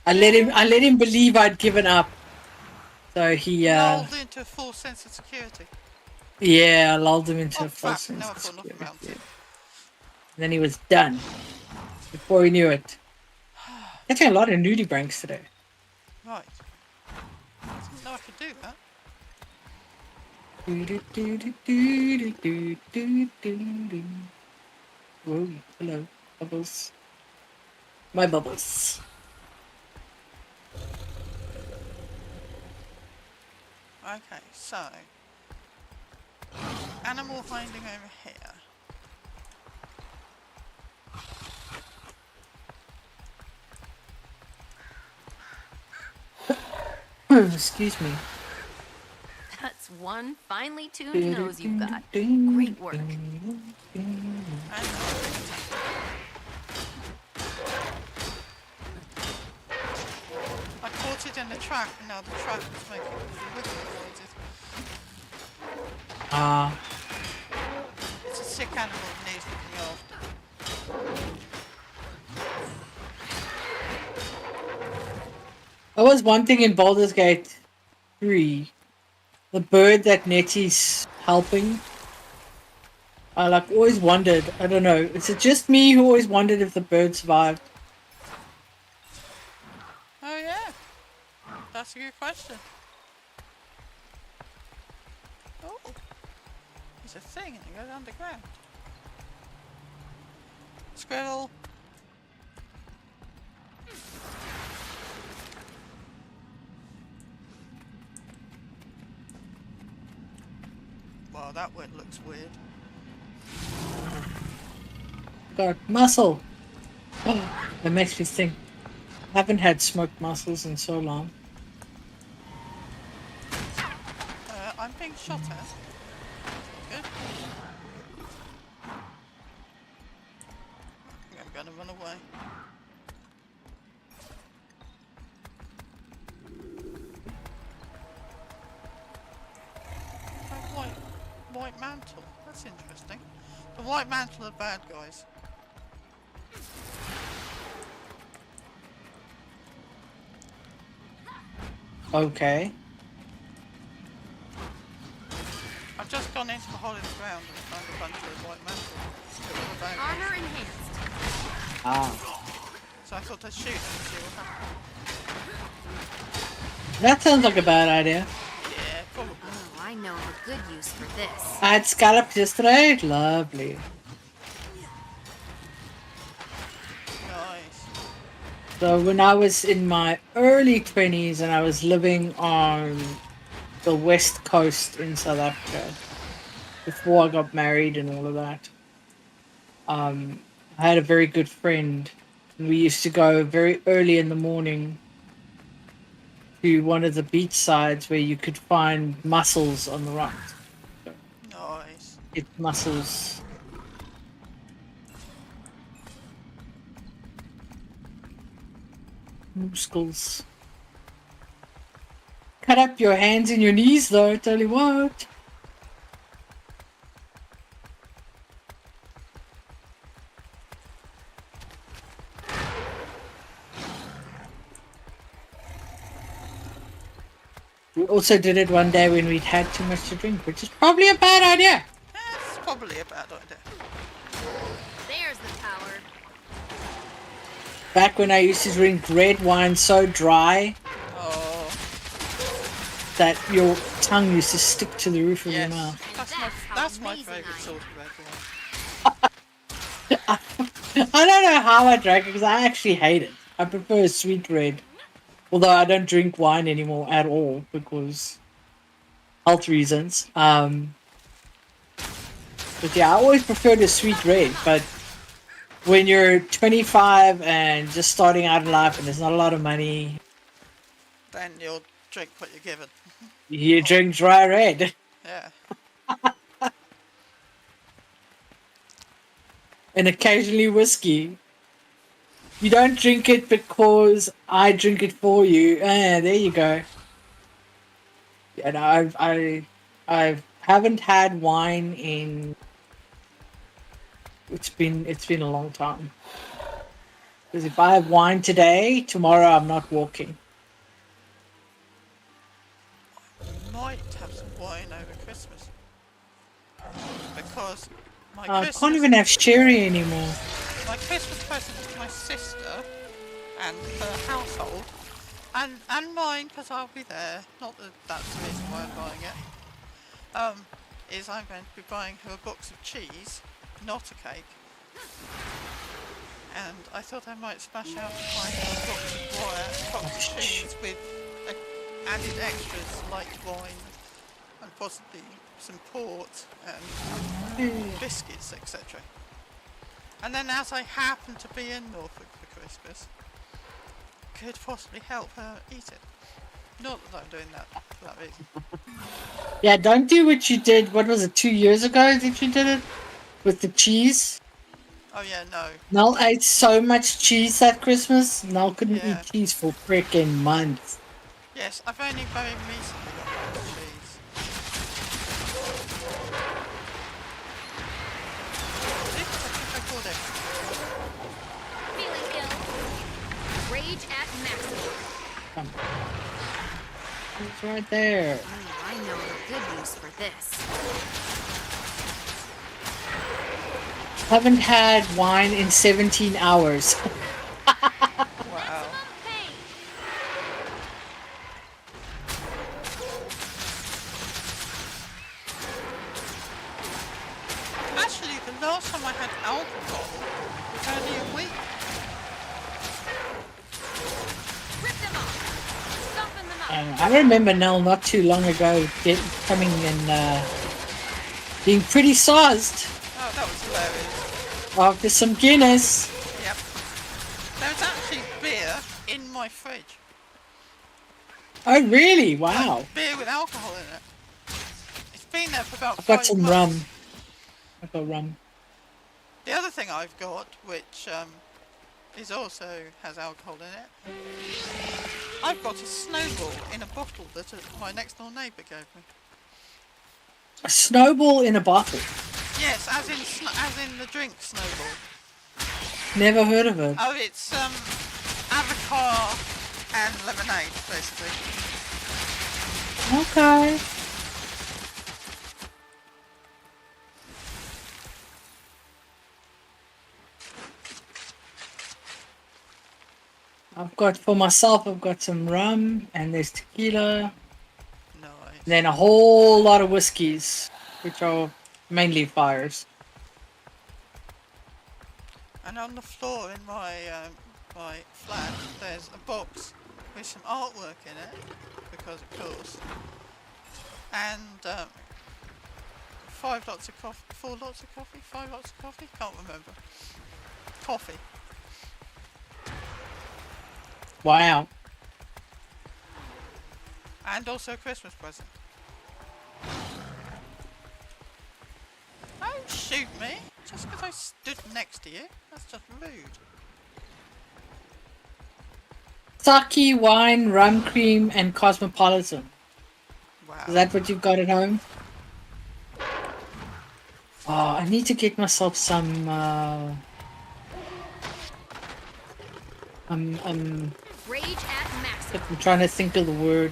I let him believe I'd given up. So he lulled into a full sense of security. yeah, I lulled him into Oh a false crap! sense Now I of fall off the security. mountain. Then he was done before he knew it. Getting a lot of nudie branks today. Right. I didn't know I could do that. Whoa, hello, bubbles. My bubbles. Okay, so animal hiding over here. Excuse me. That's one finely tuned nose you've got. Great work. I caught it in the trap, and now the trap is making wiggling noises. Ah. It's a sick animal that needs looking after. There was one thing in Baldur's Gate 3. The bird that Nettie's helping. I like always wondered, I don't know, is it just me who always wondered if the bird survived? Oh yeah, that's a good question. Oh, there's a thing and it goes underground. Squirrel. Wow, that one looks weird. God, mussel! Oh, that makes me think. I haven't had smoked mussels in so long. I'm being shot at. Good. I think I'm gonna run away. Oh, white mantle. That's interesting. The white mantle are bad guys. Okay. I've just gone into the hole in the ground and found a bunch of white mantles. Armor enhanced. Ah. So I thought I'd shoot them and see what happened. That sounds like a bad idea. Yeah, probably. Oh, I know of a good use for this. I had scallops yesterday. Lovely. Nice. So when I was in my early 20s and I was living on the west coast in South Africa, before I got married and all of that, I had a very good friend. And we used to go very early in the morning to one of the beach sides where you could find mussels on the rocks. Nice. It's mussels. Muscles. Cut up your hands and your knees though, tell you what. We also did it one day when we'd had too much to drink, which is probably a bad idea. That's probably a bad idea. There's the tower. Back when I used to drink red wine so dry that your tongue used to stick to the roof of your mouth. That's my favourite sort of red wine. I don't know how I drank it because I actually hate it. I prefer sweet red. Although I don't drink wine anymore at all because health reasons. But yeah, I always preferred a sweet red. But when you're 25 and just starting out in life and there's not a lot of money, Then you'll drink what you're given. you drink dry red. Yeah. And occasionally whiskey. You don't drink it because I drink it for you. There you go. Yeah, no, I haven't had wine in. It's been a long time. Because if I have wine today, tomorrow I'm not walking. Might have some wine over Christmas. Because my I Christmas... can't even have sherry anymore. My Christmas present to my sister and her household, and mine, because I'll be there, not that that's the reason why I'm buying it, is I'm going to be buying her a box of cheese, not a cake. And I thought I might smash out and buy her a box of cheese with added extras like wine and possibly some port and biscuits, etc. And then as I happen to be in Norfolk for Christmas, could possibly help her eat it. Not that I'm doing that for that reason. Yeah, don't do what you did. What was it, 2 years ago that you did it? With the cheese? Oh yeah, no. Nell ate so much cheese that Christmas. Nell couldn't Yeah. eat cheese for freaking months. Yes, I've only very recently got rid of cheese. I think I called it. Feeling ill? Rage at maximum. Come on. It's right there. I know the good news for this. Haven't had wine in 17 hours. Wow. Pain. Actually, the last time I had alcohol was only a week. Rip them off. Soften them up. I remember Nell not too long ago coming and being pretty sauced Oh, that was hilarious. after some Guinness. Yep. There's actually beer in my fridge. Oh, really? Wow. Beer with alcohol in it. It's been there for about I've 5 got some months. rum. I've got rum. The other thing I've got, which is also has alcohol in it, I've got a snowball in a bottle that my next door neighbour gave me. A snowball in a bottle. Yes, as in the drink snowball. Never heard of it. Oh, it's avocado and lemonade, basically. Okay. For myself, I've got some rum and there's tequila. Nice. Then a whole lot of whiskeys, which are mainly fires. And on the floor in my my flat, there's a box with some artwork in it, because of course, and 5 lots of coffee, 4 lots of coffee, 5 lots of coffee, can't remember. Coffee. Wow. And also a Christmas present. Don't shoot me, just because I stood next to you. That's just rude. Sake, wine, rum cream, and cosmopolitan. Wow. Is that what you've got at home? Oh, I need to get myself some. Rage at maximum. I'm trying to think of the word.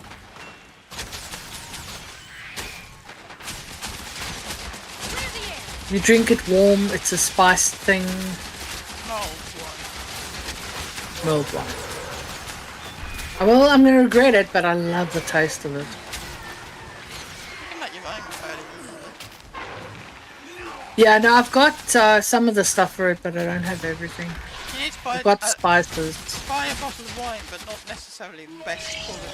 Clear the air. You drink it warm. It's a spiced thing. Mulled one. Mulled wine. Well, I'm gonna regret it, but I love the taste of it. You can make your own fairly easily. Yeah, no, I've got some of the stuff for it, but I don't have everything. You need to buy I've got spices. buy a bottle of wine, but not necessarily the best quality.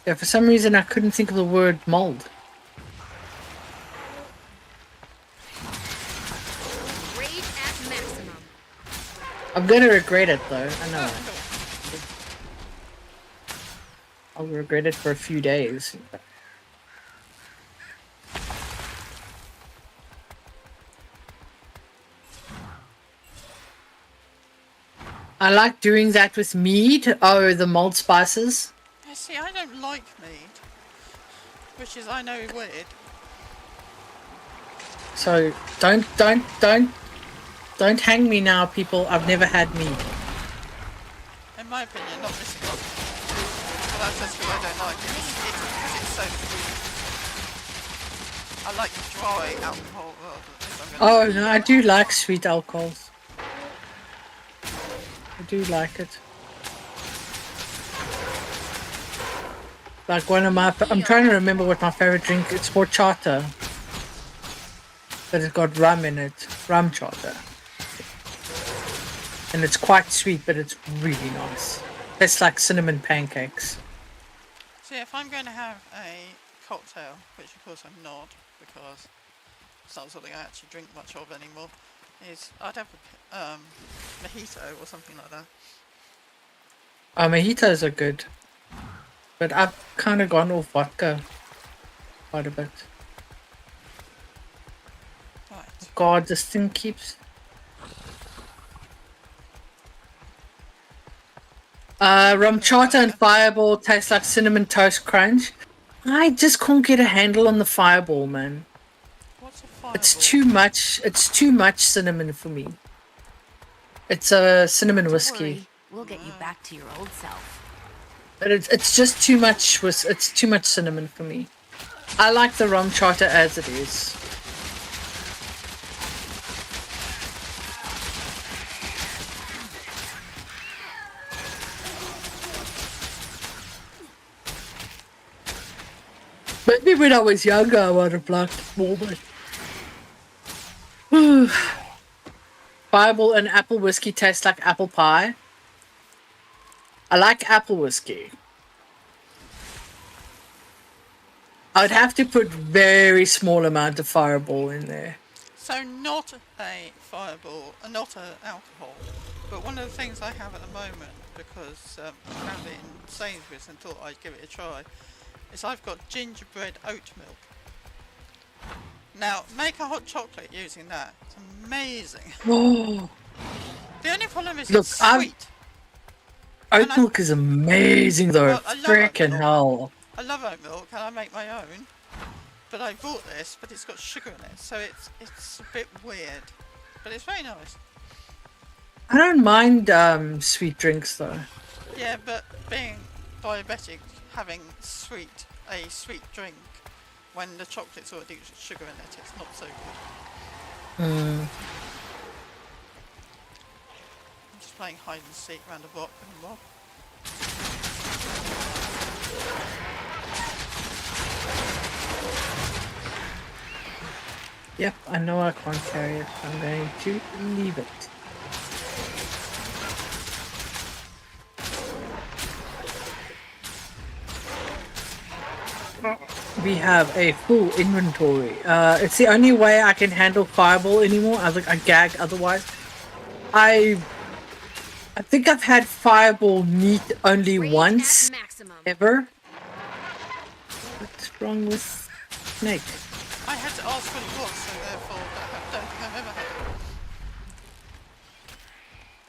Yeah, for some reason I couldn't think of the word mold. Rage at maximum. I'm gonna regret it though. I know. Oh, it. cool. I'll regret it for a few days. I like doing that with mead. Oh, the mulled spices. Yeah, see, I don't like mead, which is, I know, weird. So don't hang me now, people. I've never had mead. In my opinion, not this one. Well, that's just because I don't like it. It's because it's so sweet. I like dry alcohol rather than... Oh no, I do like sweet alcohols. I do like it. Like one of my, I'm trying to remember what my favorite drink. It's horchata, but it's got rum in it, rum chata, and it's quite sweet, but it's really nice. It's like cinnamon pancakes. So yeah, if I'm going to have a cocktail, which of course I'm not, because it's not something I actually drink much of anymore, is I'd have a mojito or something like that. Mojitos are good, but I've kind of gone off vodka quite a bit. Right. God, this thing keeps... rum chata and fireball taste like cinnamon toast crunch. I just can't get a handle on the fireball, man. What's a fireball? It's too much cinnamon for me. It's a cinnamon whiskey. Worry, we'll get you back to your old self. But it's just too much it's too much cinnamon for me. I like the rum chata as it is. Maybe when I was younger I would have liked it more, but Fireball and apple whiskey taste like apple pie. I like apple whiskey. I would have to put very small amount of Fireball in there. So not a fireball, not an alcohol, but one of the things I have at the moment, because I found it in Sainsbury's and thought I'd give it a try, is I've got gingerbread oat milk. Now, make a hot chocolate using that. It's amazing. Oh, The only problem is look, it's sweet. Oat milk is amazing though. Well, I love Frickin' oat milk. hell. I love oat milk and I make my own. But I bought this, but it's got sugar in it, so it's a bit weird. But it's very nice. I don't mind sweet drinks though. Yeah, but being diabetic, having a sweet drink when the chocolate's already got sugar in it, it's not so good. I'm just playing hide and seek around a rock and rock. Yep, I know I can't carry it. I'm going to leave it. We have a full inventory. It's the only way I can handle Fireball anymore. I gag otherwise. I think I've had Fireball neat only once ever. What's wrong with Snake? I had to ask what it was, so therefore I don't think I've ever had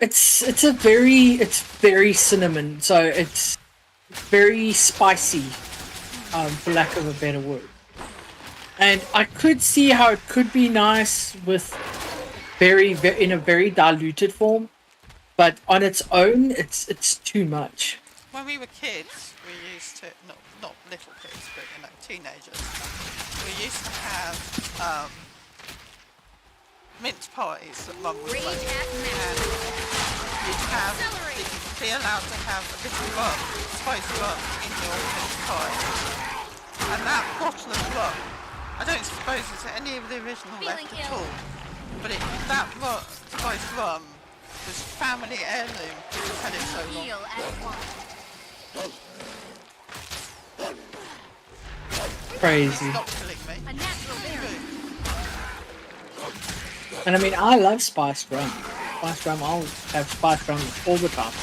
it. It's very cinnamon, so it's very spicy, for lack of a better word. And I could see how it could be nice with in a very diluted form, but on its own, it's too much. When we were kids, we used to, not little kids, but teenagers, we used to have mince pies that Mum would make, and you'd be allowed to have a bit of rum, spicy rum, in your mince pie. And that bottle of rum, I don't suppose there's any of the original left at all, but that spiced rum was family heirloom because we've had it so long. Crazy. Stop killing me. And I mean, I love spiced rum. Spiced rum, I'll have spiced rum all the time.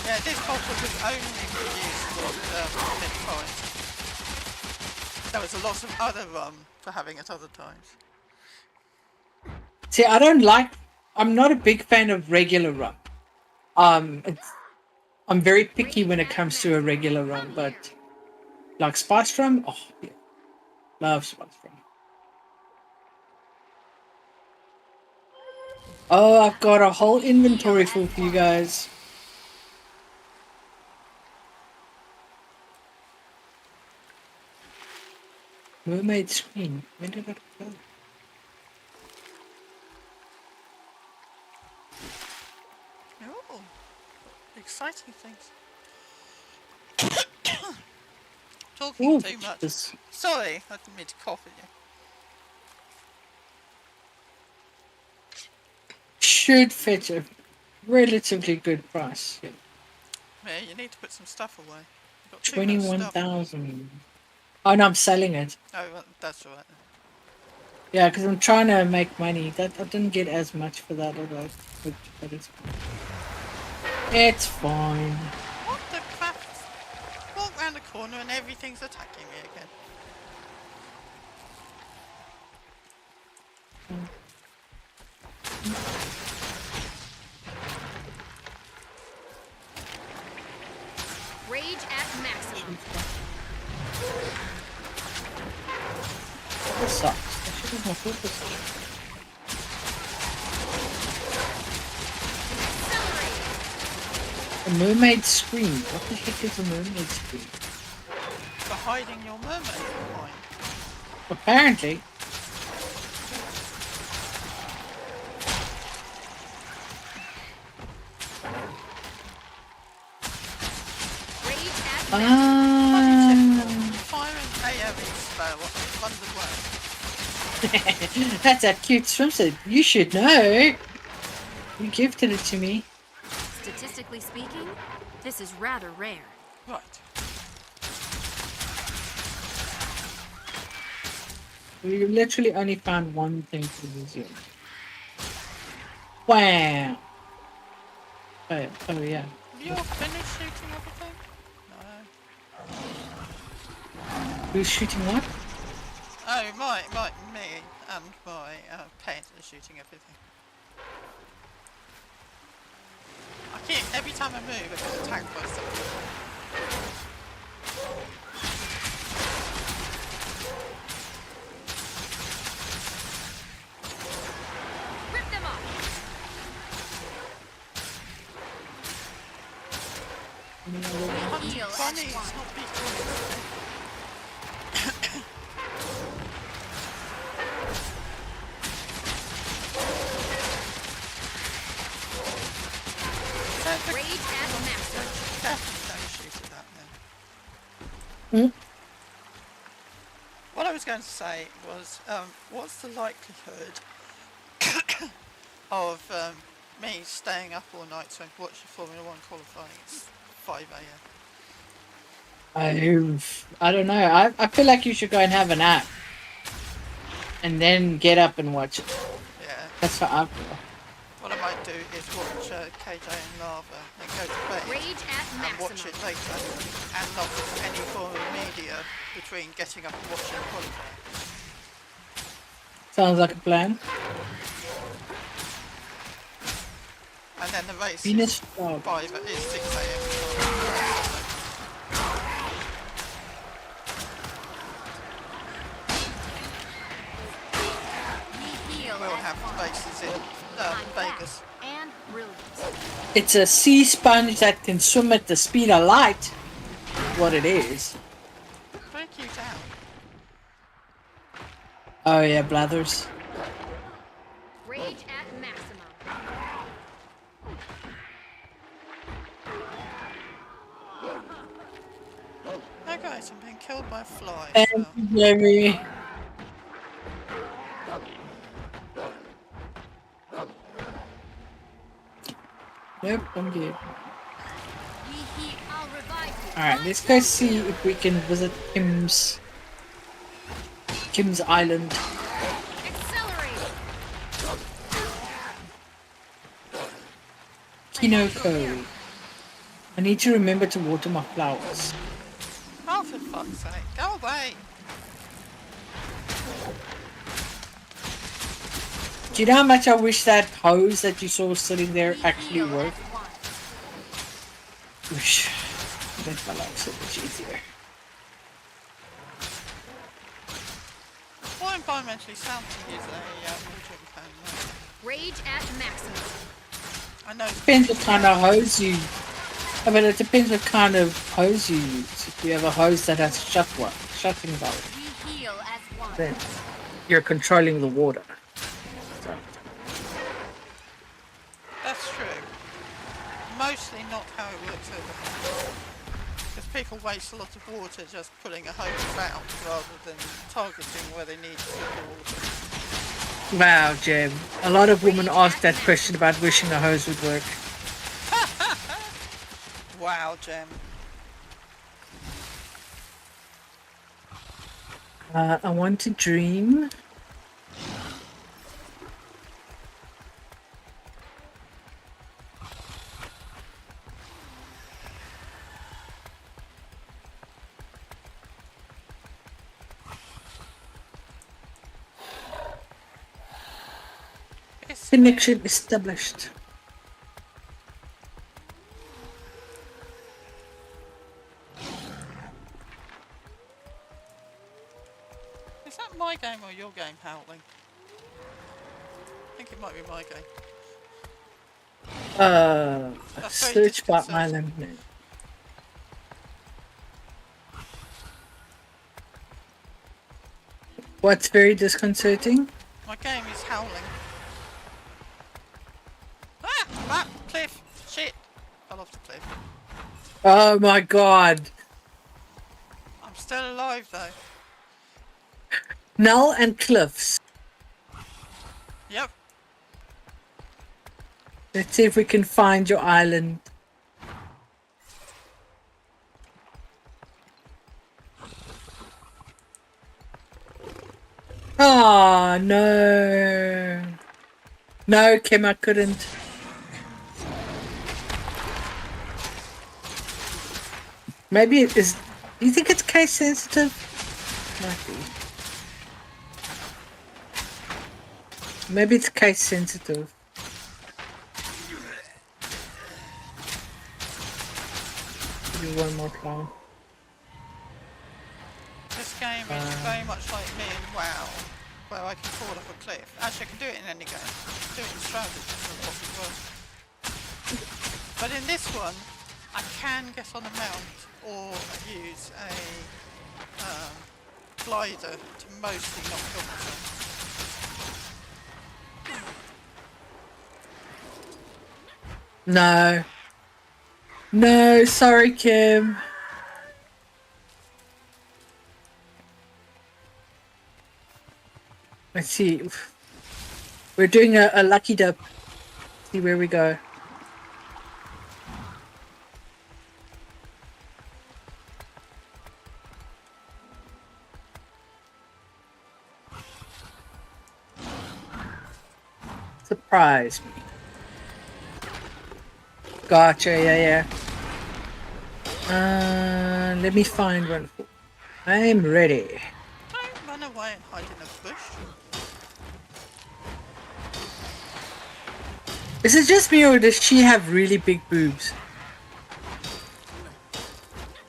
Yeah, this bottle was only used for mince pies. There was a lot of other rum for having at other times. See, I'm not a big fan of regular rum. I'm very picky when it comes to a regular rum, but like spiced rum, oh yeah, love spiced rum. Oh, I've got a whole inventory full for you guys. Mermaid screen. Where did it go? Oh, exciting things. Talking Ooh, too much. this Sorry, I didn't mean to cough at you. should fetch a relatively good price. Yeah. Yeah, you need to put some stuff away. You've got too much stuff. 21,000. Oh no, I'm selling it. Oh, well, that's all right. Yeah, because I'm trying to make money. That I didn't get as much for that other, but it's fine. What the crap? Walk round the corner and everything's attacking me again. Rage at maximum. This sucks. I should have my focus. A mermaid screen. What the heck is a mermaid screen? For hiding your mermaid behind. Apparently. Rage at maximum. Fire and AoE spell wondered way. That's a cute swimsuit. You should know. You gifted it to me. Statistically speaking, this is rather rare. Right. We literally only found one thing for the museum. Wow. Oh yeah. Have you all finished shooting everything? No. Who's shooting what? Oh, me and my pet are shooting everything. I keep, every time I move, I get attacked by something. Rip them off. Heal Funny, at it's not big. Rage at maximum. Definitely don't shoot at that then. What I was going to say was, what's the likelihood of me staying up all night to watch the Formula 1 qualifying at 5 a.m? I don't know. I feel like you should go and have a nap. And then get up and watch it. Yeah. That's what I feel. What I might do is watch KJ and Lava and go to bed Rage at and watch it maximum. later and not with any form of media between getting up and watching the qualifying. Sounds like a plan. And then the race Venus is dog. 6 a.m. We heal We'll at have races in I'm Vegas. fast and brilliant. It's a sea sponge that can swim at the speed of light. What it is. Very cute out. Oh yeah, Blathers. Rage at maximum. Oh guys, I'm being killed by a fly. And Jerry. Nope, I'm good. I'll revive you. Alright, let's go see if we can visit Kim's Island. Accelerate. Kinoko. I need to remember to water my flowers. Oh, for fuck's sake, go away! Do you know how much I wish that hose that you saw sitting there actually Heal worked? at one. Wish. Make my life so much easier. More environmentally sound to use a watering can. Rage at maximum. I know. Depends what kind of hose you. I mean, it depends what kind of hose you use. If you have a hose that has shutting valve, We heal as one. then you're controlling the water. So, That's true. Mostly not how it works over here. Because people waste a lot of water just pulling a hose out rather than targeting where they need to put the water. wow, Jem. A lot of women ask that question about wishing a hose would work. Wow, Jem. I want to dream. Connection established. Is that my game or your game howling? I think it might be my game. Search by disconcerting. island name. What's very disconcerting? My game is howling. Ah! Cliff! Shit! Fell off the cliff. Oh my god. I'm still alive though. Null and cliffs. Yep. Let's see if we can find your island. Oh no. No, Kim, I couldn't. Maybe it is. Do you think it's case sensitive? Might be. Maybe it's case sensitive. Do one more time. This game is very much like me in WoW, where I can fall off a cliff. Actually, I can do it in any game. I can do it in Stranded as well. But in this one, I can get on a mount or use a glider to mostly not kill myself. No. No, sorry, Kim. Let's see. We're doing a lucky dip. See where we go. Surprise me. Gotcha, yeah. Let me find one. I'm ready. Don't run away and hide in a bush. Is it just me or does she have really big boobs?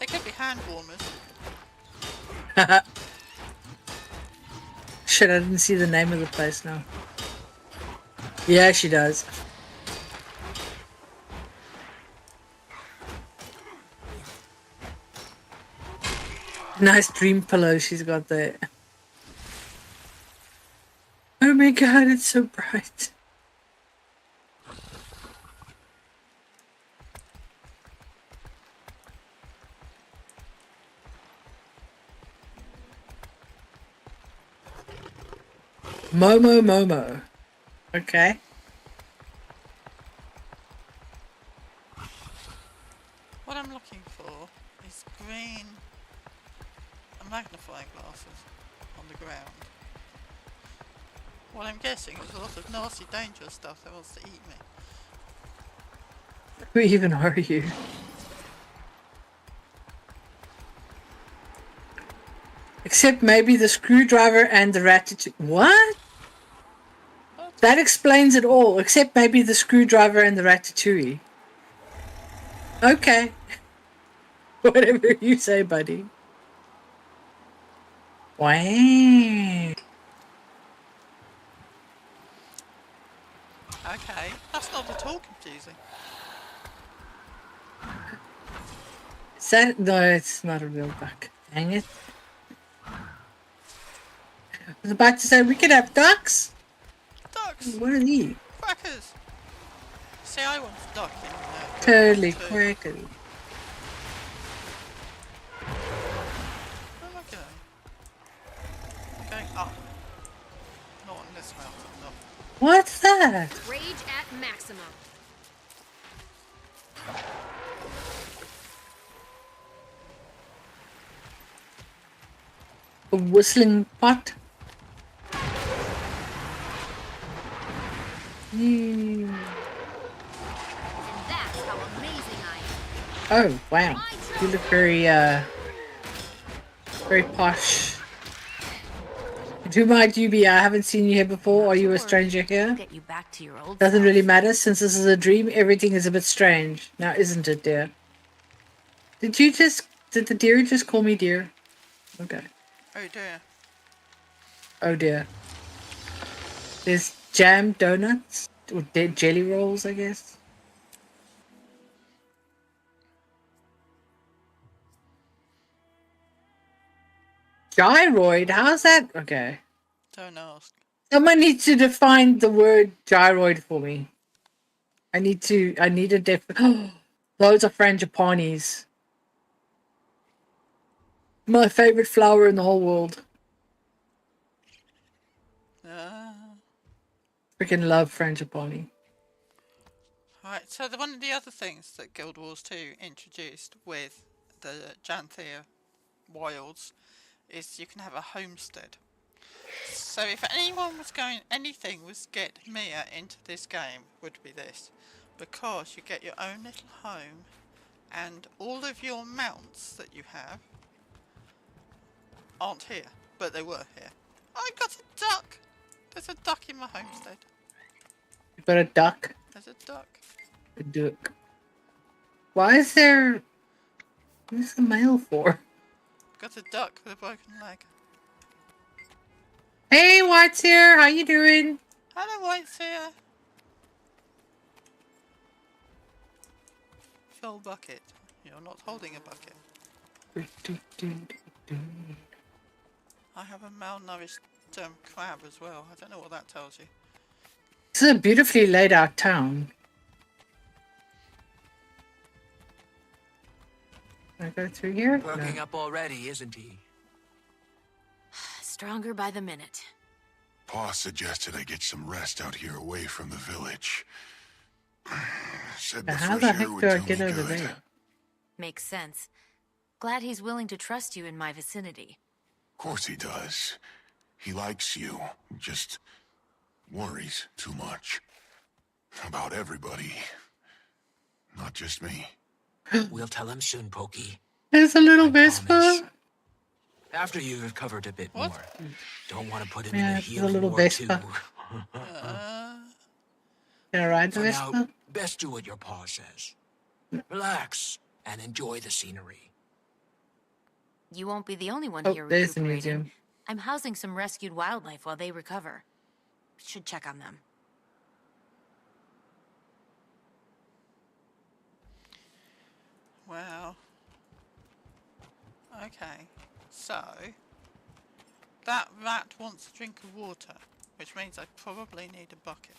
They could be hand warmers. Shit, I didn't see the name of the place now. Yeah, she does. Nice dream pillow she's got there. Oh my god, it's so bright. Momo. Okay. What I'm looking for is green magnifying glasses on the ground. What I'm guessing is a lot of nasty, dangerous stuff that wants to eat me. Who even are you? Except maybe the screwdriver and the ratatouille. What? That explains it all. Except maybe the screwdriver and the ratatouille. Okay. Whatever you say, buddy. Wow. Okay, that's not at all confusing. Is that... No, it's not a real duck. Dang it. I was about to say we could have ducks. Ducks! What are these? Crackers! See, I want a duck in Totally Guild Wars 2. crackers. Where am I going? I'm going up. Not on this mountain, no. What's that? Rage at maximum. A whistling pot? And that's how amazing I am. Oh, wow. You look very posh. And who might you be? I haven't seen you here before. Are you a stranger here? Get you back to your old Doesn't self. really matter since this is a dream. Everything is a bit strange. Now, isn't it, dear? Did the deer just call me dear? Okay. Oh dear. Oh dear. There's jam donuts or jelly rolls, I guess. Gyroid? How's that? Okay. Don't ask. Someone needs to define the word gyroid for me. I need a Those are frangipanis. My favorite flower in the whole world. Freaking love frangipani. Right, so one of the other things that Guild Wars 2 introduced with the Janthea Wilds is you can have a homestead. So if anything was get Mia into this game, would be this. Because you get your own little home and all of your mounts that you have aren't here, but they were here. I got a duck! There's a duck in my homestead. You got a duck? There's a duck. A duck. Why is there... What's the mail for? Got a duck with a broken leg. Hey, White's here. How you doing? Hello, White's here. Fill bucket. You're not holding a bucket. I have a malnourished crab as well. I don't know what that tells you. This is a beautifully laid out town. Can I go through here? Perking No. up already, isn't he? Stronger by the minute. Pa suggested I get some rest out here away from the village. Said the Now, how the fresh heck air would do I do get me over good. there? Makes sense. Glad he's willing to trust you in my vicinity. Of course he does. He likes you. Just worries too much. About everybody. Not just me. We'll tell him soon, Pokey. There's a little I Vespa. promise. After you've recovered a bit What? more. Don't want to put him Yeah, in a it's a healing little ward too. Vespa. Can I ride the For Vespa? now, best do what your pa says. Relax and enjoy the scenery. You won't be the only one Oh, here there's the recuperating. museum. I'm housing some rescued wildlife while they recover. Should check on them. Wow. Okay. So that rat wants a drink of water, which means I probably need a bucket.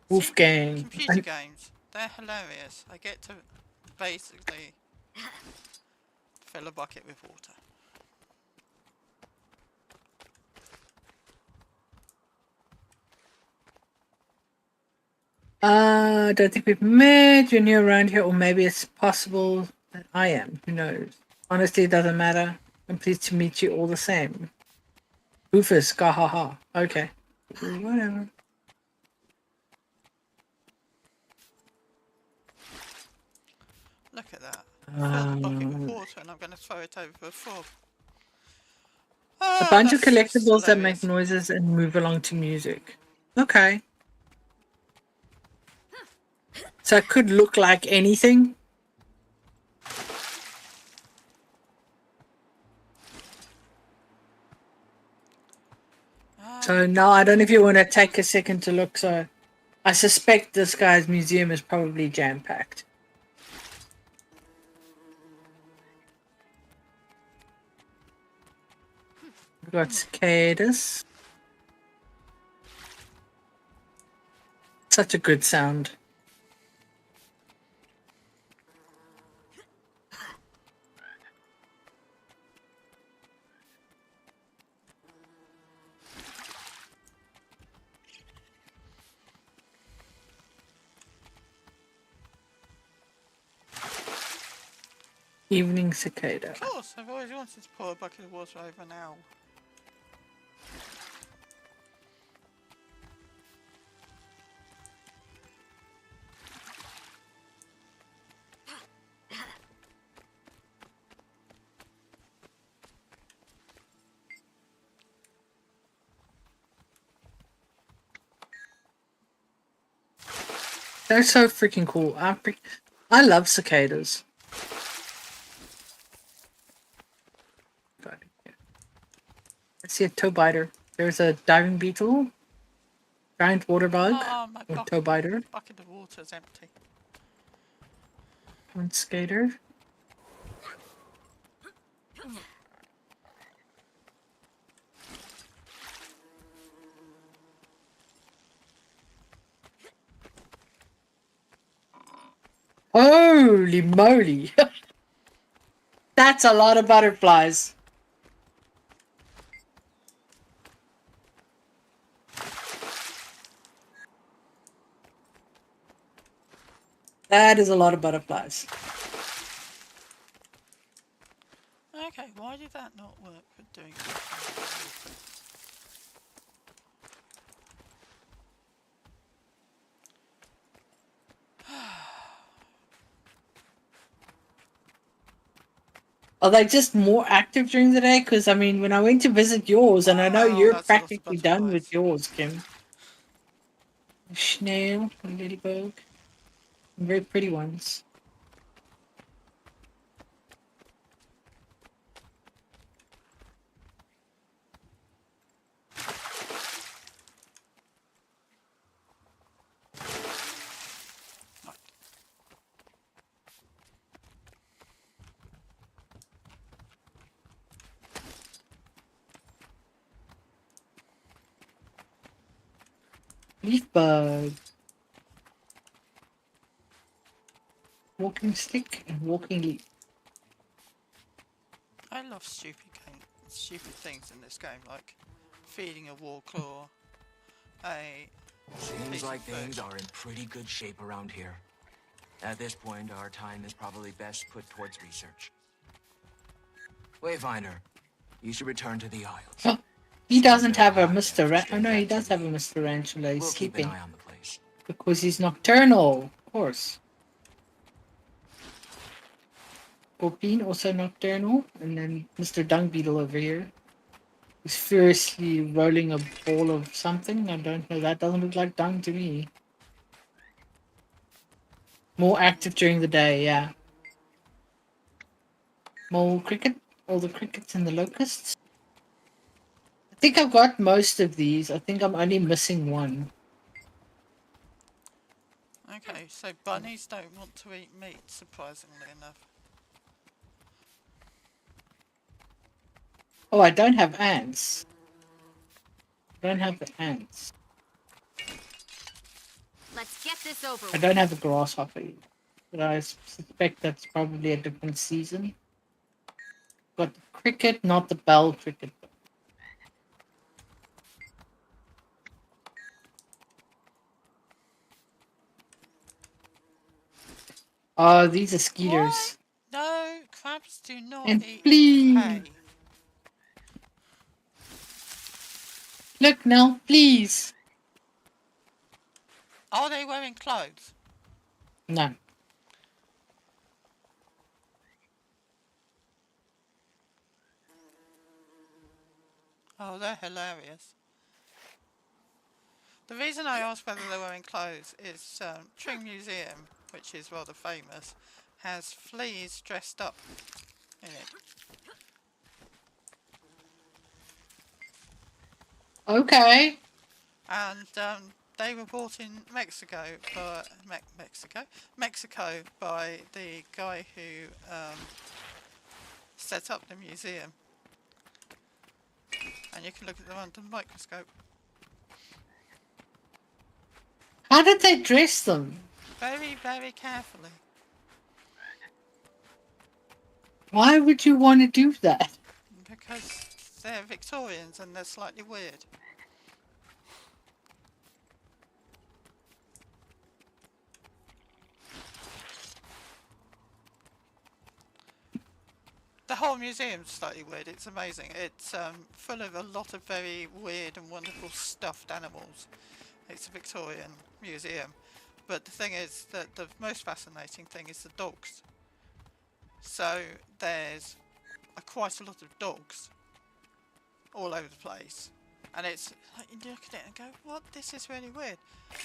Wolfgang. Computer games, they're hilarious. I get to basically fill a bucket with water. I don't think we've met. You're new around here, or maybe it's possible that I am. Who knows? Honestly, it doesn't matter. I'm pleased to meet you all the same. Rufus, gahaha. Okay. Whatever. Look at that. Fill the bucket with water and I'm going to throw it over a frog. A bunch of That's collectibles that hilarious. make noises and move along to music. Okay. So it could look like anything. So now I don't know if you want to take a second to look. So I suspect this guy's museum is probably jam-packed. We've got cicadas. Such a good sound. Evening cicada. Of course, I've always wanted to pour a bucket of water over an owl. They're so freaking cool. I love cicadas. I see a toe biter. There's a diving beetle, giant water bug, My or toe biter, bucket of water is empty. one skater. Holy moly! That's a lot of butterflies. That is a lot of butterflies. Okay, why did that not work for doing that? Are they just more active during the day? Because, I mean, when I went to visit yours, and I know you're that's a lot of practically done butterflies. with yours, Kim. A snail, a ladybug. Very pretty ones. Leaf bug. Walking stick and walking leaf. I love stupid things in this game, like feeding a warclaw, a Seems piece like of food. things are in pretty good shape around here. At this point, our time is probably best put towards research. Wayfinder, you should return to the Isles. He doesn't have a Mr. Oh no, he does have a Mr. Tarantula. He's We'll keep an sleeping. eye on the place. Because he's nocturnal, of course. Popine, also nocturnal. And then Mr. Dung Beetle over here. He's furiously rolling a ball of something. I don't know. That doesn't look like dung to me. More active during the day, yeah. More cricket. All the crickets and the locusts. I think I've got most of these. I think I'm only missing one. Okay, so bunnies don't want to eat meat, surprisingly enough. Oh, I don't have ants. I don't have the ants. Let's get this over I with. don't have a grasshopper either. But I suspect that's probably a different season. Got the cricket, not the bell cricket. Oh, these are skeeters. No, crabs do not And eat flee. hay. Look, Nell, please. Are they wearing clothes? No. Oh, they're hilarious. The reason I asked whether they're wearing clothes is Tring Museum, which is rather famous, has fleas dressed up in it. Okay. And they were bought in Mexico by Mexico by the guy who set up the museum. And you can look at them under the microscope. How did they dress them? Very, very carefully. Why would you want to do that? Because they're Victorians and they're slightly weird. The whole museum's slightly weird. It's amazing. It's full of a lot of very weird and wonderful stuffed animals. It's a Victorian museum. But the thing is that the most fascinating thing is the dogs. So there's quite a lot of dogs all over the place. And it's like you look at it and go, what? This is really weird.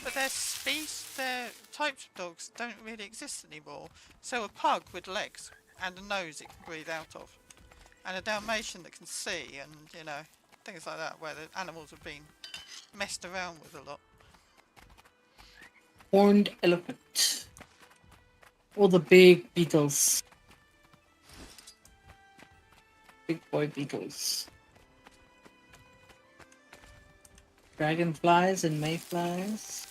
But their types of dogs don't really exist anymore. So a pug with legs and a nose it can breathe out of, and a Dalmatian that can see, and you know, things like that, where the animals have been messed around with a lot. Horned elephant. All the big beetles. Big boy beetles. Dragonflies and mayflies.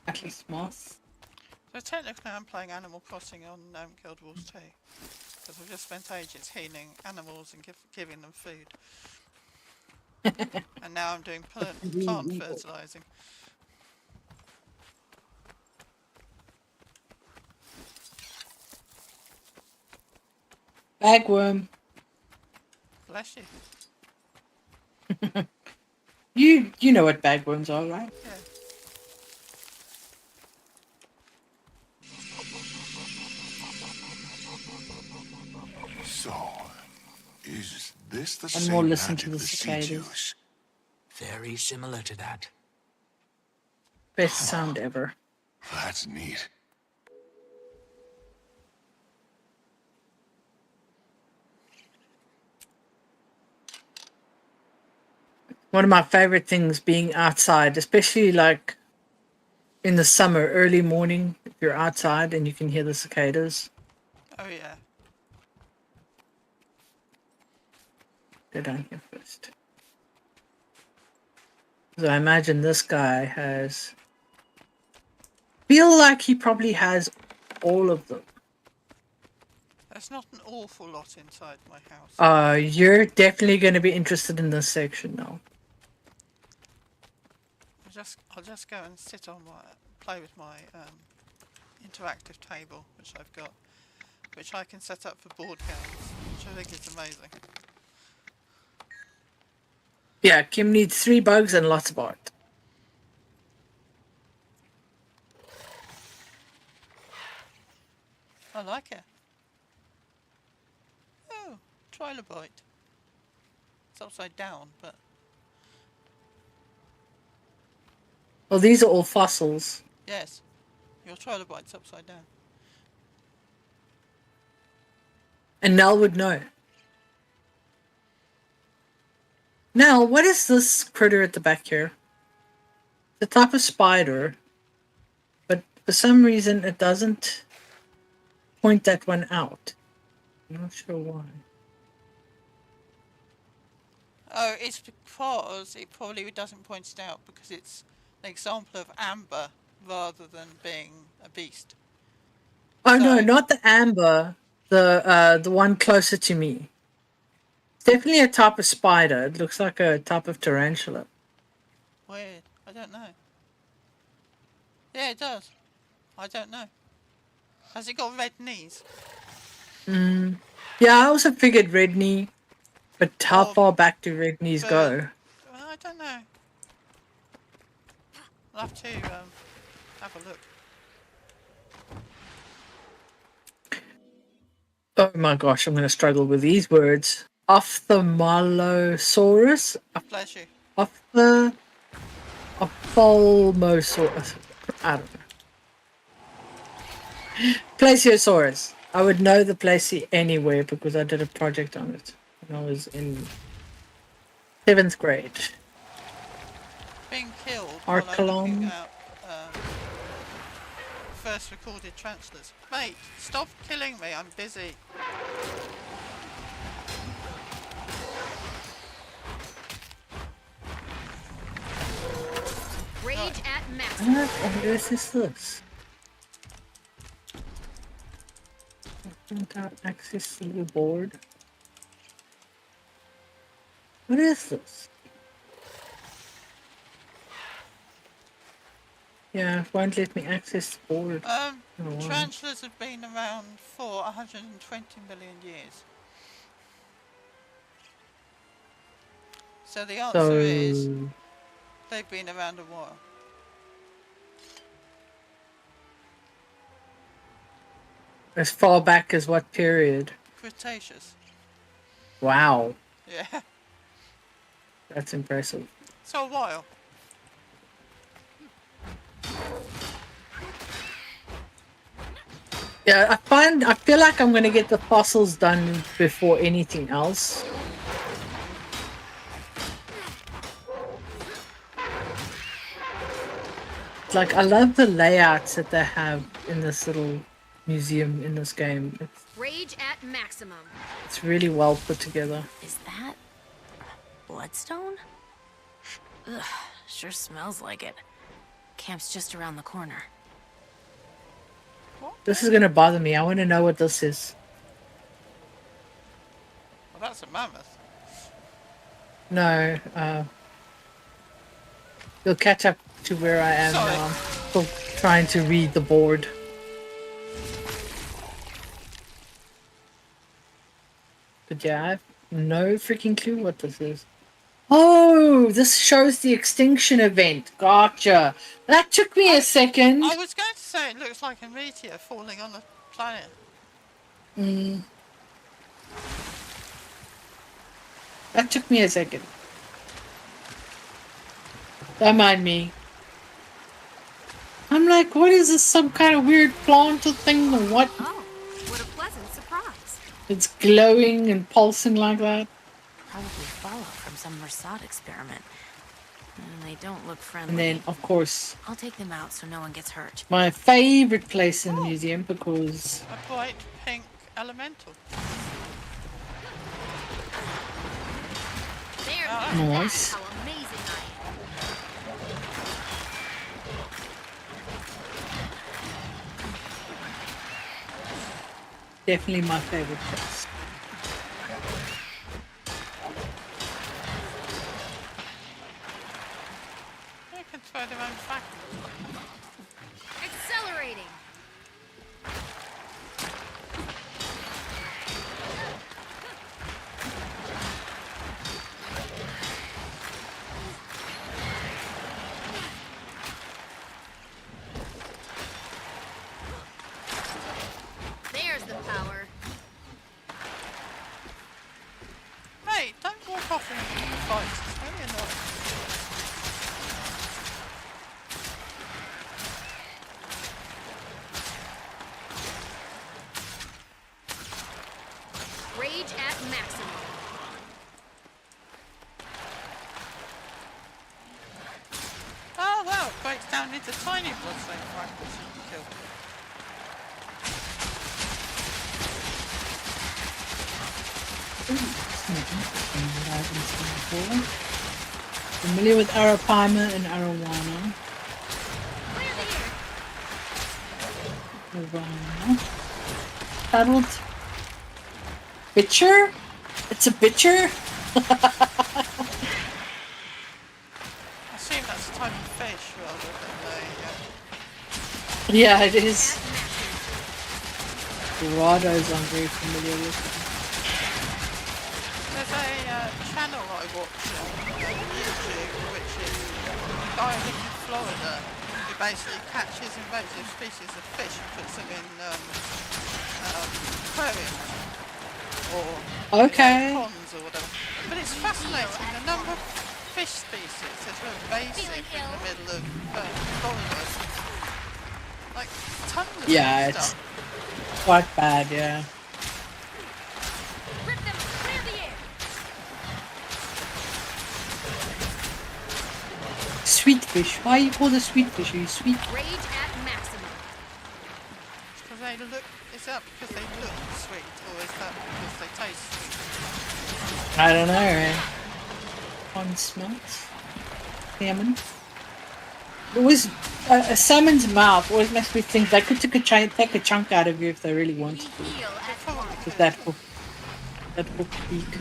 Atlas moth. So technically I'm playing Animal Crossing on Guild Wars 2. Because I've just spent ages healing animals and giving them food. And now I'm doing plant fertilising. Bagworm. Bless you. You know what bagworms are, right? Yeah. So, is this the And same more listen magic to the the cicadas. seeds use? Very similar to that. Best sound ever. That's neat. One of my favorite things being outside, especially like in the summer, early morning, if you're outside and you can hear the cicadas. Oh yeah. Go down here first. So I imagine this guy has... Feel like he probably has all of them. There's not an awful lot inside my house. You're definitely going to be interested in this section now. I'll just go and sit on play with my interactive table, which I've got, which I can set up for board games, which I think is amazing. Yeah, Kim needs 3 bugs and lots of art. I like it. Oh, trilobite. It's upside down, but... Well, these are all fossils. Yes, your trilobite's upside down. And Nell would know. Nell, what is this critter at the back here? The type of spider, but for some reason it doesn't point that one out. I'm not sure why. Oh, it's because it probably doesn't point it out because it's an example of amber rather than being a beast. Oh So- no, not the amber. The one closer to me. It's definitely a type of spider. It looks like a type of tarantula. Weird. I don't know. Yeah, it does. I don't know. Has it got red knees? Yeah, I also figured red knee, but how Oh, far back do red knees but- go? Well, I don't know. I'll have to have a look. Oh my gosh, I'm going to struggle with these words. Ophthalmalosaurus? Bless you. Ophthalmosaurus. I don't know. Plesiosaurus. I would know the Plesio anywhere because I did a project on it when I was in 7th grade. Being killed while I'm looking Archelon. at first recorded tarantulas. Mate, stop killing me, I'm busy. Rage at maximum. What on earth is this? Without access to the board. What is this? Yeah, it won't let me access the board. Oh, wow. Tarantulas have been around for 120 million years. So the answer is they've been around a while. As far back as what period? Cretaceous. Wow, Yeah. that's impressive. So a while. Yeah, I feel like I'm gonna get the fossils done before anything else. Like, I love the layouts that they have in this little museum in this game. Rage at maximum. It's really well put together. Is that bloodstone? Ugh, sure smells like it. Camp's just around the corner. This is gonna bother me. I want to know what this is. Well, that's a mammoth. No, you'll catch up to where I am Sorry. now. Still trying to read the board. But yeah, I have no freaking clue what this is. Oh, this shows the extinction event. Gotcha. That took me a second. I was going to say it looks like a meteor falling on the planet. That took me a second. Don't mind me. I'm like, what is this? Some kind of weird plant or thing or what? Oh, what a pleasant surprise. It's glowing and pulsing like that. Probably follow from some Mersat experiment. And they don't look friendly. And then, of course, I'll take them out so no one gets hurt. my favorite place in the museum because A bright pink elemental. There, Nice. How amazing I am. definitely my favorite place. They can throw their own factories. Accelerating. There's the power. Hey, don't walk off in fights. It's really annoying. Rage at maximum. Oh wow, it breaks down into tiny bloodstone fragments you can kill. Familiar with Arapaima and Arowana. Clear the air. Arowana. Paddled. Bitcher? It's a bitcher? I assume that's a type of fish rather than a... Yeah, it is. Dorados I'm very familiar with. There's a channel I watch on YouTube, which is a guy who lives in Florida who basically catches invasive species of fish and puts them in aquariums or Okay. ponds or whatever. But it's fascinating the number of fish species that are invasive in the middle of Florida. Like tons of Yeah, stuff. it's quite bad, yeah. Rip them clear the air. Sweet fish. Why you call the sweet fish? Are you sweet? Rage at maximum. Because they look. Is that because they look sweet, or is that because they taste sweet? I don't know, right? One smells. Salmon. It was a salmon's mouth always makes me think they could take a chunk out of you if they really wanted to. Heal at With that hook beak.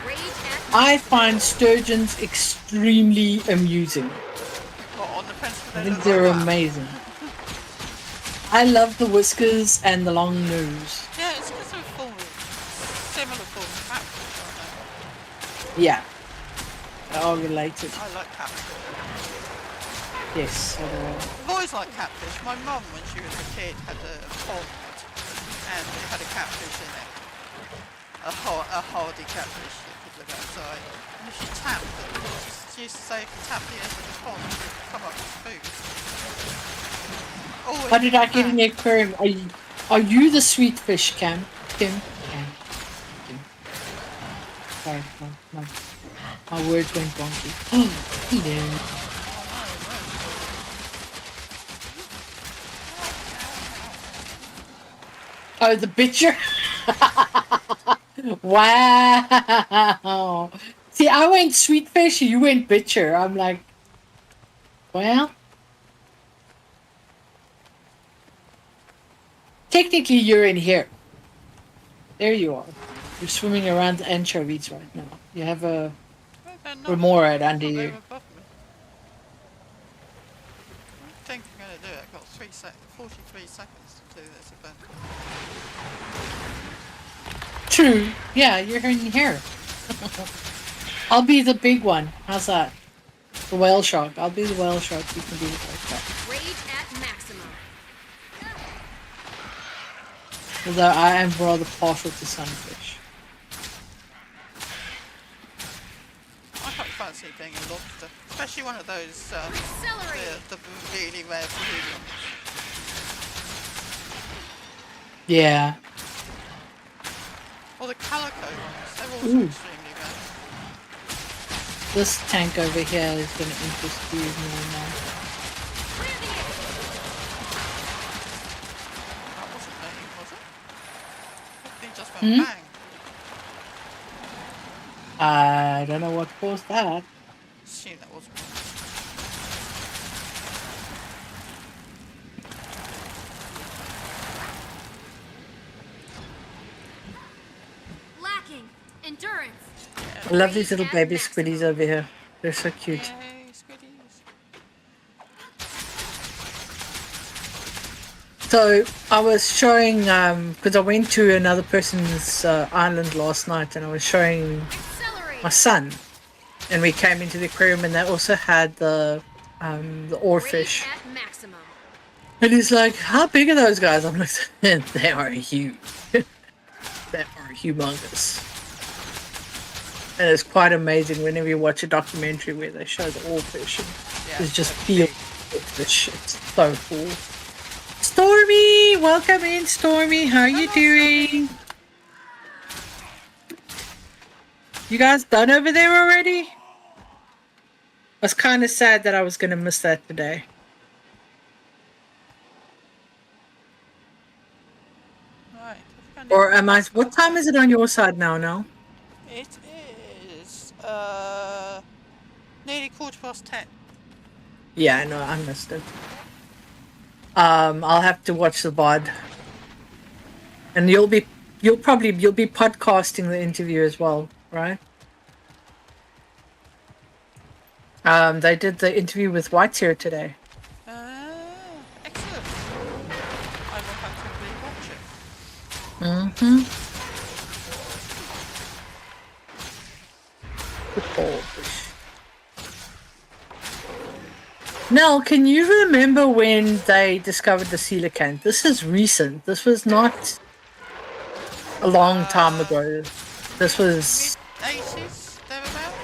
Rage at I find sturgeons extremely amusing. What, on the fence I they think look they're like that? amazing. I love the whiskers and the long nose. Yeah, it's because of similar form of catfish, aren't Yeah. They're all related. they? I like catfish. Yes. I've always liked catfish. My mum, when she was a kid, had a pond and it had a catfish in it. A hardy catfish that could live outside. And if she tapped it, she used to say if you tap the edge of the pond, it would come up with food. Always How did I been get in the aquarium? Are you the sweet fish, Kim? Kim? Sorry, my words went wonky. Hello. Oh, the bitcher? Wow. See, I went sweet fish, you went bitcher. I'm like, well, technically you're in here. There you are. You're swimming around the anchovies right now. You have a remora under you. I think I'm going to do it. I've got 43 seconds to do this event. True. Yeah, you're in here. I'll be the big one. How's that? The whale shark. I'll be the whale shark. You can be the whale shark. rage at maximum. Although I am rather partial to sunfish. I quite fancy being a lobster, especially one of those Accelerate. the really rare blue ones. Yeah. Or the calico ones. They're also Ooh. extremely rare. This tank over here is going to interest you more now. Clear the air. That wasn't me, was it? It just went Hmm? bang. I don't know what caused that. Assume that wasn't me. Lacking endurance. I love these little baby squiddies over here. They're so cute. Yay, squiddies. So I was showing, because I went to another person's island last night and I was showing Accelerate. my son. And we came into the aquarium and they also had the oarfish. Rage at maximum. And he's like, how big are those guys? I'm like, they are huge. They are humongous. And it's quite amazing whenever you watch a documentary where they show the oarfish. Yeah, It's just feel the shit. It's so cool. Stormy! Welcome in, Stormy. How are you doing? You guys done over there already? I was kind of sad that I was going to miss that today. Right. Or am I... What time is it on your side now, no? It is nearly 10:15. Yeah, I know. I missed it. I'll have to watch the VOD. And you'll be podcasting the interview as well, right? They did the interview with Whitehair today. Excellent. I will have to rewatch it. Mm-hmm. Good fish. Nell, can you remember when they discovered the coelacanth? This is recent. This was not a long time ago. This was... Mid-80s, thereabouts?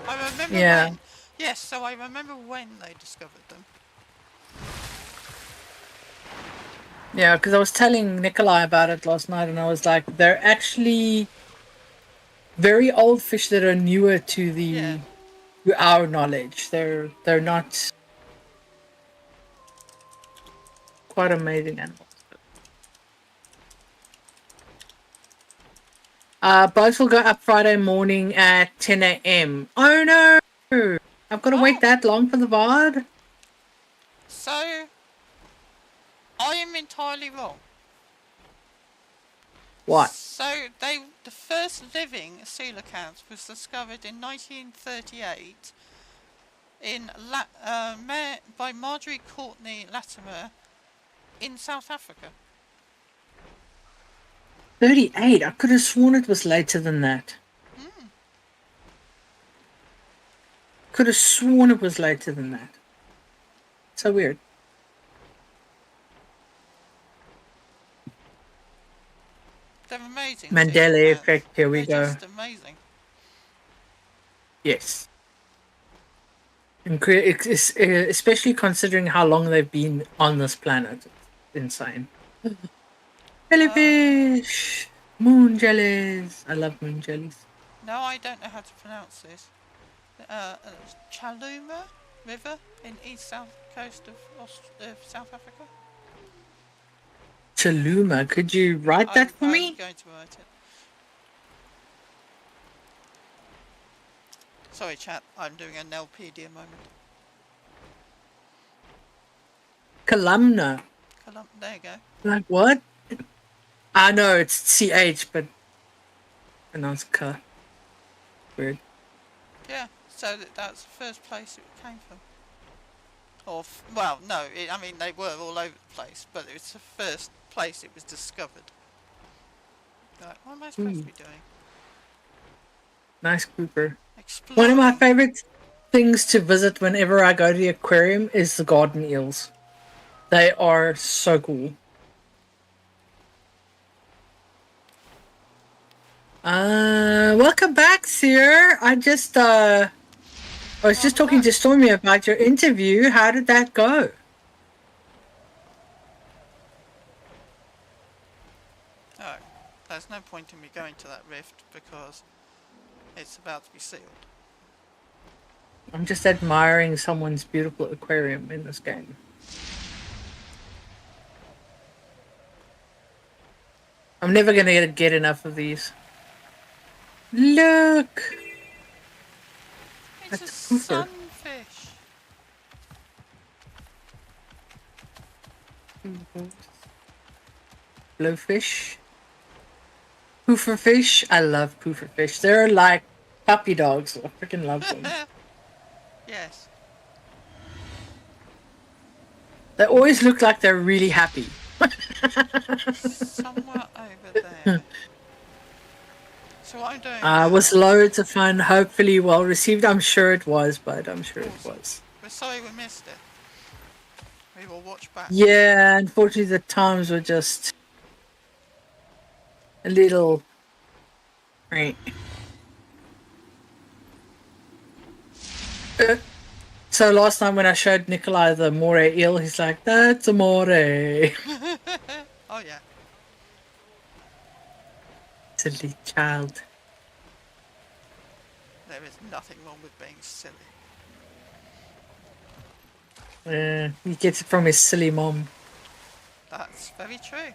I remember Yeah. when... Yes, so I remember when they discovered them. Yeah, because I was telling Nikolai about it last night, and I was like, they're actually very old fish that are newer to Yeah. our knowledge. They're not quite amazing animals. Boats will go up Friday morning at 10 a.m. Oh no! I've got to wait that long for the VOD? So, I am entirely wrong. What? So, the first living coelacanth was discovered in 1938 by Marjorie Courtney Latimer in South Africa. 38? I could have sworn it was later than that. Could have sworn it was later than that. So weird. They're amazing. Mandela effect, here we go. Just amazing. Yes. Especially considering how long they've been on this planet. It's insane. Jellyfish! Moon jellies! I love moon jellies. No, I don't know how to pronounce this. Chaluma River in east-south coast of South Africa. Chaluma, could you write that for me? I'm going to write it. Sorry, chat. I'm doing a Nelpedia moment. Columna. There you go. Like what? I know it's CH, but pronounced K. Weird. Yeah, so that's the first place it came from. Well, no, I mean they were all over the place, but it was the first place it was discovered. Like, what am I supposed to be doing? Nice grouper. Exploring. One of my favorite things to visit whenever I go to the aquarium is the garden eels. They are so cool. Welcome back, Sir. I was just talking to Stormy about your interview. How did that go? Oh, there's no point in me going to that rift because it's about to be sealed. I'm just admiring someone's beautiful aquarium in this game. I'm never gonna get enough of these. Look! It's That's a a pooper. sunfish. Blowfish. Poofer fish. I love poofer fish. They're like puppy dogs. I freaking love them. Yes. They always look like they're really happy. Somewhere over there. So what I'm doing Was loads of fun, hopefully well received. I'm sure it was, but I'm sure it was. We're sorry we missed it. We will watch back. Yeah, unfortunately the times were just a little... So last time when I showed Nikolai the moray eel, he's like, that's a moray. Oh yeah. Silly child. There is nothing wrong with being silly. He gets it from his silly mom. That's very true.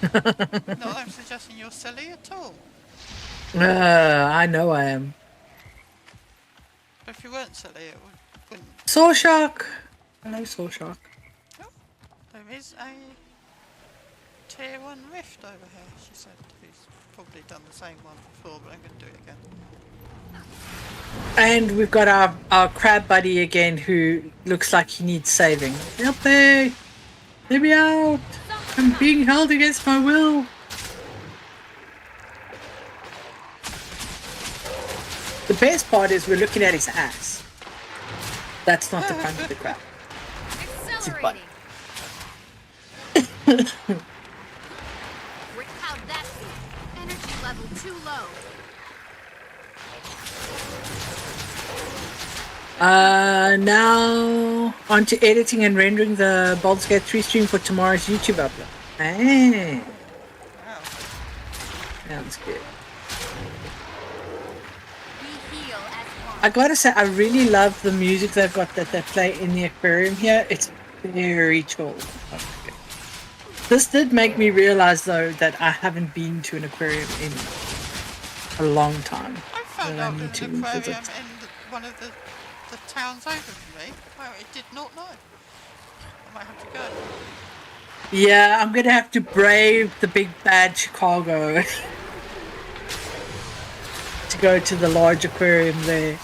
Not that I'm suggesting you're silly at all. I know I am. But if you weren't silly, it wouldn't. Saw Shark! Hello, Saw Shark. Oh, there is a tier 1 rift over here, she said. He's probably done the same one before, but I'm going to do it again. And we've got our crab buddy again who looks like he needs saving. Help me! Let me out! I'm being held against my will! The best part is we're looking at his ass. That's not the front of the crab. It's his butt. How'd that be? Energy level too low. Now on to editing and rendering the Baldur's Gate 3 stream for tomorrow's YouTube upload. Hey, Wow. sounds good. We heal as one. I gotta say, I really love the music they've got that they play in the aquarium here. It's very chill. This did make me realize, though, that I haven't been to an aquarium in a long time. I found that I out need there's to an aquarium visit. in one of the towns over from me. I did not know. I might have to go. Yeah, I'm gonna have to brave the big bad Chicago to go to the large aquarium there.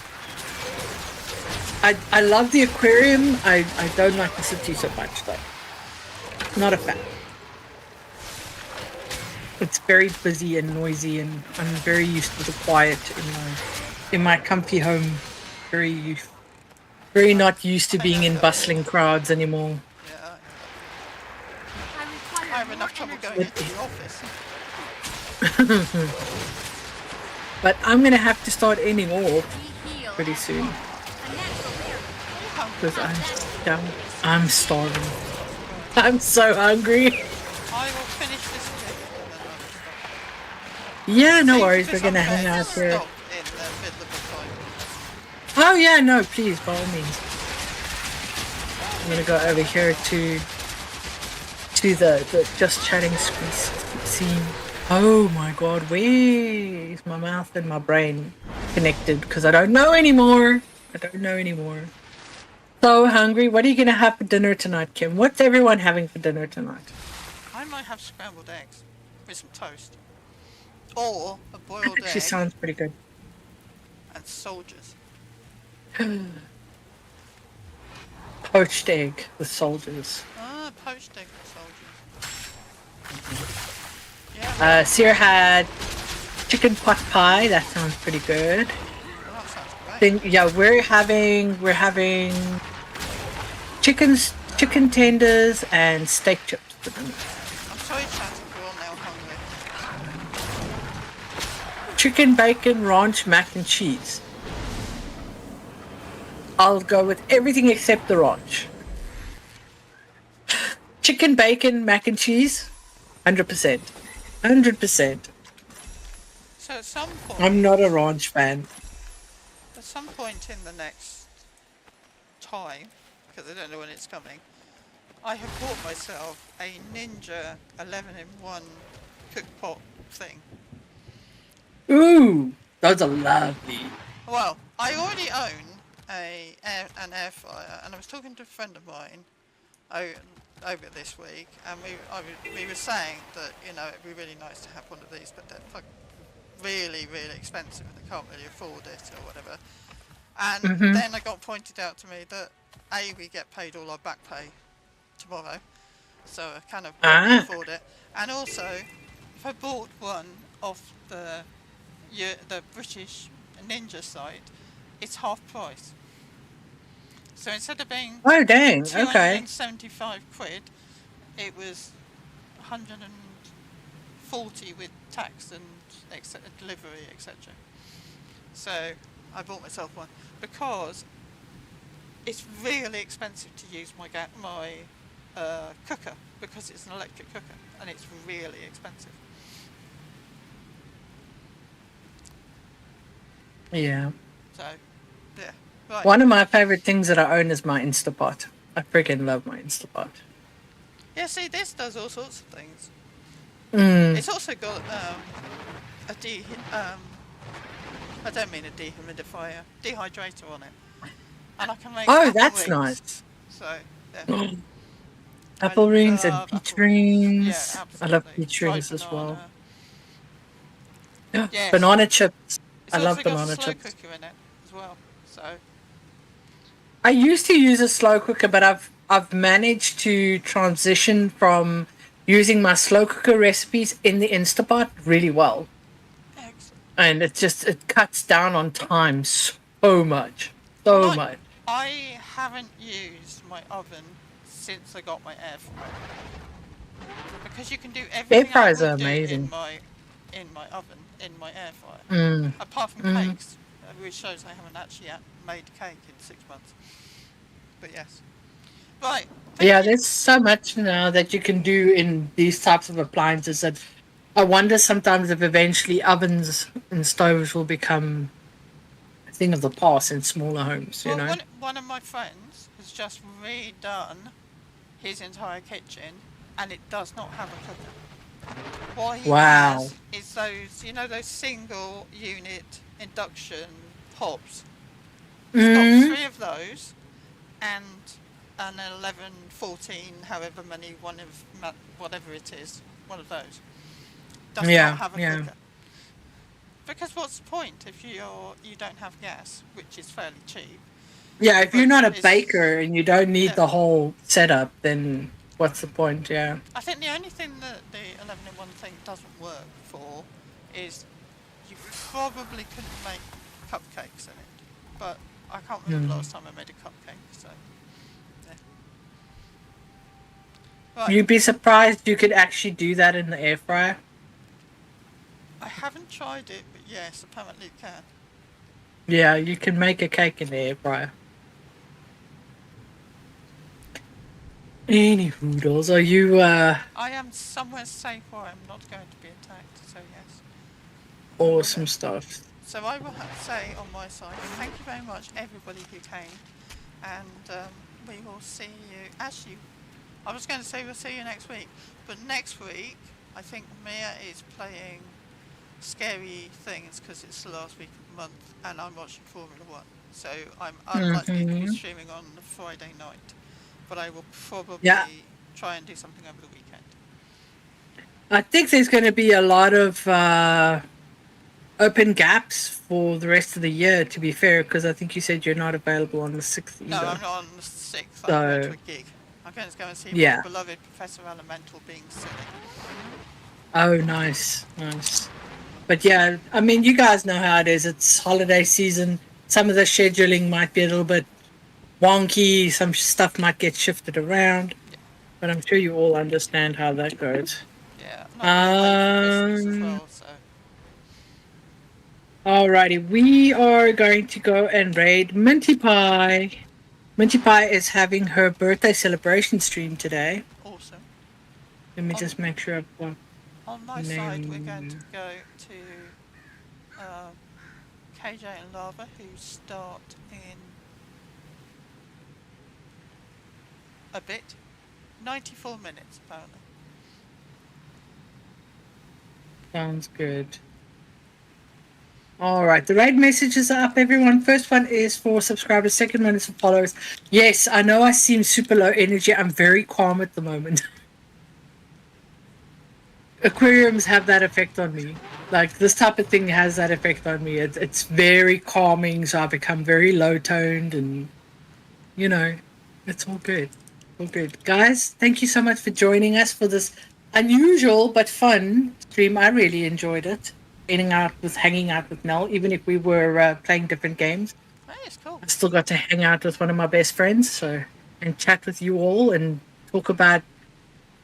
I love the aquarium. I don't like the city so much, though. Not a fan. It's very busy and noisy, and I'm very used to the quiet in my comfy home. Very not used to being in bustling crowds anymore. Yeah. I I require have more enough trouble energy. going into the office. But I'm gonna have to start ending off We heal pretty as soon one. A natural barrier. because I'm starving. I'm so hungry. I will finish this bit and then I'll stop. Yeah, no See, worries. because We're gonna I'm hang going out to here. stop in the middle of the time. Oh yeah, no, please, by all means. I'm gonna go over here to the just chatting scene. Oh my god, where is my mouth and my brain connected? Because I don't know anymore. So hungry. What are you gonna have for dinner tonight, Kim? What's everyone having for dinner tonight? I might have scrambled eggs with some toast. Or a boiled Actually, egg sounds pretty good. and soldiers. Poached egg with soldiers. Ah, poached egg and soldiers. Yeah, Sierra had chicken pot pie. That sounds pretty good. well, that sounds great. Then yeah, we're having chicken tenders and steak chips for dinner. I'm sorry, chatting, we're all now hungry. Chicken bacon ranch mac and cheese. I'll go with everything except the ranch. Chicken bacon mac and cheese, 100%. 100%. So at some point, I'm not a ranch fan. at some point in the next time, because I don't know when it's coming, I have bought myself a Ninja 11-in-1 cookpot thing. Ooh, those are lovely. Well, I already own an air fryer, and I was talking to a friend of mine over this week, and we were saying that, you know, it'd be really nice to have one of these, but they're really, really expensive and they can't really afford it or whatever. And then I got pointed out to me that we get paid all our back pay tomorrow, so I kind of can't afford it. And also, if I bought one off the British Ninja site, it's half price. So instead of being Oh dang, okay. 275 quid, it was 140 with tax and delivery, etc. So I bought myself one because it's really expensive to use my cooker, because it's an electric cooker and it's really expensive. Yeah. So, yeah. Right. One of my favorite things that I own is my Instapot. I freaking love my Instapot. Yeah, see, this does all sorts of things. Mm. It's also got I don't mean a dehumidifier, dehydrator on it, and I can make Oh, apple that's rings. nice. So, yeah. Apple I rings and love peach apple rings. Yeah, I love absolutely. peach Dried rings as well. banana. Yes. Banana chips. It's I also love got banana a slow chips. cooker in it as well. So, I used to use a slow cooker, but I've managed to transition from using my slow cooker recipes in the Instapot really well. excellent. And it cuts down on time so much. So much. I haven't used my oven since I got my air fryer, because you can do everything I fryers would are do amazing. in my oven, in my air fryer, Mm. apart from cakes, which shows I haven't actually made cake in 6 months. But yes. Right. Yeah, there's so much now that you can do in these types of appliances that I wonder sometimes if eventually ovens and stoves will become a thing of the past in smaller homes, you know? One of my friends has just redone his entire kitchen, and it does not have a cooker. What he Wow. has is those, you know, those single unit induction hobs. He's got 3 of those, and an 11, 14, however many, whatever it is, one of those. Does not have a cooker. Because what's the point if you don't have gas, which is fairly cheap? Yeah, if you're not a baker and you don't need the whole setup, then what's the point? Yeah. I think the only thing that the 11-in-1 thing doesn't work for is you probably couldn't make cupcakes in it. But I can't remember the last time I made a cupcake, so yeah. Right. You'd be surprised you could actually do that in the air fryer. I haven't tried it, but yes, apparently it can. Yeah, you can make a cake in the air fryer. Any hoodles, are you I am somewhere safe where I'm not going to be attacked, so yes. awesome stuff. So I will have to say on my side, thank you very much everybody who came, and we will see you, actually, I was going to say we'll see you next week, but next week I think Mia is playing Scary Things because it's the last week of the month, and I'm watching Formula 1, so I'm unlikely to be streaming on the Friday night, but I will probably try and do something over the weekend. I think there's going to be a lot of open gaps for the rest of the year, to be fair, because I think you said you're not available on the 6th either. No, I'm not on the 6th, I'm going to a gig. I'm going to go and see my beloved Professor Elemental being silly. Oh, nice. But yeah, I mean, you guys know how it is. It's holiday season. Some of the scheduling might be a little bit wonky. Some stuff might get shifted around. Yeah. But I'm sure you all understand how that goes. Yeah. As well, so. Alrighty, we are going to go and raid Minty Pie. Minty Pie is having her birthday celebration stream today. Awesome. Let me just make sure I've got on my side, we're going to go to KJ and Lava, who start in a bit. 94 minutes, apparently. Sounds good. Alright, the raid messages are up, everyone. First one is for subscribers, second one is for followers. Yes, I know I seem super low energy. I'm very calm at the moment. Aquariums have that effect on me. Like, this type of thing has that effect on me. It's very calming, so I become very low-toned, and, you know, it's all good. All good. Guys, thank you so much for joining us for this unusual but fun stream. I really enjoyed it. Hanging out with Nell, even if we were playing different games. That is cool. I still got to hang out with one of my best friends, and chat with you all and talk about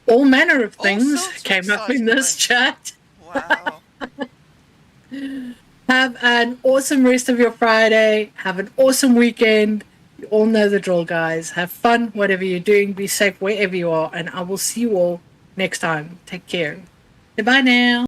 all manner of things came up in this chat. Wow. Have an awesome rest of your Friday. Have an awesome weekend. You all know the drill, guys. Have fun, whatever you're doing. Be safe wherever you are. And I will see you all next time. Take care. Goodbye now.